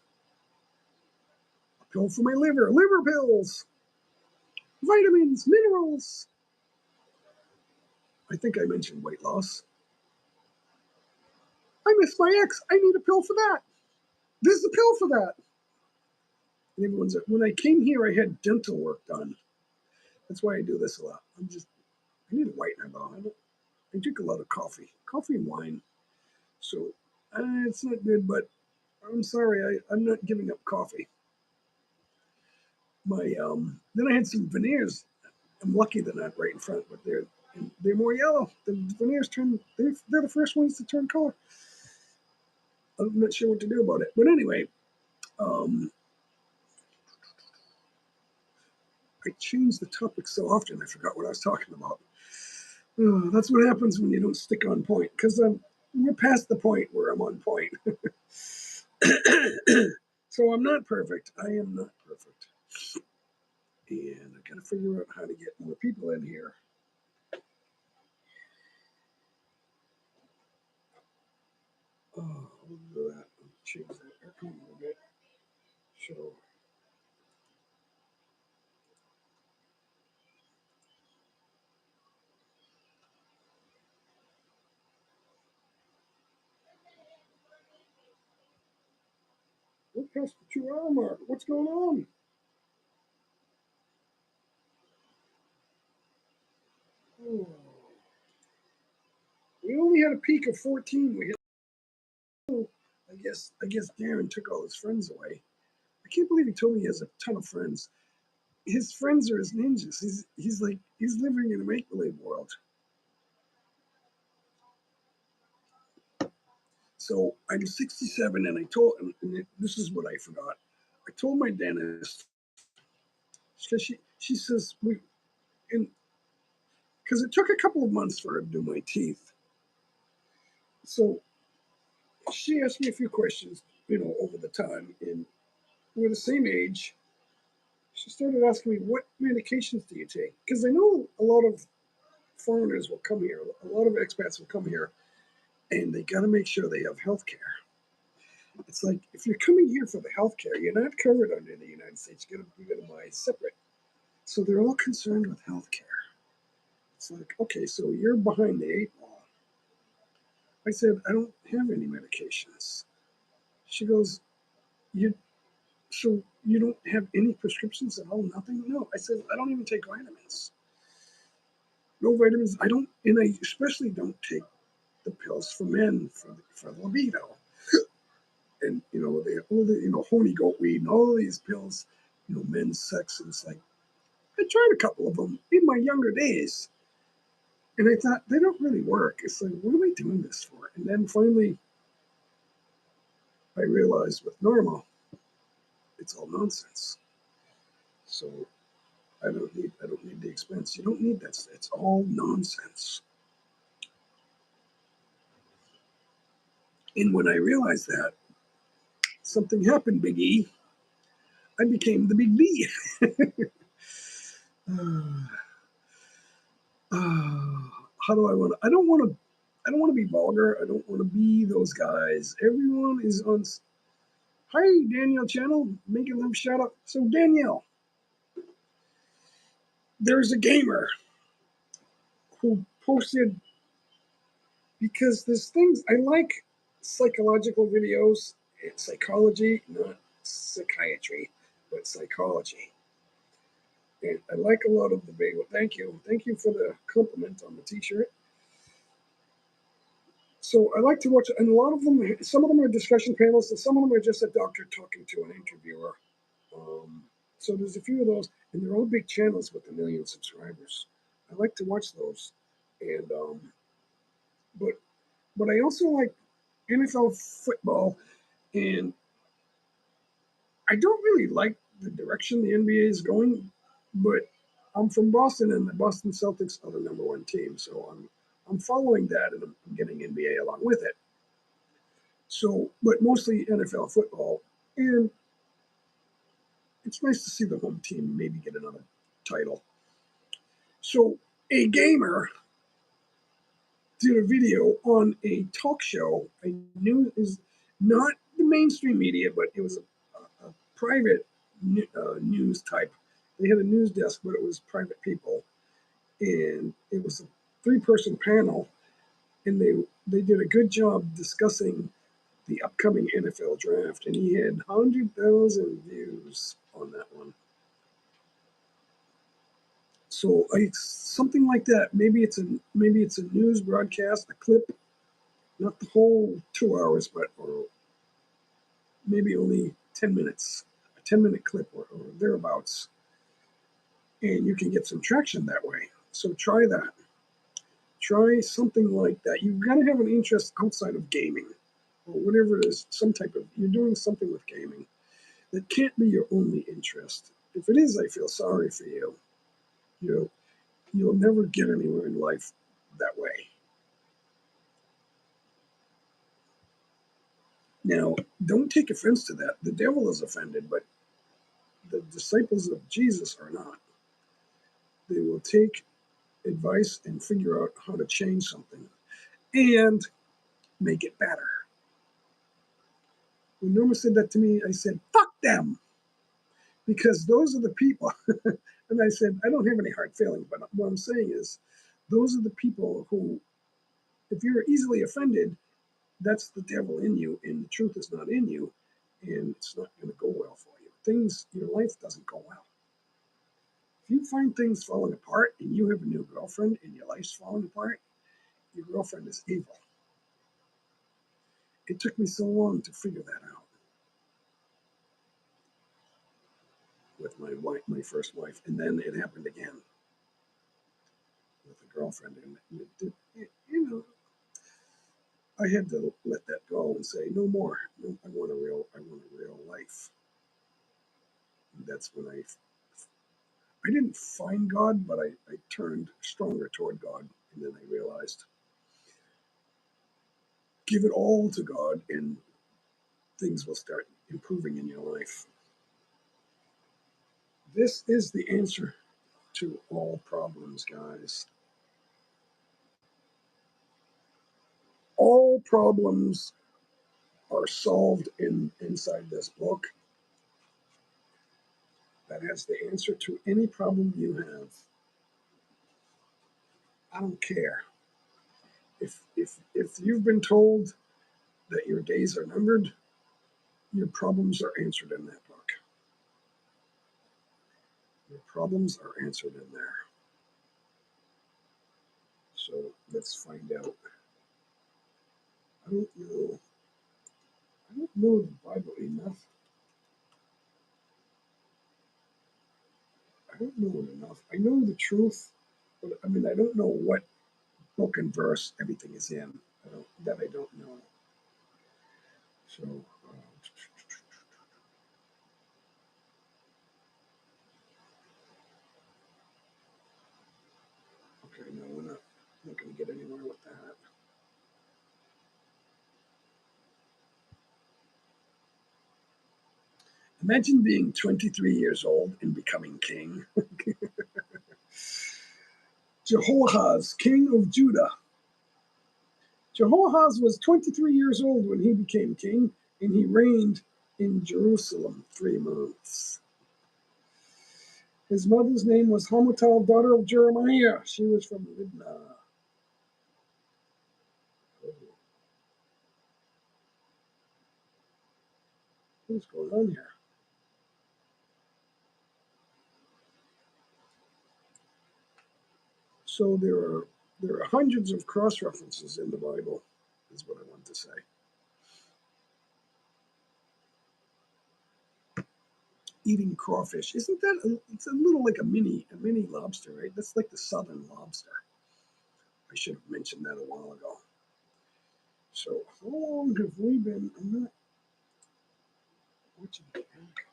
a pill for my liver pills, vitamins, minerals. I think I mentioned weight loss. I miss my ex. I need a pill for that. There's a pill for that. And everyone's like, when I came here, I had dental work done. That's why I do this a lot. I need a whitener though. I drink a lot of coffee and wine. So it's not good, but I'm sorry, I'm not giving up coffee. Then I had some veneers. I'm lucky they're not right in front, but they're more yellow. The veneers they're the first ones to turn color. I'm not sure what to do about it. But anyway, I changed the topic so often I forgot what I was talking about. That's what happens when you don't stick on point, because we're past the point where I'm on point. So I'm not perfect. I am not perfect. And I got to figure out how to get more people in here. We'll do that. I'll change that aircon a little bit. So, we're past the 2 hour mark. What's going on? Oh, we only had a peak of 14. We hit. I guess Darren took all his friends away. I can't believe he told me he has a ton of friends. His friends are his ninjas. He's living in a make believe world. So I'm 67, and I told him, and this is what I forgot. I told my dentist because she says because it took a couple of months for her to do my teeth. So she asked me a few questions, over the time, and we're the same age. She started asking me, what medications do you take? Because I know a lot of foreigners will come here, a lot of expats will come here, and they got to make sure they have health care. It's like, if you're coming here for the health care, you're not covered under the United States. You got to buy separate. So they're all concerned with health care. It's like, okay, so you're behind the 8 ball. I said, I don't have any medications. She goes, so you don't have any prescriptions at all? Nothing? No. I said, I don't even take vitamins. No vitamins. I don't, and I especially don't take the pills for men for libido. And all the honey goat weed and all of these pills, men's sex. And it's like, I tried a couple of them in my younger days, and I thought they don't really work. It's like, what am I doing this for? And then finally, I realized with normal, it's all nonsense. So I don't need the expense. You don't need that. It's all nonsense. And when I realized that, something happened, Big E. I became the Big B. How do I want to? I don't want to be vulgar. I don't want to be those guys. Everyone is on. Hi, Danielle Channel, making them shout out. So Danielle, there's a gamer who posted, because there's things I like, psychological videos, and psychology, not psychiatry, but psychology. And I like a lot of the video. Thank you for the compliment on the T-shirt. So I like to watch, and a lot of them, some of them are discussion panels, and some of them are just a doctor talking to an interviewer. So there's a few of those, and they're all big channels with 1 million subscribers. I like to watch those, and but I also like NFL football, and I don't really like the direction the NBA is going, but I'm from Boston, and the Boston Celtics are the #1 team, so I'm following that, and I'm getting NBA along with it. So, but mostly NFL football, and it's nice to see the home team maybe get another title. So, a gamer did a video on a talk show. I knew it was not the mainstream media, but it was a private news type. They had a news desk, but it was private people, and it was a three-person panel, and they did a good job discussing the upcoming NFL draft, and he had 100,000 views on that one. So something like that. Maybe it's a news broadcast, a clip, not the whole 2 hours, but or maybe only 10 minutes, a 10-minute clip or thereabouts, and you can get some traction that way. So try that. Try something like that. You've got to have an interest outside of gaming or whatever it is. You're doing something with gaming. That can't be your only interest. If it is, I feel sorry for you. You'll never get anywhere in life that way. Now, don't take offense to that. The devil is offended, but the disciples of Jesus are not. They will take advice and figure out how to change something and make it better. When Norma said that to me, I said, fuck them, because those are the people. And I said, I don't have any hard feelings, but what I'm saying is those are the people who, if you're easily offended, that's the devil in you, and the truth is not in you, and it's not going to go well for you. Your life doesn't go well. If you find things falling apart and you have a new girlfriend and your life's falling apart, your girlfriend is evil. It took me so long to figure that out with my first wife, and then it happened again with a girlfriend, and I had to let that go and say no more. No, I want a real life. And that's when I didn't find God, but I turned stronger toward God, and then I realized give it all to God, and things will start improving in your life. This is the answer to all problems, guys. All problems are solved inside this book that has the answer to any problem you have. I don't care. If you've been told that your days are numbered, your problems are answered in that book. Your problems are answered in there. So let's find out. I don't know the Bible enough. I don't know it enough. I know the truth, but I don't know what book and verse everything is in. I don't know. So, okay, no, we're not going to get anywhere with that. Imagine being 23 years old and becoming king. Jehoahaz, king of Judah. Jehoahaz was 23 years old when he became king, and he reigned in Jerusalem 3 months. His mother's name was Hamutal, daughter of Jeremiah. She was from Libnah. What's going on here? So there are hundreds of cross references in the Bible, is what I want to say. Eating crawfish, isn't that it's a little like a mini lobster, right? That's like the southern lobster. I should have mentioned that a while ago. So how long have we been? I'm not watching it back.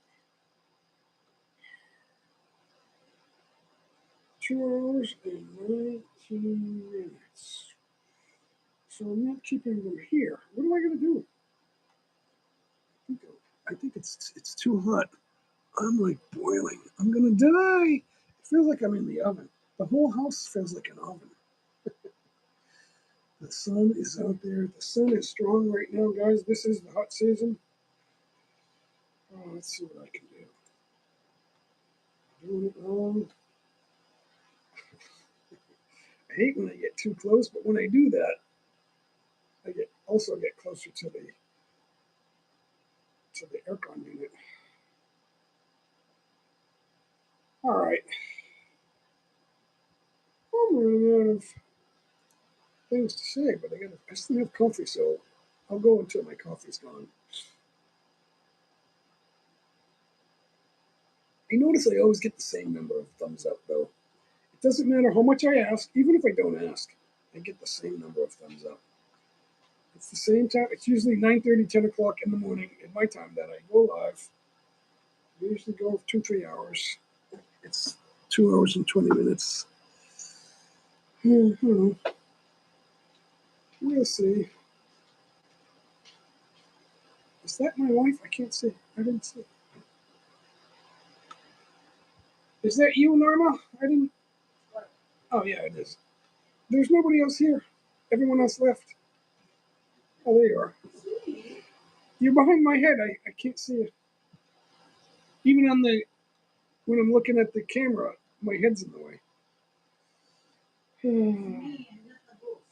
2 hours and 19 minutes. So I'm not keeping them here. What am I going to do? I think it's too hot. I'm like boiling. I'm going to die. It feels like I'm in the oven. The whole house feels like an oven. The sun is out there. The sun is strong right now, guys. This is the hot season. Oh, let's see what I can do. Doing it wrong. I hate when I get too close, but when I do that, I also get closer to the aircon unit. All right. I'm running out of things to say, but I still have coffee, so I'll go until my coffee's gone. I notice I always get the same number of thumbs up, though. It doesn't matter how much I ask, even if I don't ask, I get the same number of thumbs up. It's the same time. It's usually 9:30, 10 o'clock in the morning in my time that I go live. I usually go for 2-3 hours. It's 2 hours and 20 minutes. We'll see. Is that my wife? I can't see. I didn't see. Is that you, Norma? I didn't. Oh, yeah, it is. There's nobody else here. Everyone else left. Oh, there you are. You're behind my head. I can't see you. Even when I'm looking at the camera, my head's in the way.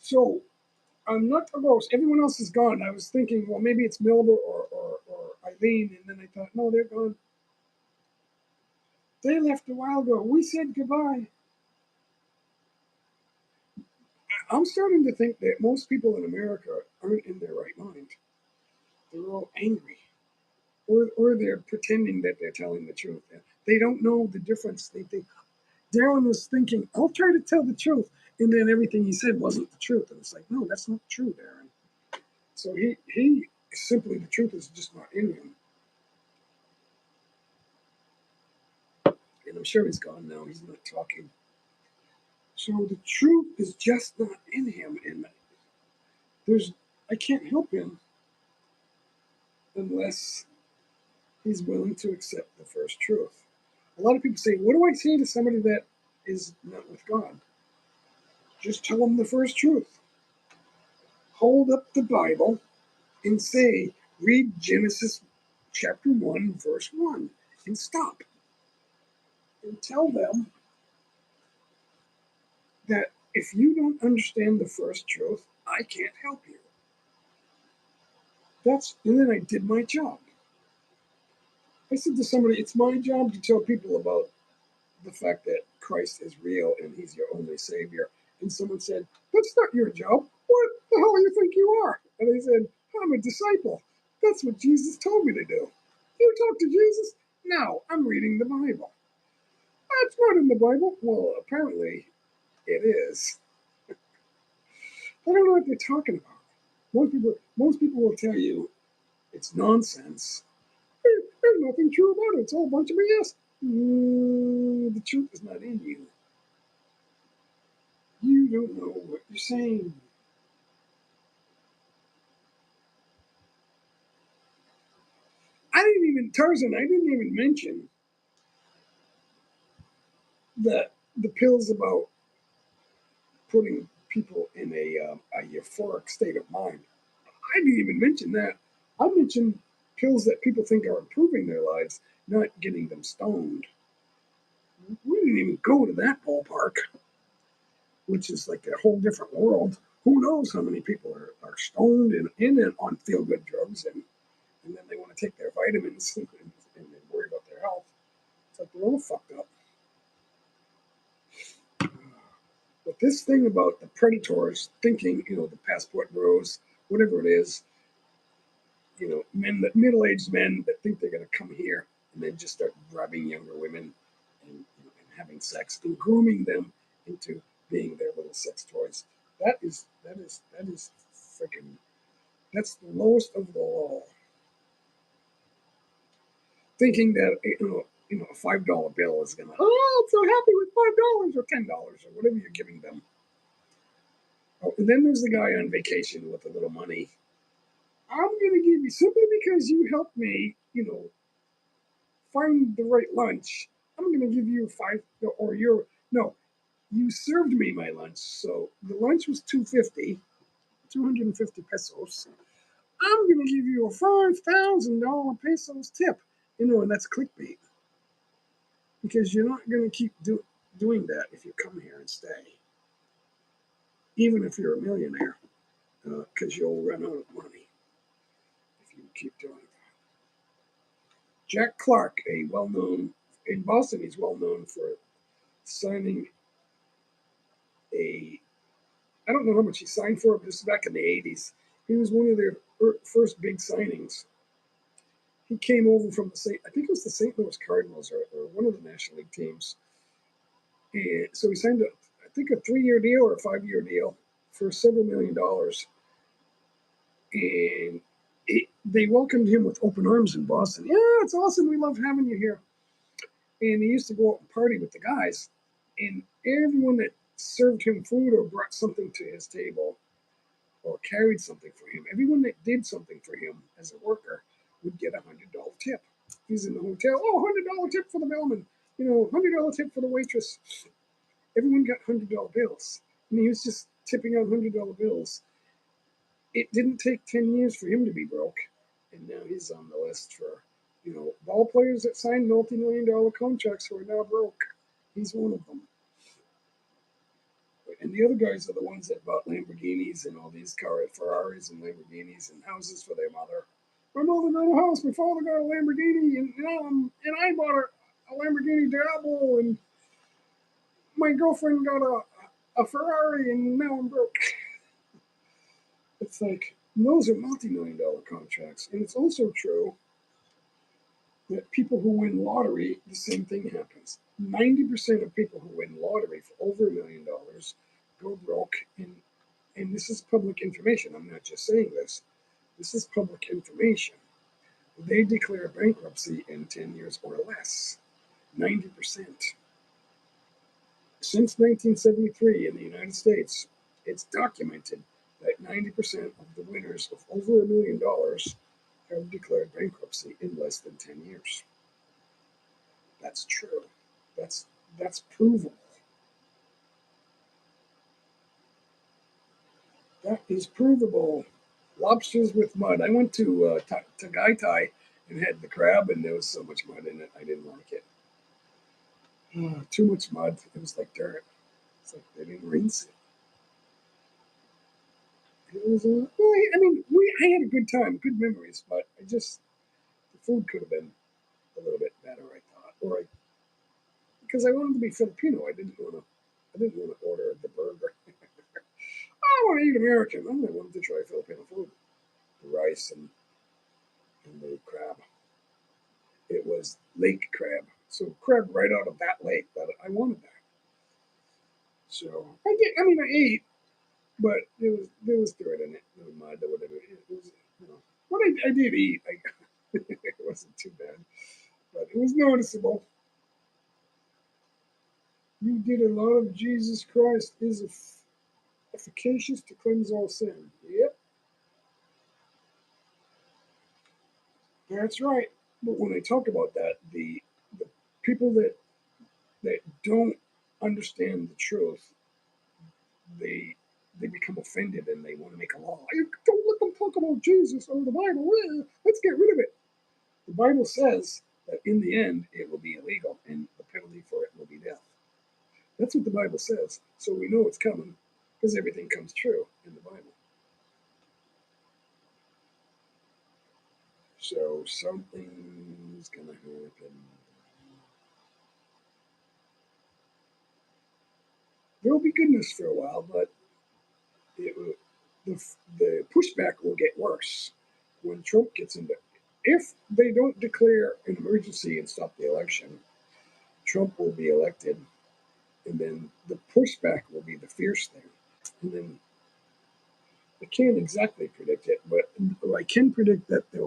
So, I'm not a ghost. Everyone else is gone. I was thinking, well, maybe it's Melba or Eileen, and then I thought, no, they're gone. They left a while ago. We said goodbye. I'm starting to think that most people in America aren't in their right mind. They're all angry. Or they're pretending that they're telling the truth. They don't know the difference. They think Darren was thinking, I'll try to tell the truth. And then everything he said wasn't the truth. And it's like, no, that's not true, Darren. So he simply, the truth is just not in him. And I'm sure he's gone now. He's not talking. So the truth is just not in him. And I can't help him unless he's willing to accept the first truth. A lot of people say, what do I say to somebody that is not with God? Just tell them the first truth. Hold up the Bible and say, read Genesis chapter 1, verse 1, and stop. And tell them that if you don't understand the first truth, I can't help you. And then I did my job. I said to somebody, it's my job to tell people about the fact that Christ is real and he's your only savior. And someone said, that's not your job. What the hell do you think you are? And I said, I'm a disciple. That's what Jesus told me to do. You talk to Jesus? No, I'm reading the Bible. That's not in the Bible. Well, apparently it is. I don't know what they're talking about. Most people will tell you it's nonsense. There's nothing true about it. It's all a bunch of BS. The truth is not in you. You don't know what you're saying. Tarzan, I didn't even mention that the pills about putting people in a euphoric state of mind. I didn't even mention that. I mentioned pills that people think are improving their lives, not getting them stoned. We didn't even go to that ballpark, which is like a whole different world. Who knows how many people are stoned and on feel-good drugs, and then they want to take their vitamins and they worry about their health. It's like they're all fucked up. But this thing about the predators thinking, the passport bros, whatever it is, middle-aged men that think they're going to come here and then just start grabbing younger women and having sex and grooming them into being their little sex toys. That is freaking. That's the lowest of the low. Thinking that a $5 bill is gonna. Oh, I'm so happy with $5 or $10 or whatever you're giving them. Oh, and then there's the guy on vacation with a little money. I'm going to give you, simply because you helped me, find the right lunch. I'm going to give you you served me my lunch. So the lunch was $2.50. 250 pesos. I'm going to give you a $5,000 pesos tip. And that's clickbait. Because you're not going to keep doing that if you come here and stay. Even if you're a millionaire. Because you'll run out of money if you keep doing that. Jack Clark, in Boston, he's well known for signing I don't know how much he signed for, but this is back in the 80s. He was one of their first big signings. He came over from I think it was the St. Louis Cardinals or one of the National League teams. And so he signed I think a 3-year deal or a 5-year deal for several $1 million. And they welcomed him with open arms in Boston. Yeah, it's awesome. We love having you here. And he used to go out and party with the guys. And everyone that served him food or brought something to his table or carried something for him, everyone that did something for him as a worker would get a $100 tip. He's in the hotel. Oh, $100 tip for the bellman. $100 tip for the waitress. Everyone got $100 bills. And he was just tipping out $100 bills. It didn't take 10 years for him to be broke. And now he's on the list for, ball players that signed multi-million-dollar contracts who are now broke. He's one of them. And the other guys are the ones that bought Lamborghinis and all these cars, Ferraris and Lamborghinis and houses for their mother. My mother got a house, my father got a Lamborghini, and I bought a Lamborghini Diablo, and my girlfriend got a Ferrari, and now I'm broke. It's like, those are multi-million-dollar contracts. And it's also true that people who win lottery, the same thing happens. 90% of people who win lottery for over $1 million go broke. And this is public information. I'm not just saying this. This is public information. They declare bankruptcy in 10 years or less. 90%. Since 1973 in the United States, it's documented that 90% of the winners of over $1 million have declared bankruptcy in less than 10 years. That's true. That's provable. That is provable. Lobsters with mud. I went to Tagaytay and had the crab, and there was so much mud in it. I didn't like it. Too much mud. It was like dirt. It's like they didn't rinse it. It was. I had a good time, good memories, but the food could have been a little bit better. I thought, because I wanted to be Filipino. I didn't want to order the burger. I want to eat American. I wanted to try Filipino food, the rice and the crab. It was lake crab, so crab right out of that lake. But I wanted that. So I did. I ate, but there was dirt in it, no mud or whatever. It was, what I did eat. It wasn't too bad, but it was noticeable. You did a lot of Jesus Christ is efficacious to cleanse all sin. Yep, that's right. But when I talk about that, the people that don't understand the truth, they become offended and they want to make a law. Don't let them talk about Jesus or the Bible. Let's get rid of it. The Bible says that in the end it will be illegal and the penalty for it will be death. That's what the Bible says. So we know it's coming because everything comes true in the Bible. So something's going to happen. There will be goodness for a while, but the pushback will get worse when Trump gets into. If they don't declare an emergency and stop the election, Trump will be elected, and then the pushback will be the fierce thing. And then I can't exactly predict it, but I can predict that there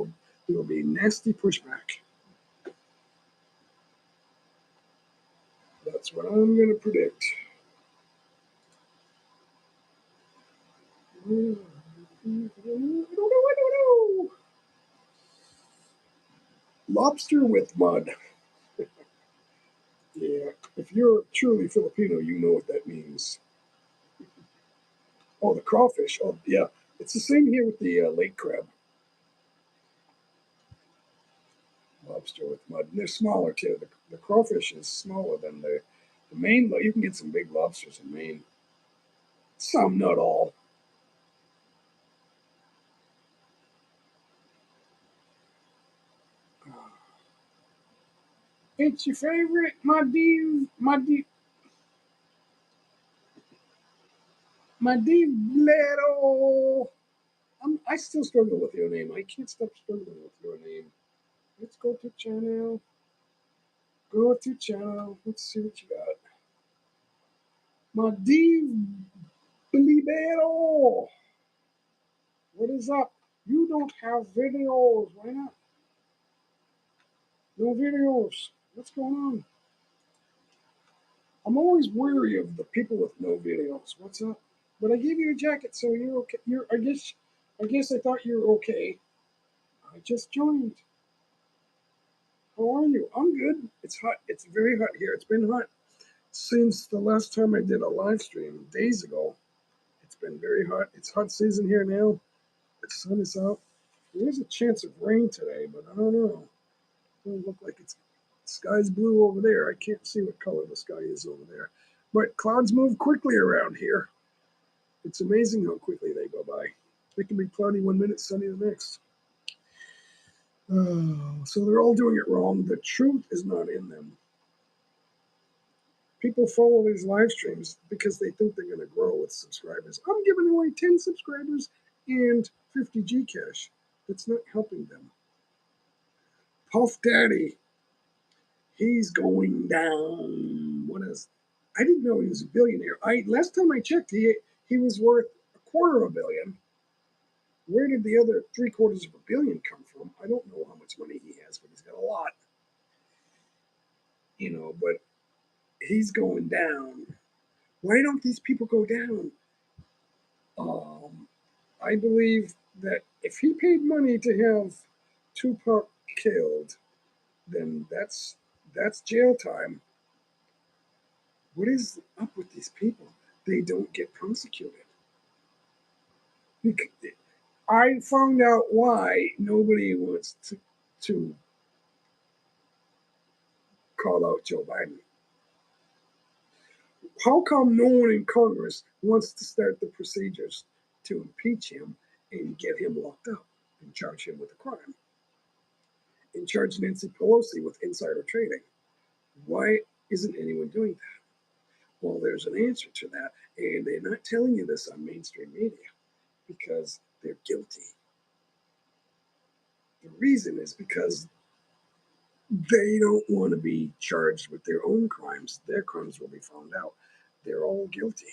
will be nasty pushback. That's what I'm going to predict. I don't know. Lobster with mud. Yeah, if you're truly Filipino, you know what that means. Oh, the crawfish. Oh, yeah. It's the same here with the lake crab. Lobster with mud. And they're smaller too. The crawfish is smaller than the Maine. You can get some big lobsters in Maine. Some, not all. It's your favorite, my div, my Leto. I still struggle with your name. I can't stop struggling with your name. Let's go to channel. Go to channel. Let's see what you got. My Libero. What is up? You don't have videos. Why not? No videos. What's going on? I'm always wary of the people with no videos. What's up? But I gave you a jacket, so you're okay. I guess I thought you were okay. I just joined. How are you? I'm good. It's hot. It's very hot here. It's been hot since the last time I did a live stream days ago. It's been very hot. It's hot season here now. The sun is out. There's a chance of rain today, but I don't know. It doesn't look like it's. The sky's blue over there. I can't see what color the sky is over there. But clouds move quickly around here. It's amazing how quickly they go by. It can be cloudy 1 minute, sunny the next. So they're all doing it wrong. The truth is not in them. People follow these live streams because they think they're going to grow with subscribers. I'm giving away 10 subscribers and 50 Gcash. That's not helping them. Puff Daddy, he's going down. What is? I didn't know he was a billionaire. Last time I checked, he was worth $250 million. Where did the other $750 million come from? I don't know how much money he has, but he's got a lot. But he's going down. Why don't these people go down? I believe that if he paid money to have Tupac killed, then that's jail time. What is up with these people? They don't get prosecuted. I found out why nobody wants to call out Joe Biden. How come no one in Congress wants to start the procedures to impeach him and get him locked up and charge him with a crime? And charge Nancy Pelosi with insider trading? Why isn't anyone doing that? Well, there's an answer to that, and they're not telling you this on mainstream media because they're guilty. The reason is because they don't want to be charged with their own crimes. Their crimes will be found out. They're all guilty.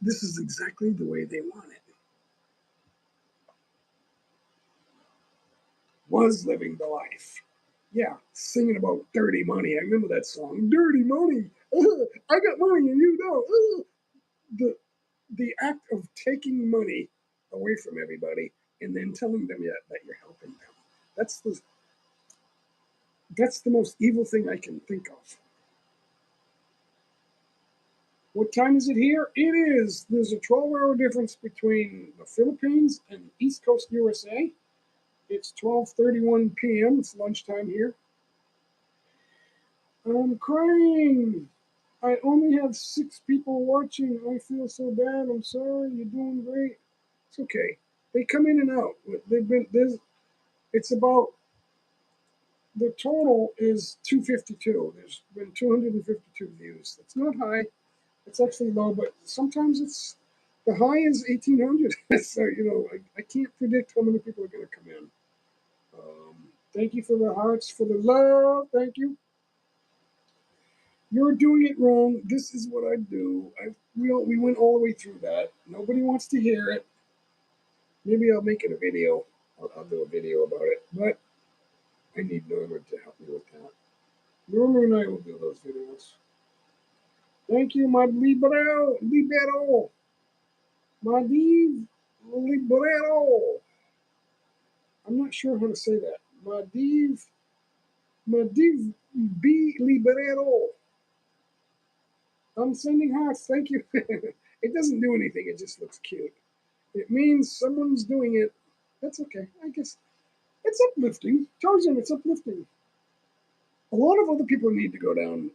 This is exactly the way they want it. Was living the life. Yeah, singing about dirty money. I remember that song, Dirty Money. I got money and you don't. The act of taking money away from everybody and then telling them that you're helping them. That's the most evil thing I can think of. What time is it here? It is. There's a 12-hour difference between the Philippines and East Coast USA. It's 12:31 p.m. It's lunchtime here. I'm crying. I only have 6 people watching. I feel so bad. I'm sorry. You're doing great. It's okay. They come in and out. It's about, the total is 252. There's been 252 views. That's not high. It's actually low, but sometimes the high is 1,800. So, I can't predict how many people are going to come in. Thank you for the hearts, for the love. Thank you. You're doing it wrong. This is what I do. We went all the way through that. Nobody wants to hear it. Maybe I'll make it a video. I'll do a video about it. But I need Norma to help me with that. Norma and I will do those videos. Thank you, my libero. My libero. I'm not sure how to say that. My B libero. I'm sending hearts. Thank you. It doesn't do anything. It just looks cute. It means someone's doing it. That's okay. I guess it's uplifting. Tarzan, it's uplifting. A lot of other people need to go down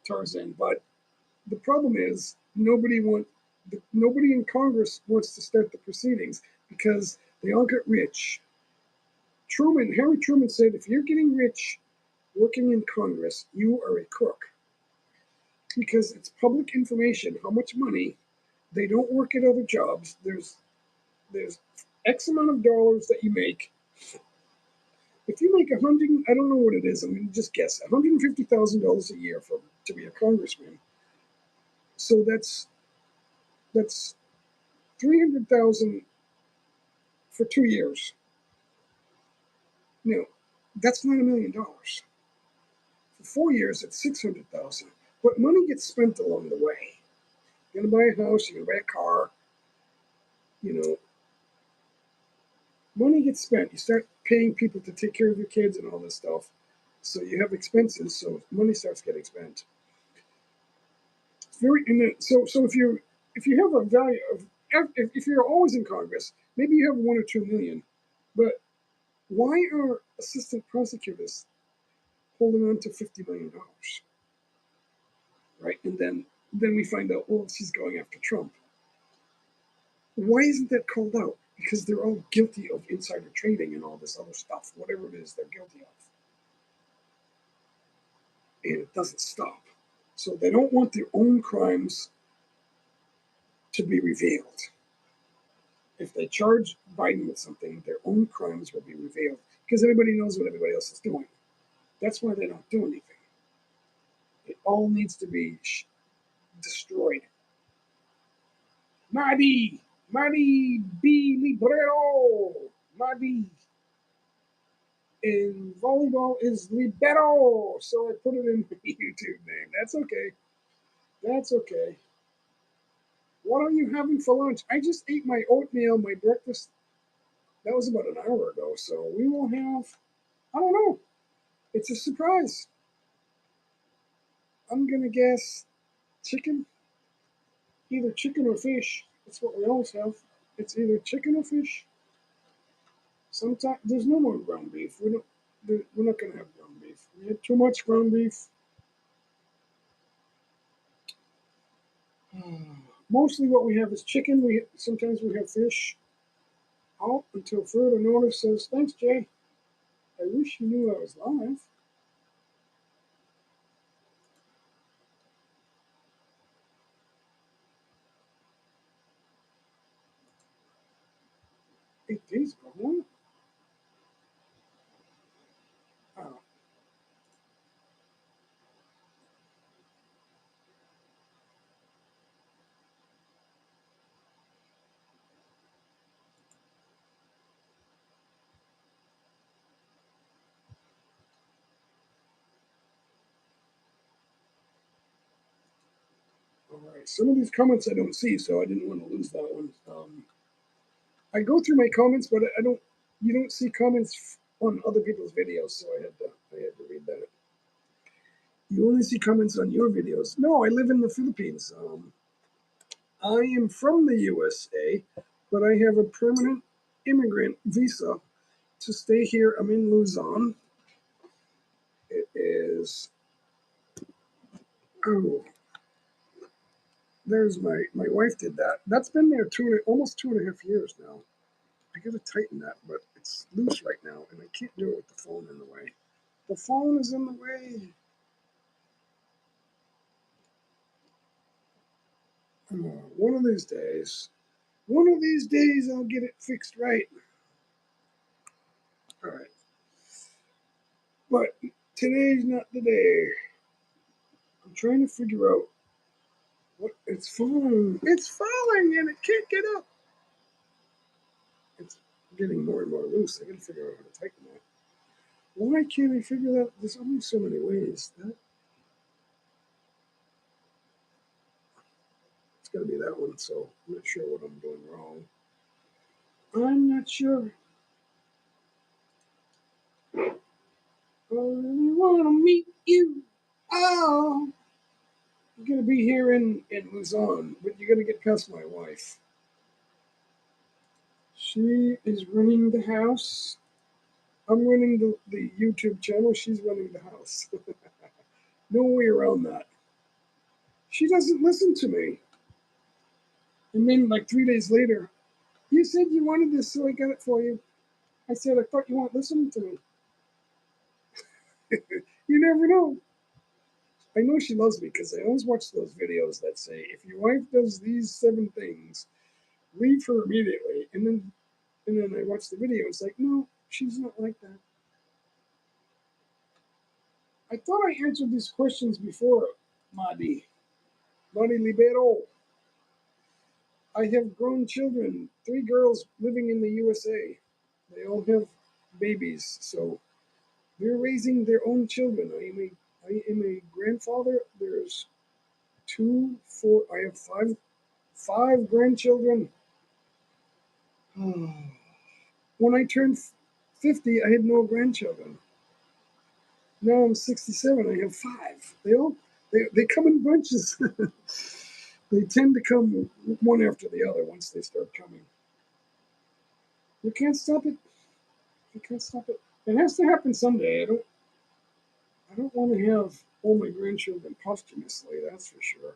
Tarzan, but the problem is nobody in Congress wants to start the proceedings because they all get rich. Harry Truman said, if you're getting rich working in Congress, you are a crook because it's public information how much money they don't work at other jobs. There's X amount of dollars that you make. If you make I don't know what it is. I'm going to just guess $150,000 a year to be a congressman. So that's 300,000 for 2 years. No, that's not $1,000,000. For 4 years, it's 600,000. But money gets spent along the way. You're going to buy a house. You're going to buy a car. You know, money gets spent. You start paying people to take care of your kids and all this stuff. So you have expenses. So money starts getting spent. It's very so if you have a value of if you're always in Congress, maybe you have 1 or 2 million. But why are assistant prosecutors holding on to $50 million? Right, and then we find out, well, she's going after Trump. Why isn't that called out? Because they're all guilty of insider trading and all this other stuff, whatever it is they're guilty of. And it doesn't stop. So they don't want their own crimes to be revealed. If they charge Biden with something, their own crimes will be revealed because everybody knows what everybody else is doing. That's why they don't do anything. It all needs to be destroyed. Madi B. Libero. Madi. And volleyball is libero. So I put it in my YouTube name. That's okay. That's okay. What are you having for lunch? I just ate my oatmeal, my breakfast. That was about an hour ago. So we will have, I don't know. It's a surprise. I'm going to guess chicken. Either chicken or fish. That's what we always have. It's either chicken or fish. Sometimes there's no more ground beef. We're not going to have ground beef. We had too much ground beef. Mostly what we have is chicken. Sometimes we have fish. Oh, until further notice says, thanks, Jay. I wish you knew I was live. Eight days ago, huh? Oh. All right. Some of these comments I don't see, so I didn't want to lose that one. I go through my comments, but I don't. You don't see comments on other people's videos, so I had to read that. You only see comments on your videos. No, I live in the Philippines. I am from the USA, but I have a permanent immigrant visa to stay here. I'm in Luzon. It is. Oh, there's my wife did that. That's been there almost 2.5 years now. I gotta tighten that, but it's loose right now, and I can't do it with the phone in the way. The phone is in the way. One of these days, I'll get it fixed right. All right, but today's not the day. I'm trying to figure out what it's falling. It's falling, and it can't get up. It's getting more and more loose. I gotta figure out how to tighten that. Why can't I figure that? There's only so many ways. It's got to be that one, so I'm not sure what I'm doing wrong. I'm not sure. I really want to meet you. Oh, You're going to be here in Luzon, but you're going to get past my wife. She is running the house. I'm running the YouTube channel. She's running the house. No way around that. She doesn't listen to me. And then, like 3 days later, you said you wanted this, so I got it for you. I said, I thought you weren't listening to me. You never know. I know she loves me because I always watch those videos that say, if your wife does these 7 things, leave her immediately. And then I watch the video. It's like, no, she's not like that. I thought I answered these questions before, Madi. Madi Libero. I have grown children, 3 girls living in the USA. They all have babies, so they're raising their own children. I am a grandfather. There's 2, 4. I have five grandchildren. When I turned 50, I had no grandchildren. Now I'm 67. I have 5. They come in bunches. They tend to come one after the other once they start coming. You can't stop it. You can't stop it. It has to happen someday. I don't want to have all my grandchildren posthumously. That's for sure.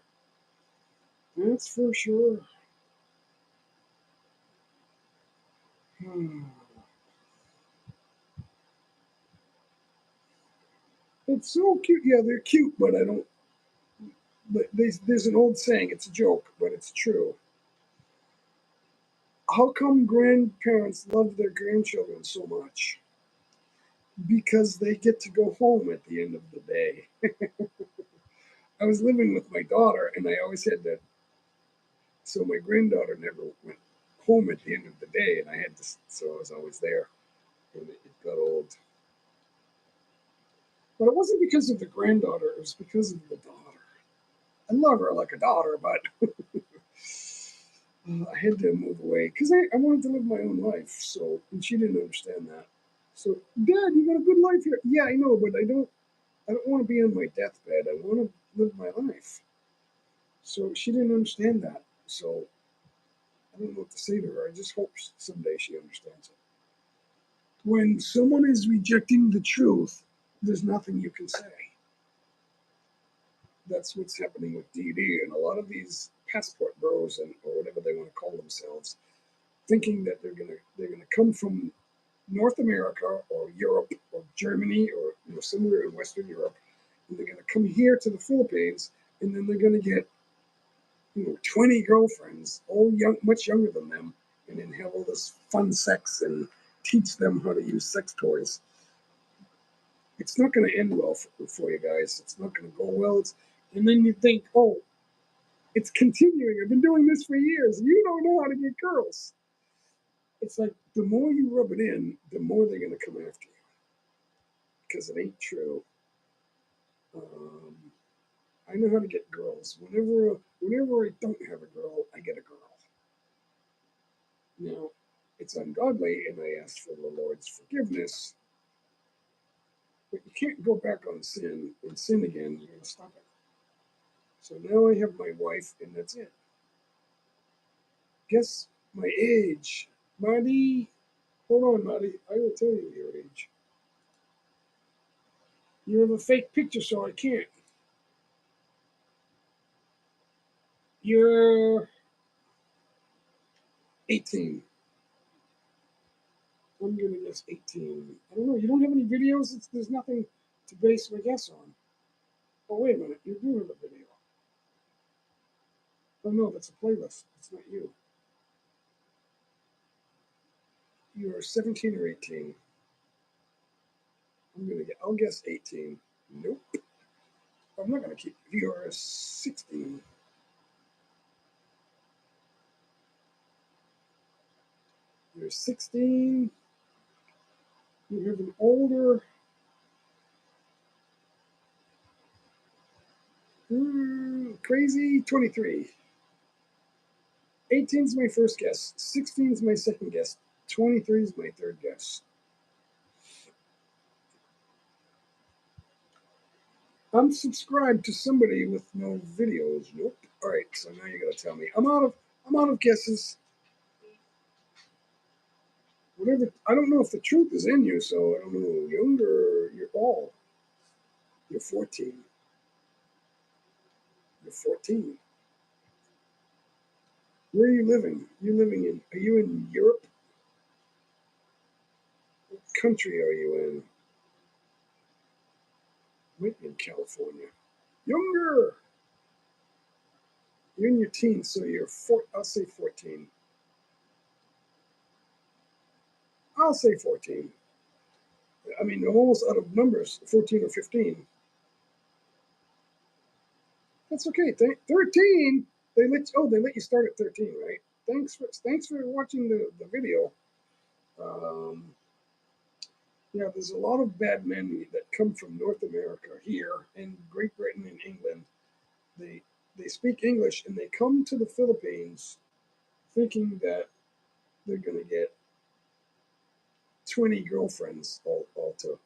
That's for sure. It's so cute. Yeah, they're cute, but I don't. But there's an old saying. It's a joke, but it's true. How come grandparents love their grandchildren so much? Because they get to go home at the end of the day. I was living with my daughter, and I always had to. So my granddaughter never went home at the end of the day, and I had to. So I was always there, and it got old. But it wasn't because of the granddaughter; it was because of the daughter. I love her like a daughter, but I had to move away because I wanted to live my own life. So, and she didn't understand that. So, Dad, you got a good life here. Yeah, I know, but I don't. I don't want to be on my deathbed. I want to live my life. So she didn't understand that. So I don't know what to say to her. I just hope someday she understands it. When someone is rejecting the truth, there's nothing you can say. That's what's happening with DD and a lot of these passport bros and or whatever they want to call themselves, thinking that they're gonna come from North America or Europe or Germany or somewhere in Western Europe, and they're gonna come here to the Philippines, and then they're gonna get 20 girlfriends, all young, much younger than them, and then have all this fun sex and teach them how to use sex toys. It's not going to end well for you guys. It's not going to go well. And then you think, oh, it's continuing. I've been doing this for years. You don't know how to get girls. It's like the more you rub it in, the more they're going to come after you because it ain't true. I know how to get girls. Whenever I don't have a girl, I get a girl. Now, it's ungodly, and I ask for the Lord's forgiveness. But you can't go back on sin and sin again. You're going to stop it. So now I have my wife, and that's it. Guess my age. Marty, hold on, Marty. I will tell you your age. You have a fake picture, so I can't. You're 18. I'm going to guess 18. I don't know. You don't have any videos? There's nothing to base my guess on. Oh, wait a minute. You do have a video. Oh, no, that's a playlist. It's not you. You're 17 or 18. I'll guess 18. Nope. I'm not going to keep. You're 16. You're 16. You have an older. Crazy 23. 18 is my first guess. 16 is my second guess. 23 is my third guess. I'm subscribed to somebody with no videos. Nope. All right, so now you gotta tell me. I'm out of guesses. Whatever. I don't know if the truth is in you, so I don't know. Younger, you're all. You're 14. You're 14. Where are you living? You living in? Are you in Europe? What country are you in? Might be in California. Younger. You're in your teens, so you're four. I'll say 14. I'll say 14. I mean, I'm almost out of numbers. 14 or 15. That's okay. 13. They let you start at 13, right? Thanks for watching the video. Um, yeah, there's a lot of bad men that come from North America here and Great Britain and England. They they speak English and they come to the Philippines thinking that they're gonna get 20 girlfriends all to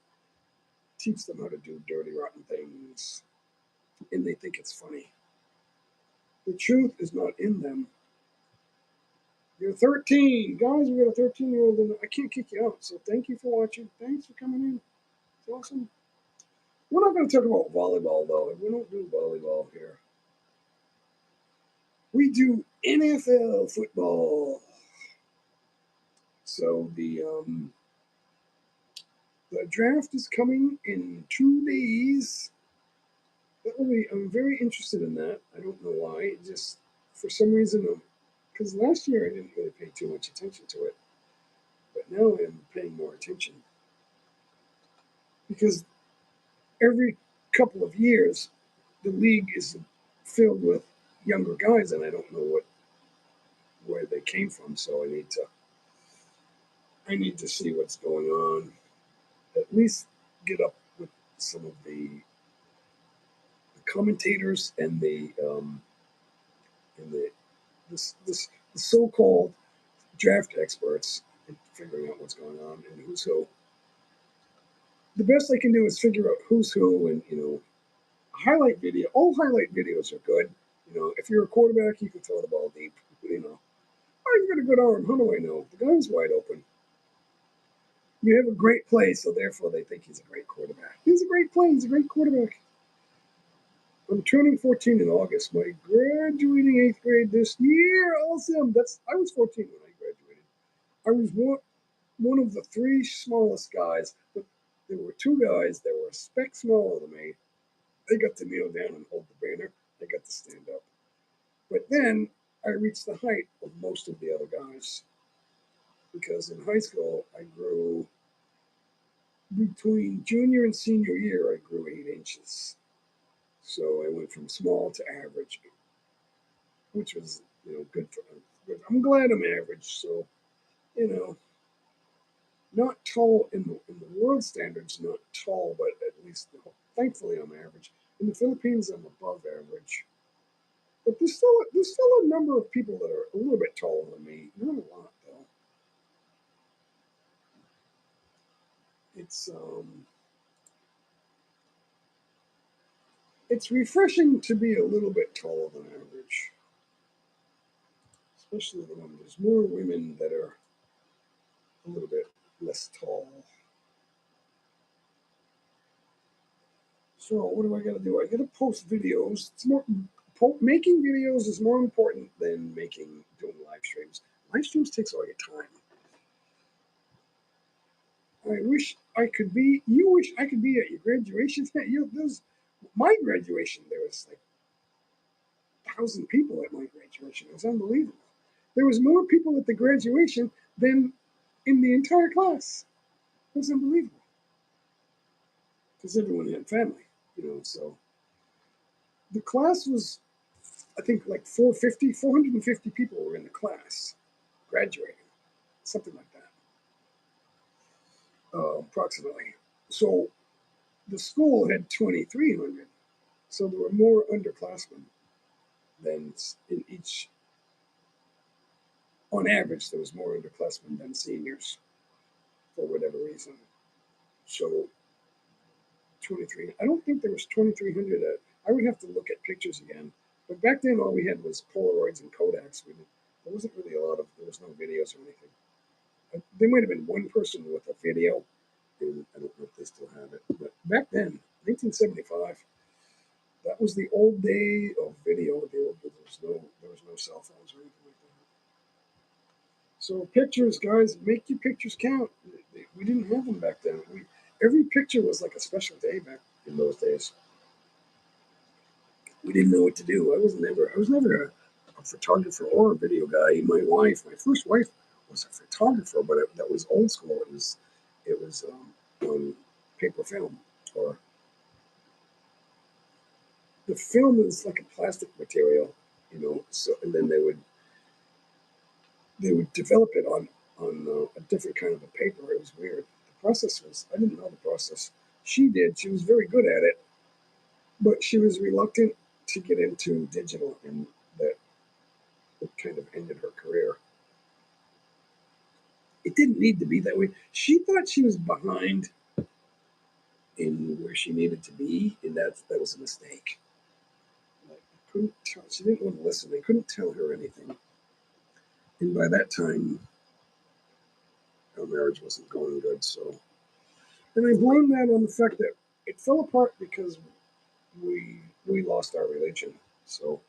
teach them how to do dirty, rotten things, and they think it's funny. The truth is not in them. You're 13. Guys, we got a 13-year-old in. I can't kick you out. So thank you for watching. Thanks for coming in. It's awesome. We're not going to talk about volleyball, though. We don't do volleyball here. We do NFL football. So the draft is coming in 2 days. I'm very interested in that. I don't know why. Just for some reason, because last year I didn't really pay too much attention to it, but now I'm paying more attention because every couple of years the league is filled with younger guys, and I don't know where they came from. So I need to see what's going on. At least get up with some of the commentators and the so-called draft experts and figuring out what's going on and who's who. The best I can do is figure out who's who, and highlight video. All highlight videos are good. If you're a quarterback, you can throw the ball deep. Oh, he's got a good arm. How do I know? The guy's wide open. You have a great play, so therefore they think he's a great quarterback. He's a great play. He's a great quarterback. I'm turning 14 in August. My graduating 8th grade this year. Awesome. I was 14 when I graduated. I was one of the three smallest guys, but there were two guys that were a speck smaller than me. They got to kneel down and hold the banner. I got to stand up. But then I reached the height of most of the other guys because in high school I grew between junior and senior year. I grew 8 inches, so I went from small to average, which was good for me. I'm glad I'm average. So you know, not tall in the world standards, not tall, but at least thankfully I'm average. In the Philippines, I'm above average. But there's still a number of people that are a little bit taller than me. Not a lot though. It's it's refreshing to be a little bit taller than average, especially the women. There's more women that are a little bit less tall. So what do I got to do? I got to post videos. It's more making videos is more important than doing live streams. Live streams takes all your time. I wish I could be. You wish I could be at your graduation. There's my graduation. There was like 1,000 people at my graduation. It was unbelievable. There was more people at the graduation than in the entire class. It was unbelievable because everyone had family. So the class was, I think, like 450 people were in the class graduating, something like that, approximately. So the school had 2,300, so there were more underclassmen than in each. On average, there was more underclassmen than seniors for whatever reason. So 23. I don't think there was 2300. I would have to look at pictures again. But back then, all we had was Polaroids and Kodaks. There wasn't really a lot of. There was no videos or anything. There might have been one person with a video, and I don't know if they still have it. But back then, 1975, that was the old day of video. There was no cell phones or anything like that. So pictures, guys, make your pictures count. We didn't have them back then. Every picture was like a special day back in those days. We didn't know what to do. I was never a photographer or a video guy. My first wife, was a photographer, but that was old school. It was on paper film, or the film is like a plastic material, So and then they would develop it on a different kind of a paper. It was weird. The process was, I didn't know the process. She did. She was very good at it, but she was reluctant to get into digital, and that it kind of ended her career. It didn't need to be that way. She thought she was behind in where she needed to be, and that was a mistake. Like, I couldn't tell. She didn't want to listen. They couldn't tell her anything. And by that time, our marriage wasn't going good. So, and I blame that on the fact that it fell apart because we lost our religion. So,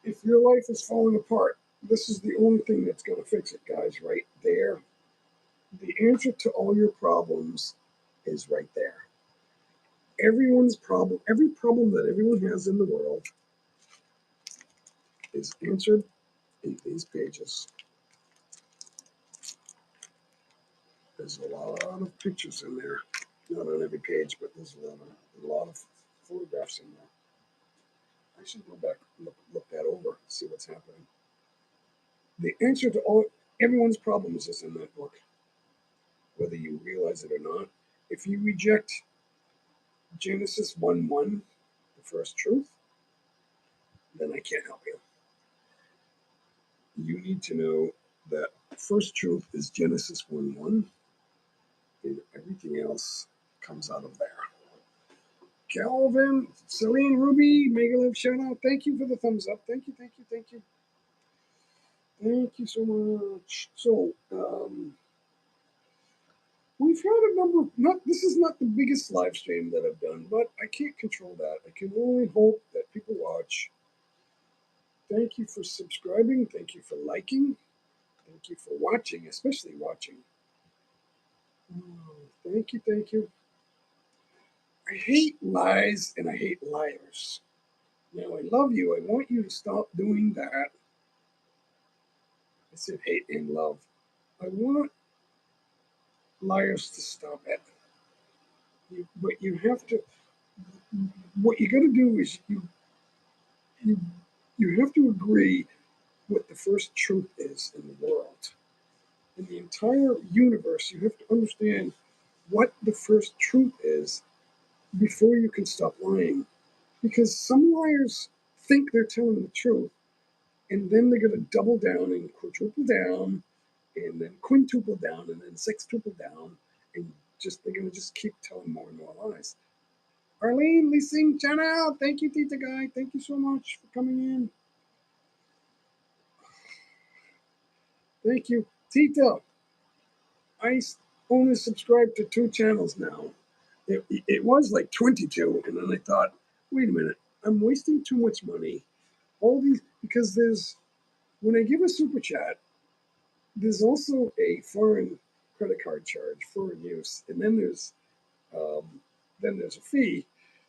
if your life is falling apart, this is the only thing that's going to fix it, guys. Right there, the answer to all your problems is right there. Every problem that everyone has in the world is answered in these pages. There's a lot of pictures in there. Not on every page, but there's a lot of photographs in there. I should go back and look that over, see what's happening. The answer to everyone's problems is in that book, whether you realize it or not. If you reject Genesis 1:1, the first truth, then I can't help you. You need to know that first truth is Genesis 1:1, and everything else comes out of there. Calvin, Celine, Ruby, Megalive, shout out. Thank you for the thumbs up. Thank you, thank you, thank you. Thank you so much. So, we've had a number of, this is not the biggest live stream that I've done, but I can't control that. I can only hope that people watch. Thank you for subscribing. Thank you for liking. Thank you for watching, especially watching. Oh, thank you, thank you. I hate lies and I hate liars. Now, I love you. I want you to stop doing that. I said hate and love. I want liars to stop it. But you have to, what you got to do is you have to agree what the first truth is in the world. In the entire universe, you have to understand what the first truth is before you can stop lying. Because some liars think they're telling the truth, and then they're going to double down and quadruple down, and then quintuple down, and then sextuple down, and they're going to just keep telling more and more lies. Arlene, Lising, channel, thank you, Tita Guy. Thank you so much for coming in. Thank you. Tita, I only subscribe to 2 channels now. It was like 22, and then I thought, wait a minute, I'm wasting too much money. All these, because when I give a super chat, there's also a foreign credit card charge, foreign use, and then there's a fee.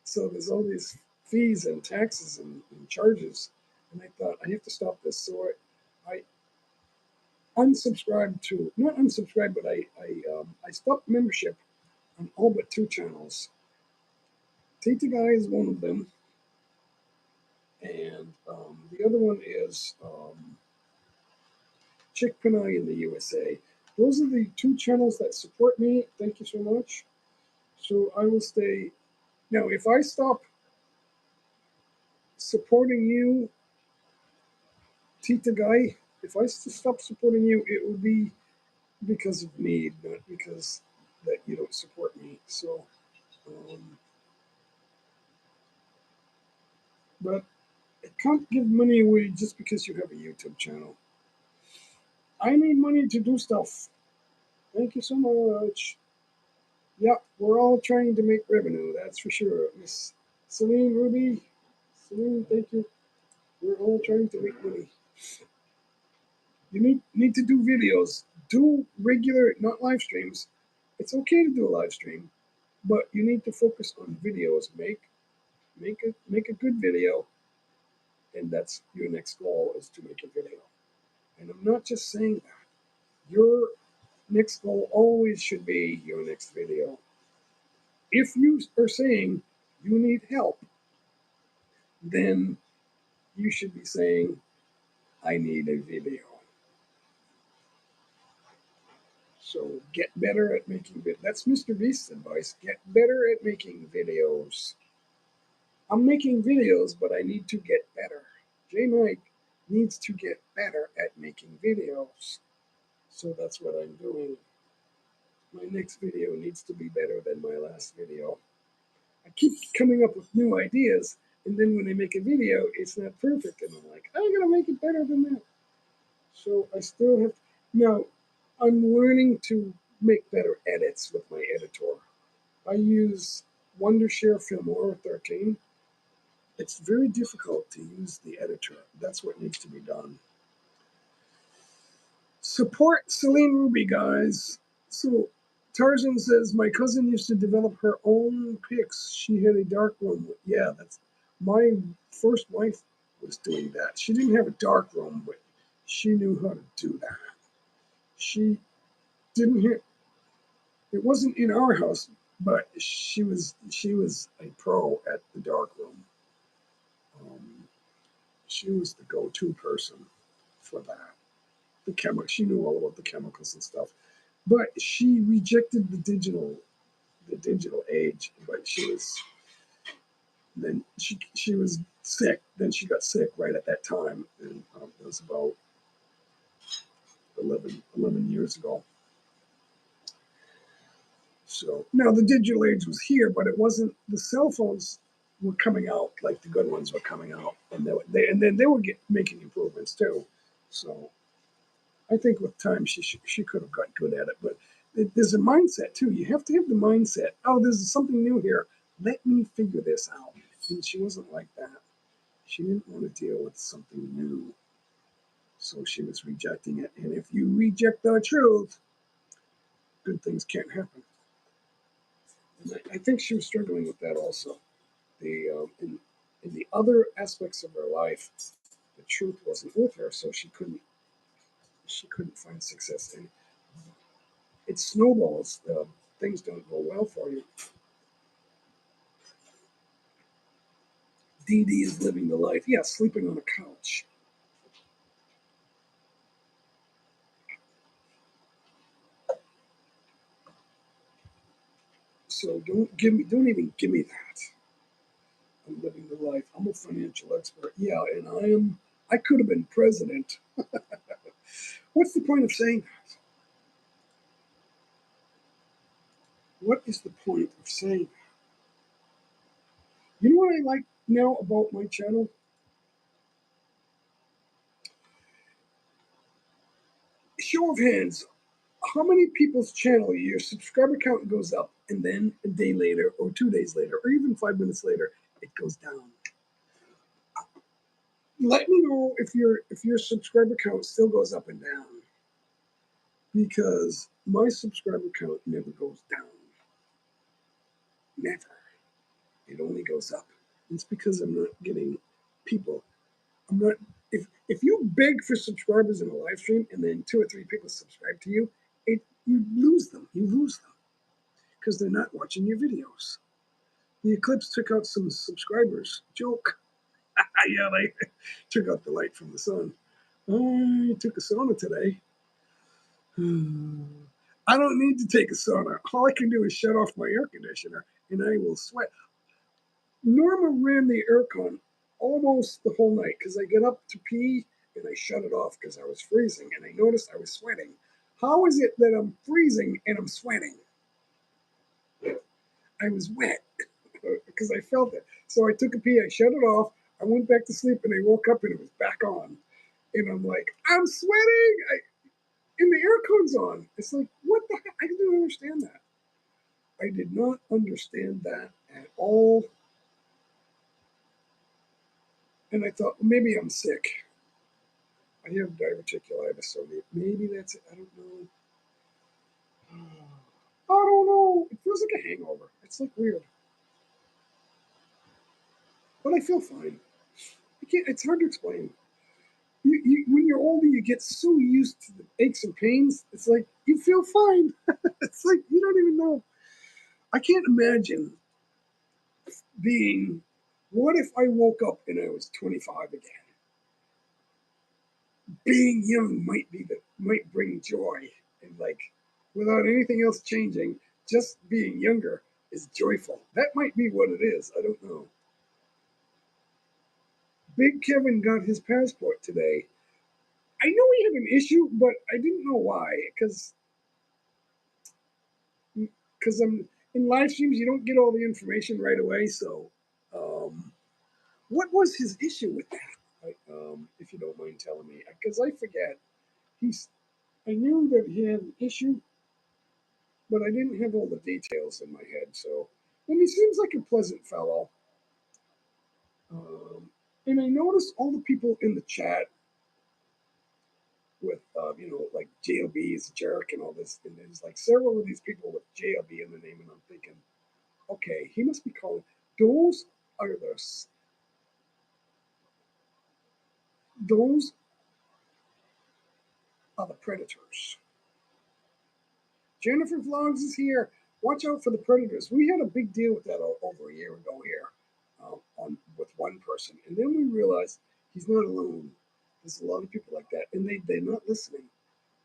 So there's all these fees and taxes and charges, and I thought I have to stop this. So I unsubscribed to, not unsubscribed, but I stopped membership on all but 2 channels. Tita Guy is one of them, and the other one is Chick Panay in the USA. Those are the 2 channels that support me. Thank you so much. So I will stay. Now, if I stop supporting you, Tita Guy, if I stop supporting you, it will be because of need, not because that you don't support me. So, um, but I can't give money away just because you have a YouTube channel. I need money to do stuff. Thank you so much. Yeah, we're all trying to make revenue, that's for sure. Miss Celine Ruby, Celine, thank you. We're all trying to make money. You need to do videos. Do regular, not live streams. It's okay to do a live stream, but you need to focus on videos. Make a good video, and that's your next goal is to make a video. And I'm not just saying that. Your next goal always should be your next video. If you are saying you need help, then you should be saying, I need a video. So get better at making videos. That's Mr. Beast's advice. Get better at making videos. I'm making videos, but I need to get better. J Mike needs to get better at making videos. So that's what I'm doing. My next video needs to be better than my last video. I keep coming up with new ideas, and then when I make a video, it's not perfect, and I'm like, I gotta make it better than that. So I still have now. I'm learning to make better edits with my editor. I use Wondershare Filmora 13. It's very difficult to use the editor. That's what needs to be done. Support Celine Ruby, guys. So Tarzan says, my cousin used to develop her own pics. She had a dark room. Yeah, that's my first wife was doing that. She didn't have a dark room, but she knew how to do that. She didn't have, it wasn't in our house, but she was a pro at the dark room. She was the go-to person for that. She knew all about the chemicals and stuff, but she rejected the digital age. But she was sick. Then she got sick right at that time, and it was about 11 years ago. So now the digital age was here, but it wasn't. The cell phones were coming out, like the good ones were coming out, and then they were making improvements too. So I think with time she could have got good at it, but there's a mindset too. You have to have the mindset. Oh, there's something new here. Let me figure this out. And she wasn't like that. She didn't want to deal with something new, so she was rejecting it. And if you reject the truth, good things can't happen. And I think she was struggling with that also. In the other aspects of her life, the truth wasn't with her, so she couldn't find success. And it snowballs. Things don't go well for you. Dee Dee is living the life. Yeah, sleeping on a couch. So don't even give me that. I'm living the life. I'm a financial expert. Yeah, and I could have been president. What's the point of saying that? What is the point of saying that? You know what I like now about my channel? Show of hands. How many people's channel your subscriber count goes up and then a day later or 2 days later or even 5 minutes later it goes down? Let me know if your subscriber count still goes up and down, because my subscriber count never goes down. Never. It only goes up. It's because I'm not getting people. I'm not. If you beg for subscribers in a live stream and then 2 or 3 people subscribe to you, you lose them. You lose them because they're not watching your videos. The eclipse took out some subscribers. Joke. Yeah, they took out the light from the sun. I took a sauna today. I don't need to take a sauna. All I can do is shut off my air conditioner and I will sweat. Norma ran the aircon almost the whole night because I get up to pee and I shut it off because I was freezing and I noticed I was sweating. How is it that I'm freezing and I'm sweating? I was wet because I felt it. So I took a pee, I shut it off, I went back to sleep, and I woke up and it was back on. And I'm like, I'm sweating, and the aircon's on. It's like, what the heck? I didn't understand that. I did not understand that at all. And I thought, well, maybe I'm sick. I have diverticulitis, so maybe that's it. I don't know. I don't know. It feels like a hangover. It's like weird. But I feel fine. I can't, it's hard to explain. When you're older, you get so used to the aches and pains. It's like you feel fine. It's like you don't even know. I can't imagine being. What if I woke up and I was 25 again? Being young might bring joy, and like without anything else changing, just being younger is joyful. That might be what it is. I don't know. Big Kevin got his passport today. I know he had an issue, but I didn't know why. Because I'm in live streams, you don't get all the information right away. So, what was his issue with that? If you don't mind telling me, because I forget. He's. I knew that he had an issue, but I didn't have all the details in my head. So, and he seems like a pleasant fellow. And I noticed all the people in the chat with, like JLB is a jerk and all this. And there's like several of these people with JLB in the name, and I'm thinking, okay, he must be calling. Those are those are the predators. Jennifer Vlogs is here. Watch out for the predators. We had a big deal with that over a year ago here, on with one person, and then we realized he's not alone. There's a lot of people like that, and they're not listening.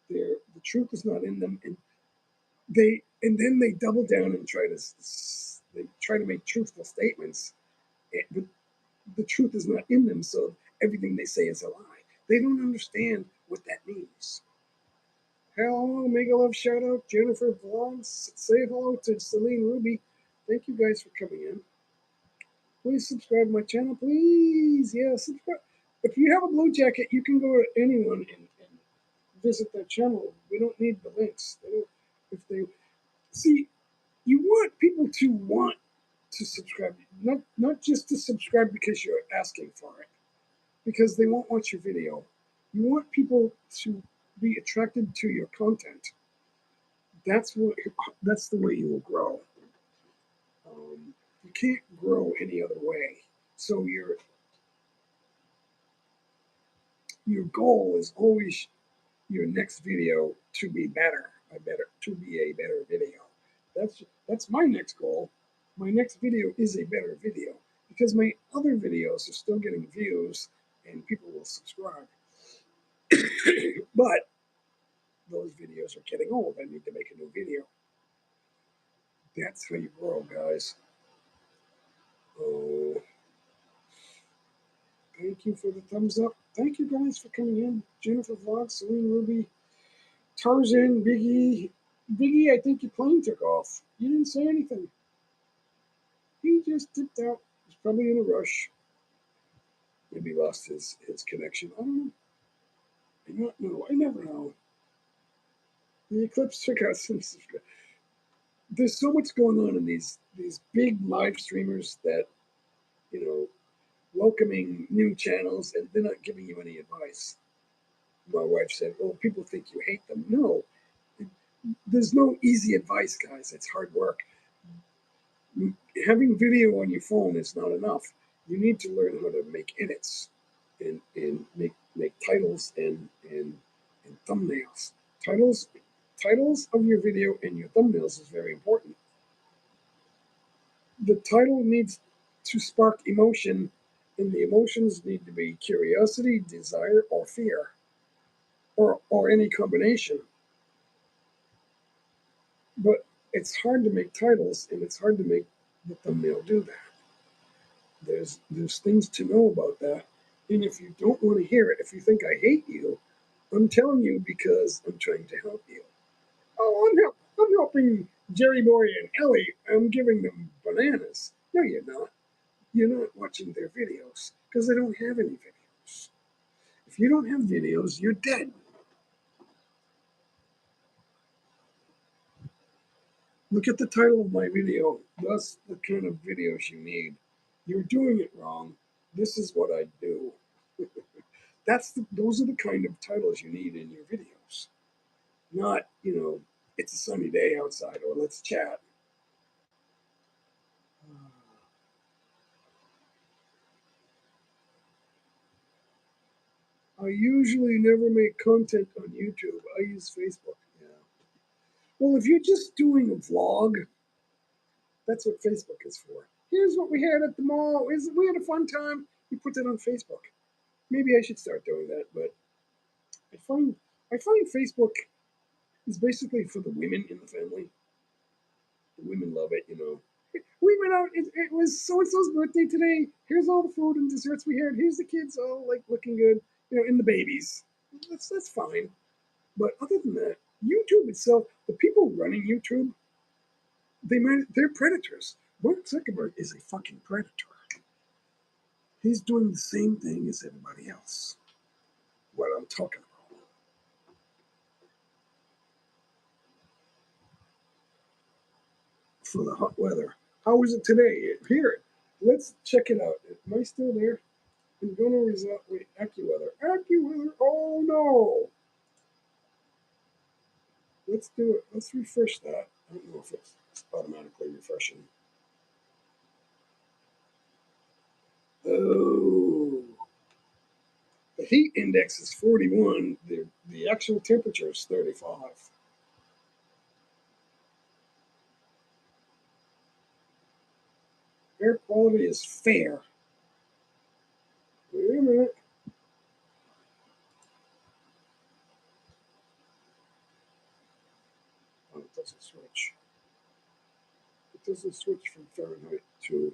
The truth is not in them, and then they double down and try to make truthful statements, but the truth is not in them, so everything they say is a lie. They don't understand what that means. Hello, Mega Love shout out, Jennifer Vlogs. Say hello to Celine Ruby. Thank you guys for coming in. Please subscribe to my channel, please. Yeah, subscribe. If you have a blue jacket, you can go to anyone and visit their channel. We don't need the links. If they see, you want people to want to subscribe, not just to subscribe because you're asking for it, because they won't watch your video. You want people to be attracted to your content. That's the way you will grow. You can't grow any other way. So your goal is always your next video to be to be a better video. That's my next goal. My next video is a better video because my other videos are still getting views and people will subscribe. But those videos are getting old. I need to make a new video. That's how you grow, guys. Oh, thank you for the thumbs up. Thank you guys for coming in. Jennifer Vlog, Celine Ruby, Tarzan, Biggie. Biggie, I think your plane took off. You didn't say anything. He just dipped out. He's probably in a rush. Maybe lost his connection. I don't know. I don't know. I never know. The eclipse took out some. There's so much going on in these big live streamers that, welcoming new channels, and they're not giving you any advice. My wife said, "Well, people think you hate them." No, there's no easy advice, guys. It's hard work. Having video on your phone is not enough. You need to learn how to make edits and make titles and thumbnails. Titles of your video and your thumbnails is very important. The title needs to spark emotion, and the emotions need to be curiosity, desire, or fear, or any combination. But it's hard to make titles, and it's hard to make the thumbnail do that. There's things to know about that. And if you don't want to hear it, if you think I hate you, I'm telling you because I'm trying to help you. Oh, I'm helping Jerry Boy and Ellie, I'm giving them bananas. No, you're not. You're not watching their videos because they don't have any videos. If you don't have videos, you're dead. Look at the title of my video. That's the kind of videos you need. You're doing it wrong. This is what I do. Those are the kind of titles you need in your videos. Not, it's a sunny day outside or let's chat. I usually never make content on YouTube. I use Facebook. Yeah. Well, if you're just doing a vlog, that's what Facebook is for. Here's what we had at the mall. We had a fun time. You put that on Facebook. Maybe I should start doing that, but I find Facebook is basically for the women in the family. The women love it. We went out. It was so and so's birthday today. Here's all the food and desserts we had. Here's the kids all like looking good, and the babies. That's fine. But other than that, YouTube itself, the people running YouTube, they're predators. Mark Zuckerberg is a fucking predator. He's doing the same thing as everybody else. What I'm talking about. For the hot weather. How is it today? Here, let's check it out. Am I still there? I'm gonna result. Wait, AccuWeather. AccuWeather. Oh no! Let's do it. Let's refresh that. I don't know if it's automatically refreshing. Oh, the heat index is 41. The actual temperature is 35. Air quality is fair. Wait a minute. Oh, it doesn't switch. It doesn't switch from Fahrenheit to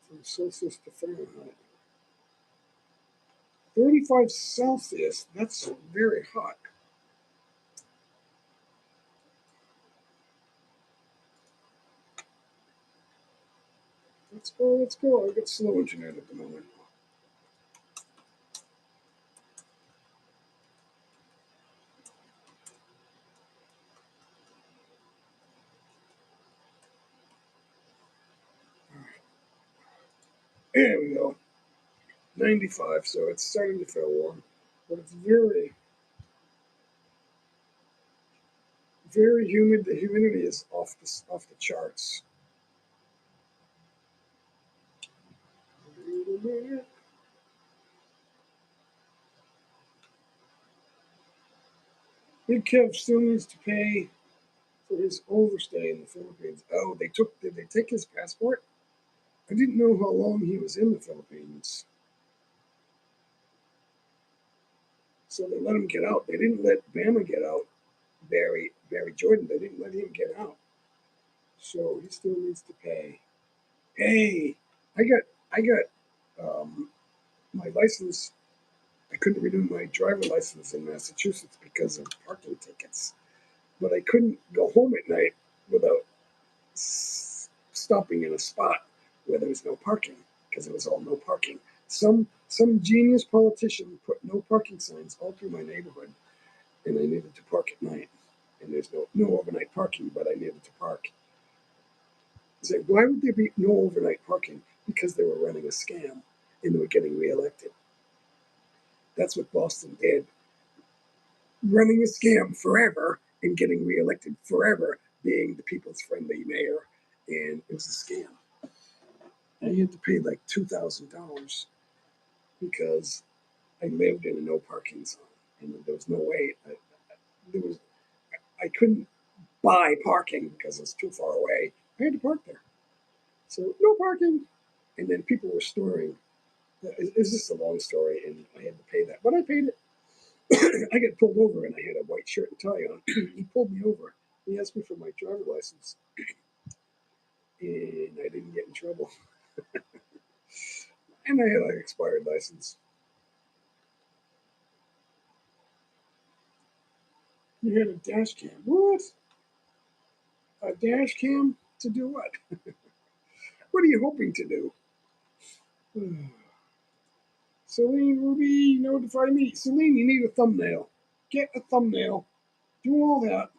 from Celsius to Fahrenheit. 35 Celsius. That's very hot. Let's go. Let's go. I got slow internet at the moment. There we go. 95. So it's starting to feel warm, but it's very, very humid. The humidity is off the charts. Big Kev still needs to pay for his overstay in the Philippines. Oh, did they take his passport? I didn't know how long he was in the Philippines. So they let him get out. They didn't let Bama get out. Barry Jordan, they didn't let him get out. So he still needs to pay. Hey, I got my license. I couldn't renew my driver license in Massachusetts because of parking tickets. But I couldn't go home at night without stopping in a spot where there was no parking because it was all no parking. Some genius politician put no parking signs all through my neighborhood, and I needed to park at night. And there's no overnight parking, but I needed to park. It's like, why would there be no overnight parking? Because they were running a scam and they were getting reelected. That's what Boston did. Running a scam forever and getting reelected forever, being the people's friendly mayor. And it was a scam. And you had to pay like $2,000 because I lived in a no parking zone. And there was no way. I couldn't buy parking because it was too far away. I had to park there. So no parking. And then people were storing. It's just a long story, and I had to pay that. But I paid it. I got pulled over, and I had a white shirt and tie on. He pulled me over. He asked me for my driver license, and I didn't get in trouble. And I had an expired license. You had a dash cam. What? A dash cam to do what? What are you hoping to do? Celine, Ruby, notify me. Celine, you need a thumbnail. Get a thumbnail. Do all that.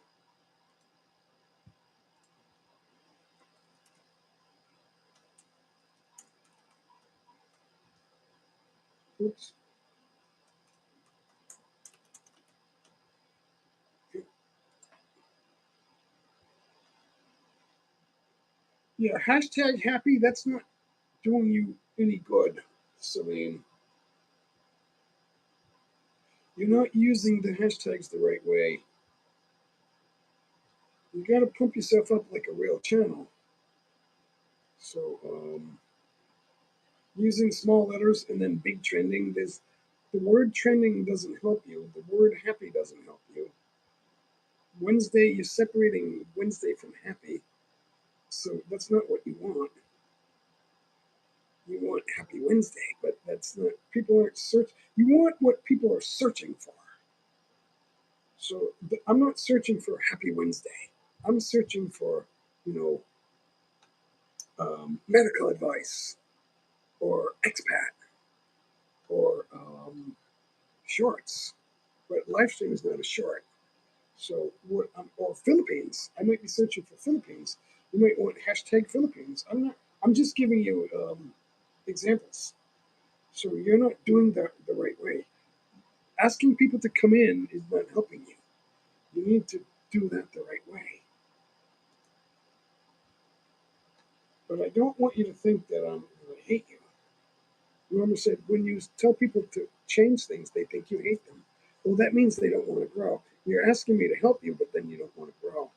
Oops. Yeah, hashtag happy, that's not doing you any good, Celine. You're not using the hashtags the right way. You gotta pump yourself up like a real channel. So, using small letters and then big trending, the word trending doesn't help you. The word happy doesn't help you. Wednesday, you're separating Wednesday from happy. So that's not what you want. You want Happy Wednesday, but that's not. People aren't search. You want what people are searching for. So I'm not searching for Happy Wednesday. I'm searching for, you know, medical advice or expat or shorts. But live stream is not a short. So what? Or Philippines. I might be searching for Philippines. You might want hashtag Philippines. I'm not. I'm just giving you examples. So you're not doing that the right way. Asking people to come in is not helping you. You need to do that the right way. But I don't want you to think that I hate you. Remember said when you tell people to change things, they think you hate them. Well, that means they don't want to grow. You're asking me to help you, but then you don't want to grow.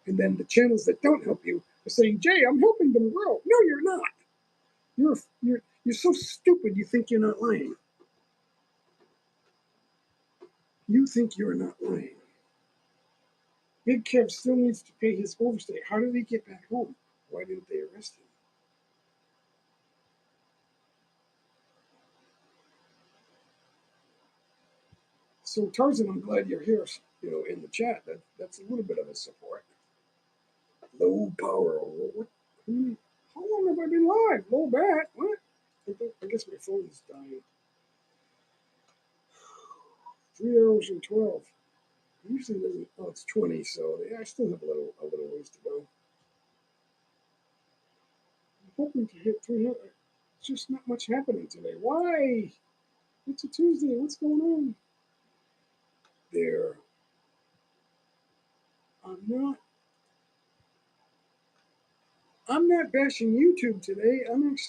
And then the channels that don't help you are saying, "Jay, I'm helping them grow." No, you're not. You're so stupid. You think you're not lying. You think you're not lying. Big Kev still needs to pay his overstay. How did he get back home? Why didn't they arrest him? So Tarzan, I'm glad you're here. In the chat. That's a little bit of a support. Low power. What? How long have I been live? Low bat. What? I guess my phone is dying. 3 hours and 12. Usually doesn't. Oh, it's 20. So yeah, I still have a little ways to go. I'm hoping to hit 300. It's just not much happening today. Why? It's a Tuesday. What's going on? There. I'm not. I'm not bashing YouTube today. I haven't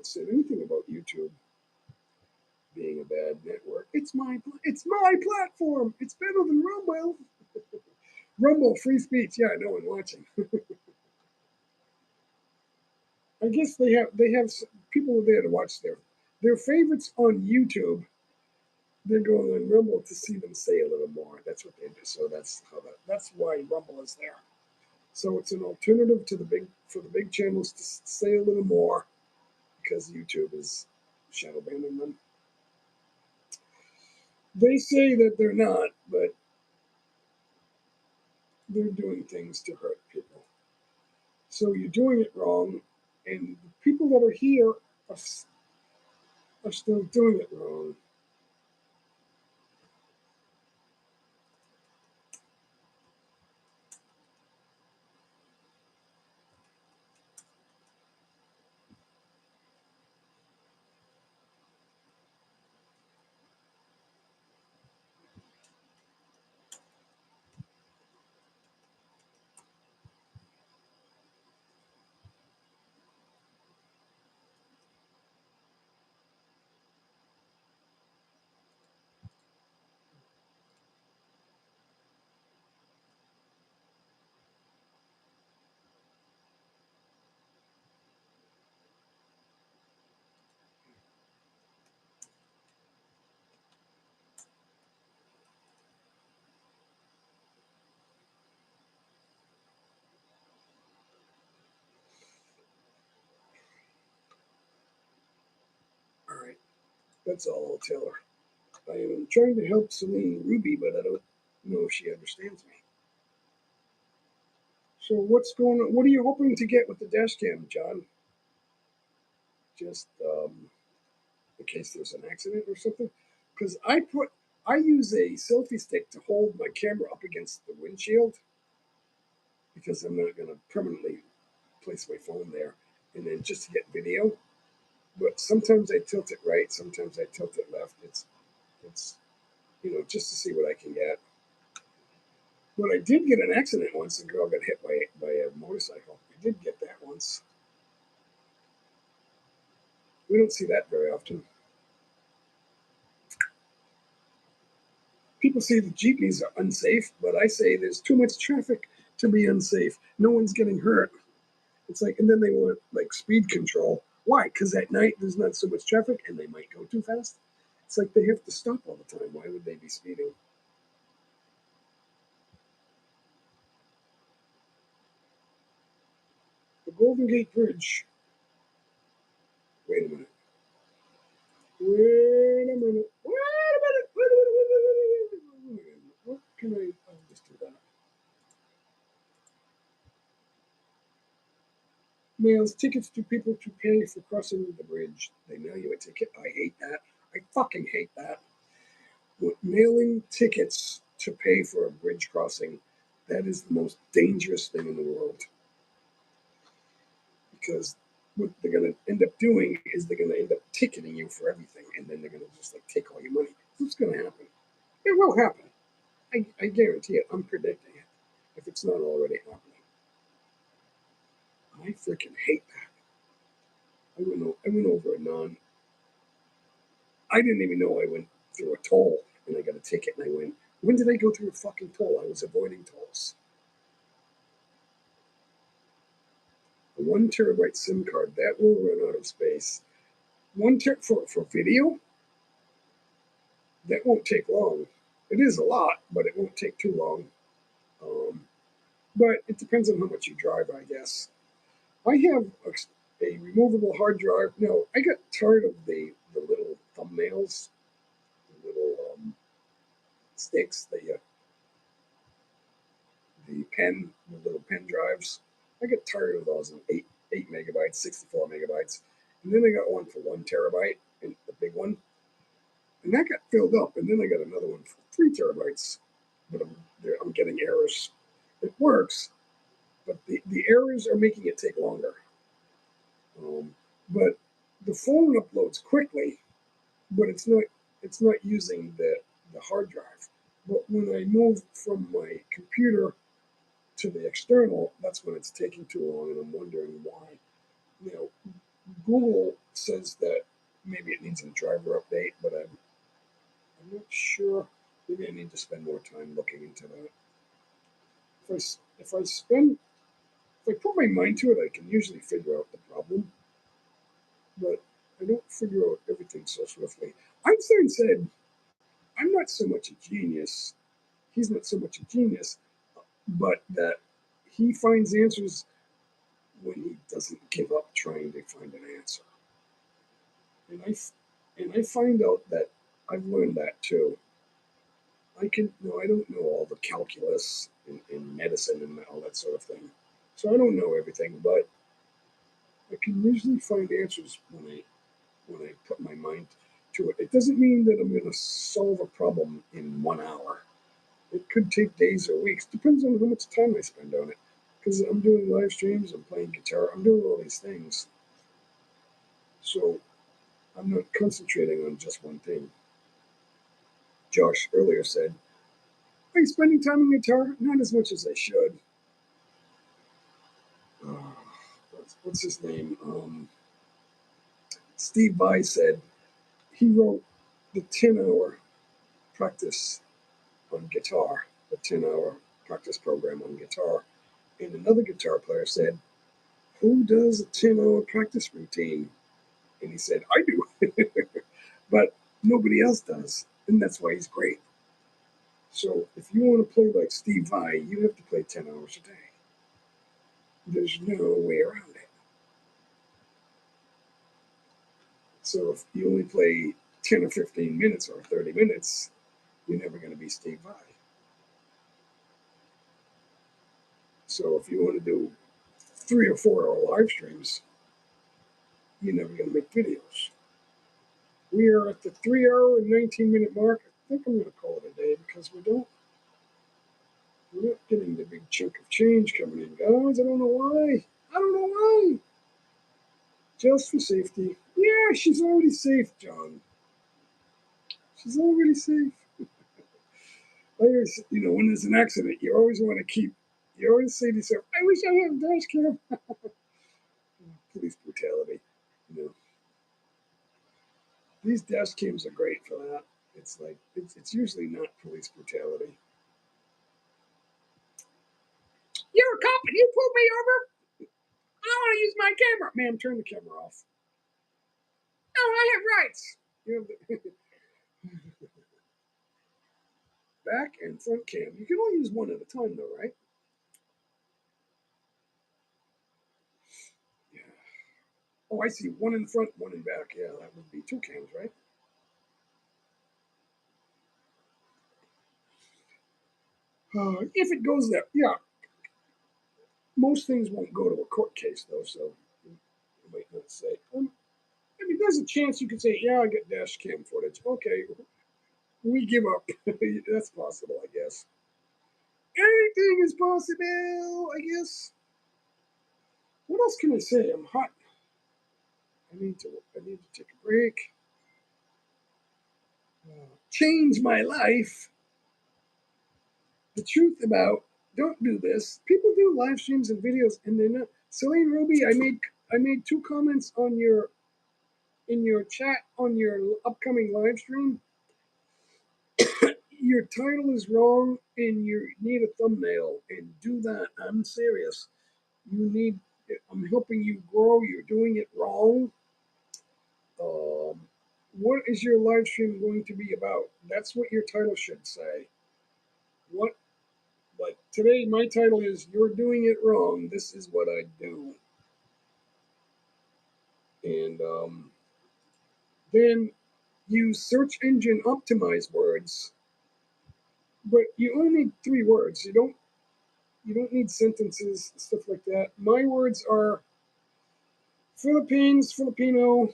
said anything about YouTube being a bad network. It's my platform. It's better than Rumble. Rumble, free speech. Yeah, no one watching. I guess they have people there to watch their favorites on YouTube. They're going on Rumble to see them say a little more. That's what they do. So that's why Rumble is there. So it's an alternative to the big channels to say a little more because YouTube is shadow banning them. They say that they're not, but they're doing things to hurt people. So you're doing it wrong, and the people that are here are still doing it wrong. All right, that's all I'll tell her. I am trying to help Celine Ruby, but I don't know if she understands me. So what's going on? What are you hoping to get with the dash cam, John? Just in case there's an accident or something? Because I use a selfie stick to hold my camera up against the windshield because I'm not going to permanently place my phone there and then just to get video. But sometimes I tilt it right, sometimes I tilt it left. It's just to see what I can get. But I did get an accident once. A girl got hit by a motorcycle. I did get that once. We don't see that very often. People say the jeepneys are unsafe, but I say there's too much traffic to be unsafe. No one's getting hurt. It's like, and then they want like speed control. Why? Because at night there's not so much traffic and they might go too fast. It's like they have to stop all the time. Why would they be speeding? The Golden Gate Bridge. Wait a minute. Wait a minute. Wait a minute. Wait a minute. Wait a minute. Wait a minute. What can I? I'll just do that. Mails tickets to people to pay for crossing the bridge. They mail you a ticket. I hate that. I fucking hate that. Mailing tickets to pay for a bridge crossing, that is the most dangerous thing in the world. Because what they're going to end up doing is they're going to end up ticketing you for everything, and then they're going to just like take all your money. What's going to happen? It will happen. I guarantee it. I'm predicting it. If it's not already happening. I freaking hate that. I went over a non. I didn't even know I went through a toll, and I got a ticket, and I went, when did I go through a fucking toll? I was avoiding tolls. A 1 terabyte SIM card, that will run out of space. For video, that won't take long. It is a lot, but it won't take too long. But it depends on how much you drive, I guess. I have a removable hard drive. No, I got tired of the little thumbnails, the little sticks, the little pen drives. I get tired of those in 8 megabytes, 64 megabytes, and then I got one for 1 terabyte, and the big one, and that got filled up, and then I got another one for 3 terabytes, but I'm getting errors. It works, but the errors are making it take longer. But the phone uploads quickly, but it's not using the hard drive. But when I move from my computer to the external, that's when it's taking too long, and I'm wondering why. You know, Google says that maybe it needs a driver update, but I'm not sure. Maybe I need to spend more time looking into that. If I put my mind to it, I can usually figure out the problem, but I don't figure out everything so swiftly. Einstein said, "I'm not so much a genius. He's not so much a genius, but that he finds answers when he doesn't give up trying to find an answer." And I find out that I've learned that too. I don't know all the calculus in medicine and all that sort of thing. So I don't know everything, but I can usually find answers when I put my mind to it. It doesn't mean that I'm going to solve a problem in 1 hour. It could take days or weeks. Depends on how much time I spend on it. Because I'm doing live streams, I'm playing guitar, I'm doing all these things. So I'm not concentrating on just one thing. Josh earlier said, "Are you spending time on guitar?" Not as much as I should. Uh, what's his name? Steve Vai said he wrote the 10-hour practice on guitar, the 10-hour practice program on guitar. And another guitar player said, "Who does a 10-hour practice routine?" And he said, "I do." But nobody else does. And that's why he's great. So if you want to play like Steve Vai, you have to play 10 hours a day. There's no way around it. So if you only play 10 or 15 minutes or 30 minutes, you're never going to be stay by. So if you want to do 3 or 4 hour live streams, you're never going to make videos. We are at the 3 hour and 19-minute mark. I think I'm going to call it a day because we're not getting the big chunk of change coming in, guys. I don't know why. I don't know why. Just for safety. Yeah, she's already safe, John. She's already safe. I always, when there's an accident, you always want to you always say to yourself, I wish I had a dash cam. Police brutality. These dash cams are great for that. It's like, it's usually not police brutality. You're a cop and you pulled me over. I want to use my camera. Ma'am, turn the camera off. No, I have rights. Back and front cam. You can only use one at a time, though, right? Yeah. Oh, I see. One in front, one in back. Yeah, that would be 2 cams, right? If it goes there, yeah. Most things won't go to a court case, though, so you might not say. There's a chance you could say, yeah, I get dash cam footage. Okay, we give up. That's possible, I guess. Anything is possible, I guess. What else can I say? I'm hot. I need to take a break. Change my life. The truth about don't do this. People do live streams and videos, and they're not. Celine Ruby, I made 2 comments on in your chat on your upcoming live stream. Your title is wrong, and you need a thumbnail. And do that. I'm serious. I'm helping you grow. You're doing it wrong. What is your live stream going to be about? That's what your title should say. What? But today, my title is "You're Doing It Wrong. This is what I do." And then use search engine optimize words, but you only need 3 words. You don't need sentences, stuff like that. My words are Philippines, Filipino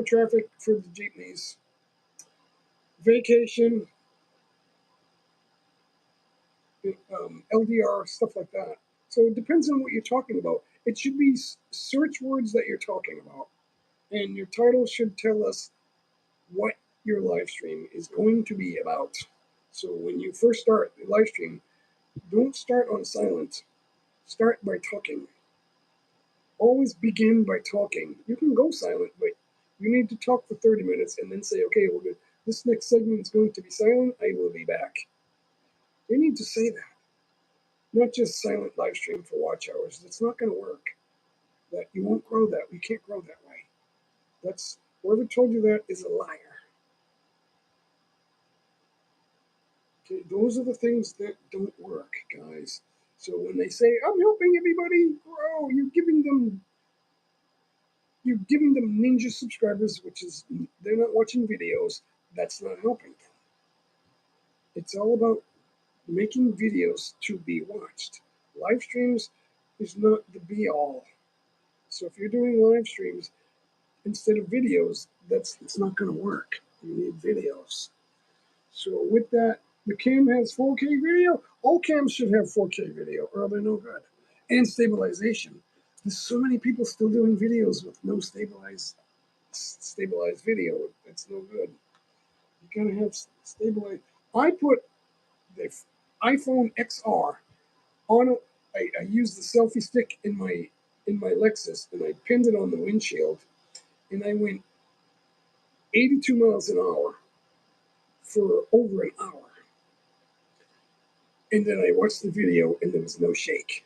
traffic for the jeepneys, vacation, LDR, stuff like that. So it depends on what you're talking about. It should be search words that you're talking about. And your title should tell us what your live stream is going to be about. So when you first start the live stream, don't start on silent. Start by talking. Always begin by talking. You can go silent, but you need to talk for 30 minutes and then say, okay, this next segment is going to be silent. I will be back. You need to say that. Not just silent live stream for watch hours. It's not going to work. That you won't grow that. We can't grow that way. That's whoever told you that is a liar. Okay, those are the things that don't work, guys. So when they say I'm helping everybody grow, you're giving them ninja subscribers, which is they're not watching videos. That's not helping them. It's all about making videos to be watched. Live streams is not the be all. So if you're doing live streams instead of videos, it's not going to work. You need videos. So with that, the cam has 4K video. All cams should have 4K video, or they're no good. And stabilization. There's so many people still doing videos with no stabilized video. That's no good. You gotta have stabilized. I put the iPhone XR on a. I used the selfie stick in my Lexus, and I pinned it on the windshield, and I went 82 miles an hour for over an hour. And then I watched the video, and there was no shake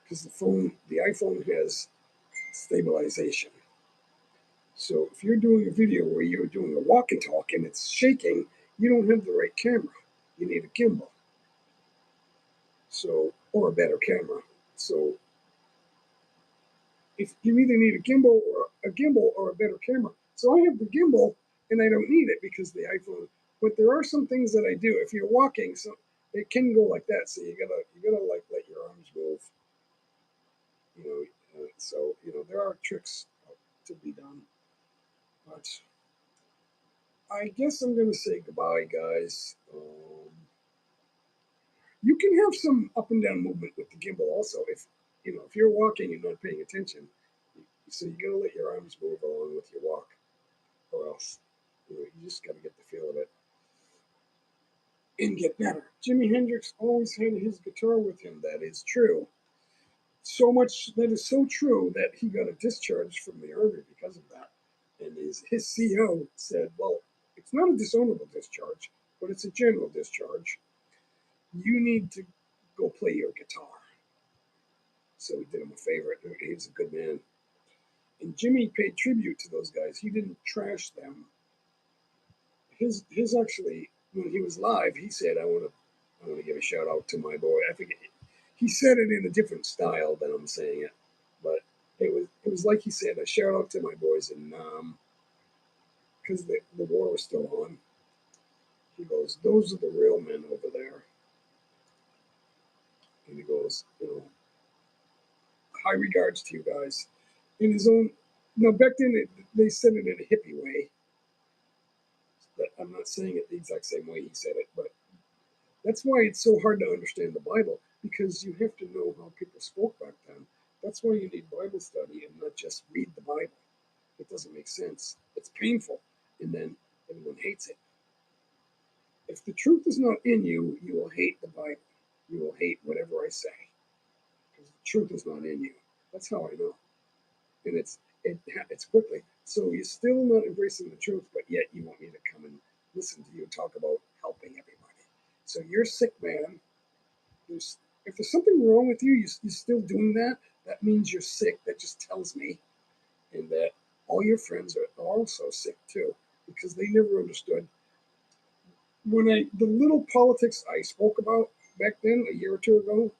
because the iPhone has stabilization. So if you're doing a video where you're doing a walk and talk and it's shaking, you don't have the right camera. You need a gimbal. So, or a better camera. So if you either need a gimbal or a better camera. So I have the gimbal, and I don't need it because the iPhone. But there are some things that I do. If you're walking, so it can go like that. So you gotta like let your arms move. You know, so there are tricks to be done. But I guess I'm gonna say goodbye, guys. You can have some up and down movement with the gimbal also. If you're walking and not paying attention, so you gotta let your arms move along with your walk, or else you just gotta get the feel of it and get better. Jimi Hendrix always had his guitar with him. That is true. So much that is so true that he got a discharge from the army because of that. And his CO said, "Well, it's not a dishonorable discharge, but it's a general discharge. You need to go play your guitar." So he did him a favor. He was a good man. And Jimmy paid tribute to those guys. He didn't trash them. His actually, when he was live, he said, I want to give a shout out to my boy." I think he said it in a different style than I'm saying it, but it was like he said, "A shout out to my boys in Nam," because the war was still on. He goes, "Those are the real men over there." And he goes, "High regards to you guys." In his own, now back then they said it in a hippie way. But I'm not saying it the exact same way he said it, but that's why it's so hard to understand the Bible, because you have to know how people spoke back then. That's why you need Bible study and not just read the Bible. It doesn't make sense. It's painful, and then everyone hates it. If the truth is not in you, you will hate the Bible. You will hate whatever I say, because the truth is not in you. That's how I know, and it's quickly. So you're still not embracing the truth, but yet you want me to come and listen to you talk about helping everybody. So you're sick, man. If there's something wrong with you, you're still doing that. That means you're sick. That just tells me, and that all your friends are also sick too, because they never understood. The little politics I spoke about back then, a year or two ago,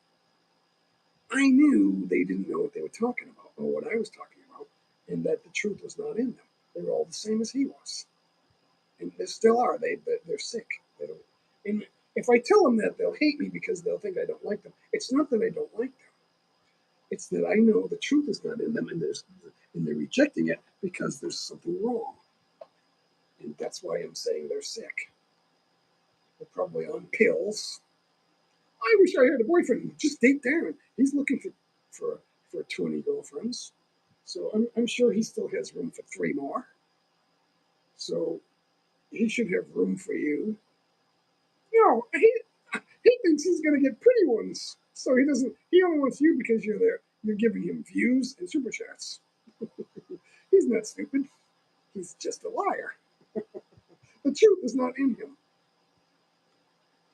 I knew they didn't know what they were talking about or what I was talking about, and that the truth was not in them. They were all the same as he was, and they still are. They're sick. They don't. And if I tell them that, they'll hate me because they'll think I don't like them. It's not that I don't like them. It's that I know the truth is not in them, and they're rejecting it because there's something wrong, and that's why I'm saying they're sick. They're probably on pills. I wish I had a boyfriend. Just date Darren. He's looking for 20 girlfriends, so I'm sure he still has room for 3 more. So he should have room for you. No, he thinks he's gonna get pretty ones, so he doesn't. He only wants you because you're there. You're giving him views and super chats. He's not stupid. He's just a liar. The truth is not in him.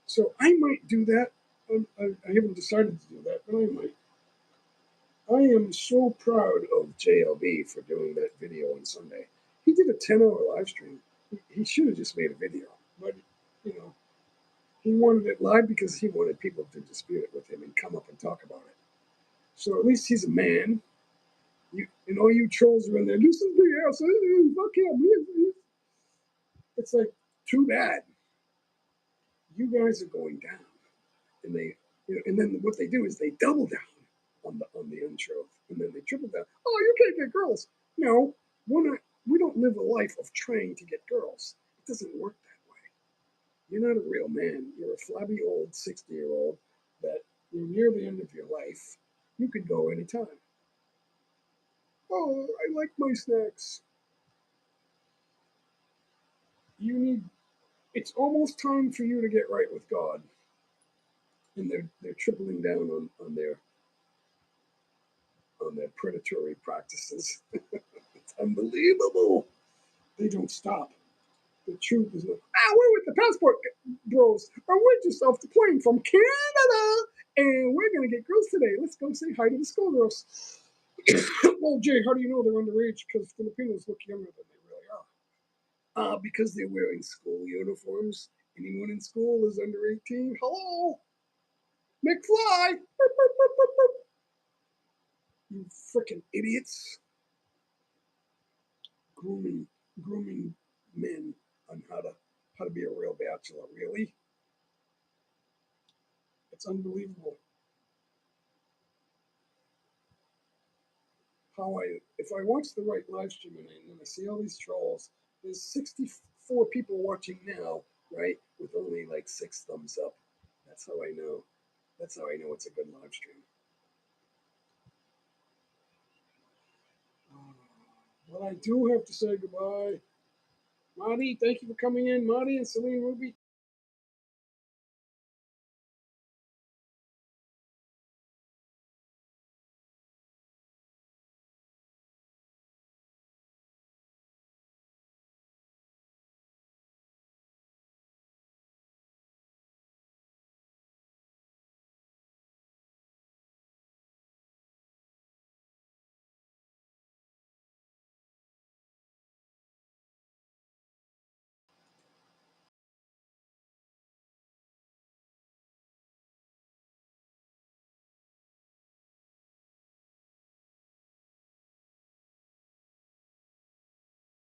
So I might do that. I haven't decided to do that, but I might. I am so proud of JLB for doing that video on Sunday. He did a 10-hour live stream. He should have just made a video, but you know, he wanted it live because he wanted people to dispute it with him and come up and talk about it. So at least he's a man. And all you trolls are in there. This is the ass. Fuck him. It's like, too bad. You guys are going down, and and then what they do is they double down on the untruth, and then they triple down. Oh, you can't get girls. No, we don't live a life of trying to get girls. It doesn't work that way. You're not a real man. You're a flabby old 60-year-old that you're near the end of your life. You could go anytime. Oh, I like my snacks. You need. It's almost time for you to get right with God, and they're tripling down on their predatory practices. It's unbelievable. They don't stop. The truth is not. We're with the passport bros. Arrange yourself to plane from Canada, and we're gonna get girls today. Let's go say hi to the schoolgirls. Well, Jay, how do you know they're underage? Because Filipinos look younger than they really are. Because they're wearing school uniforms. Anyone in school is under 18. Hello, McFly. You freaking idiots. Grooming men on how to be a real bachelor. Really, it's unbelievable how if I watch the right live stream and I see all these trolls, there's 64 people watching now, right, with only like 6 thumbs up. That's how I know. That's how I know it's a good live stream. But I do have to say goodbye. Marty, thank you for coming in. Marty and Celine Ruby.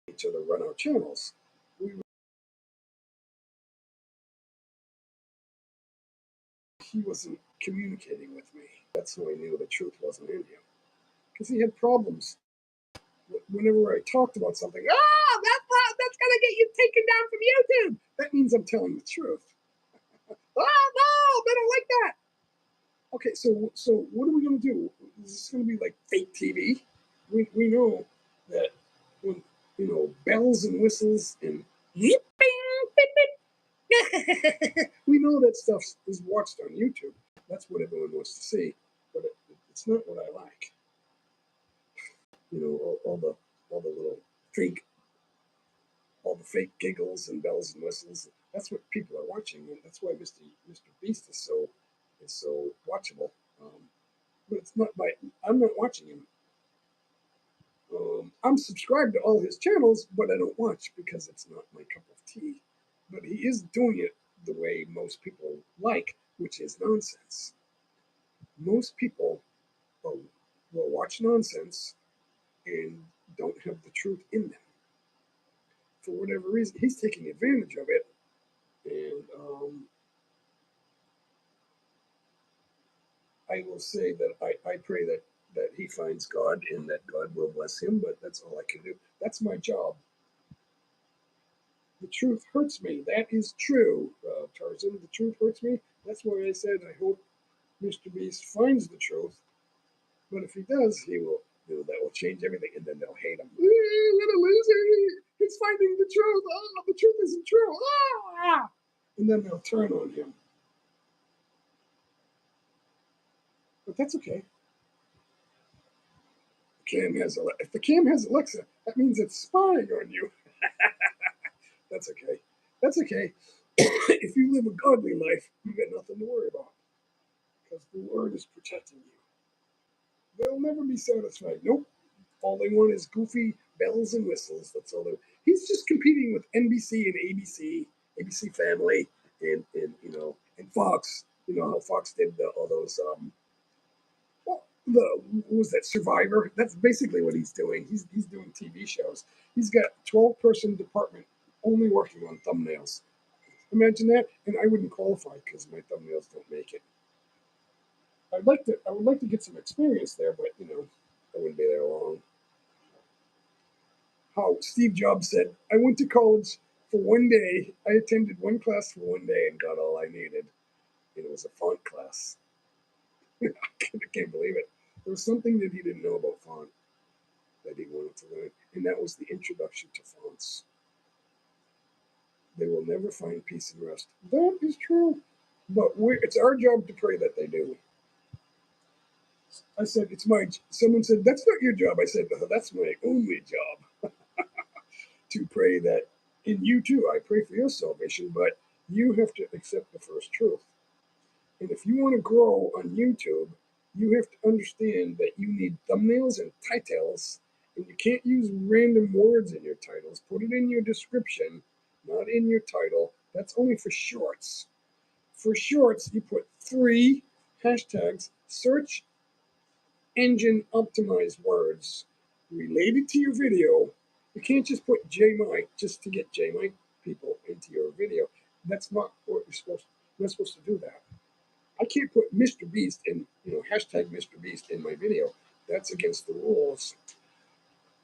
Each other run our channels. He wasn't communicating with me. That's how I knew the truth wasn't in him. Because he had problems. Whenever I talked about something, that's gonna get you taken down from YouTube. That means I'm telling the truth. No, they don't like that. Okay, so what are we gonna do? Is this gonna be like fake TV? We know that when bells and whistles and we know that stuff is watched on YouTube. That's what everyone wants to see, but it's not what I like. All the little fake, all the fake giggles and bells and whistles. That's what people are watching, and that's why Mr. Beast is so watchable. But it's not my. I'm not watching him. I'm subscribed to all his channels, but I don't watch because it's not my cup of tea. But he is doing it the way most people like, which is nonsense. Most people will watch nonsense and don't have the truth in them. For whatever reason, he's taking advantage of it. And I will say that I pray that he finds God and that God will bless him, but that's all I can do. That's my job. The truth hurts me. That is true, Tarzan. The truth hurts me. That's why I said I hope Mr. Beast finds the truth. But if he does, he will. That will change everything, and then they'll hate him. What a loser! He's finding the truth. Oh, the truth isn't true. Ah! And then they'll turn on him. But that's okay. If the cam has Alexa, that means it's spying on you. That's okay. That's okay. If you live a godly life, you got nothing to worry about because the Lord is protecting you. They'll never be satisfied. Nope. All they want is goofy bells and whistles. That's all they. He's just competing with NBC and ABC, ABC Family, and Fox. You know how Fox did all those. What was that, Survivor? That's basically what he's doing. He's doing TV shows. He's got 12-person department only working on thumbnails. Imagine that, and I wouldn't qualify because my thumbnails don't make it. I would like to get some experience there, but I wouldn't be there long. How Steve Jobs said, I went to college for one day. I attended one class for one day and got all I needed. And it was a font class. I can't believe it. There was something that he didn't know about font that he wanted to learn, and that was the introduction to fonts. They will never find peace and rest. That is true. But it's our job to pray that they do. I said, someone said, that's not your job. I said, no, that's my only job. To pray that in you too, I pray for your salvation, but you have to accept the first truth. And if you want to grow on YouTube, you have to understand that you need thumbnails and titles, and you can't use random words in your titles. Put it in your description, not in your title. That's only for shorts. For shorts, you put 3 hashtags, search engine optimized words related to your video, You can't just put J Mike just to get J Mike people into your video. That's not what you're not supposed to do that. I can't put Mr. Beast in, hashtag Mr. Beast in my video. That's against the rules.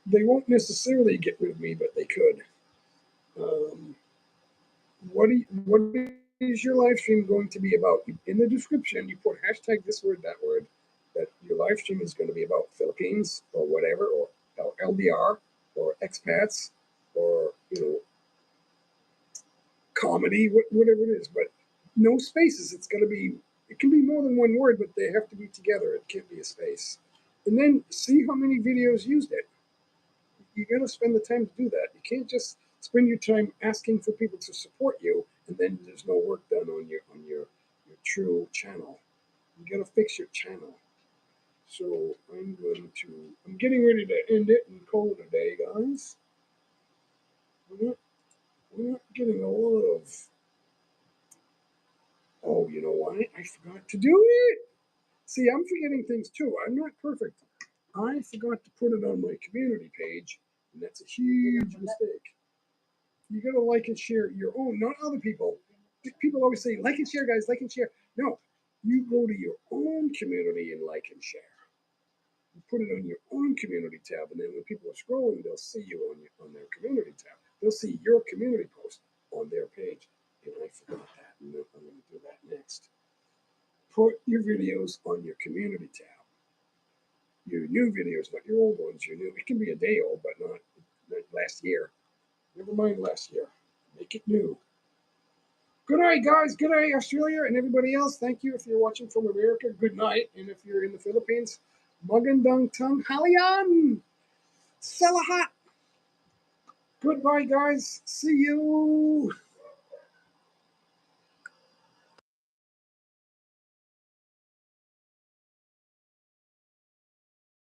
They won't necessarily get rid of me, but they could. What is your live stream going to be about? In the description, you put hashtag this word, that word, that your live stream is going to be about Philippines or whatever, or LDR or expats or, comedy, whatever it is, but no spaces. It can be more than one word, but they have to be together. It can't be a space. And then see how many videos used it. You got to spend the time to do that. You can't just spend your time asking for people to support you, and then there's no work done on your true channel. You got to fix your channel. So I'm getting ready to end it and call it a day, guys. We're not getting a lot of. Oh, you know what? I forgot to do it. See, I'm forgetting things too. I'm not perfect. I forgot to put it on my community page, and that's a huge mistake. You got to like and share your own, not other people. People always say, like and share, guys, like and share. No, you go to your own community and like and share. You put it on your own community tab, and then when people are scrolling, they'll see you on their community tab. They'll see your community post on their page. And I forgot that, and I'm going to do that next. Put your videos on your community tab. Your new videos, not your old ones. Your new. It can be a day old, but not last year. Never mind last year. Make it new. Good night, guys. Good night, Australia, and everybody else. Thank you if you're watching from America. Good night, and if you're in the Philippines, magandang tanghalian. Salahat. Goodbye, guys. See you.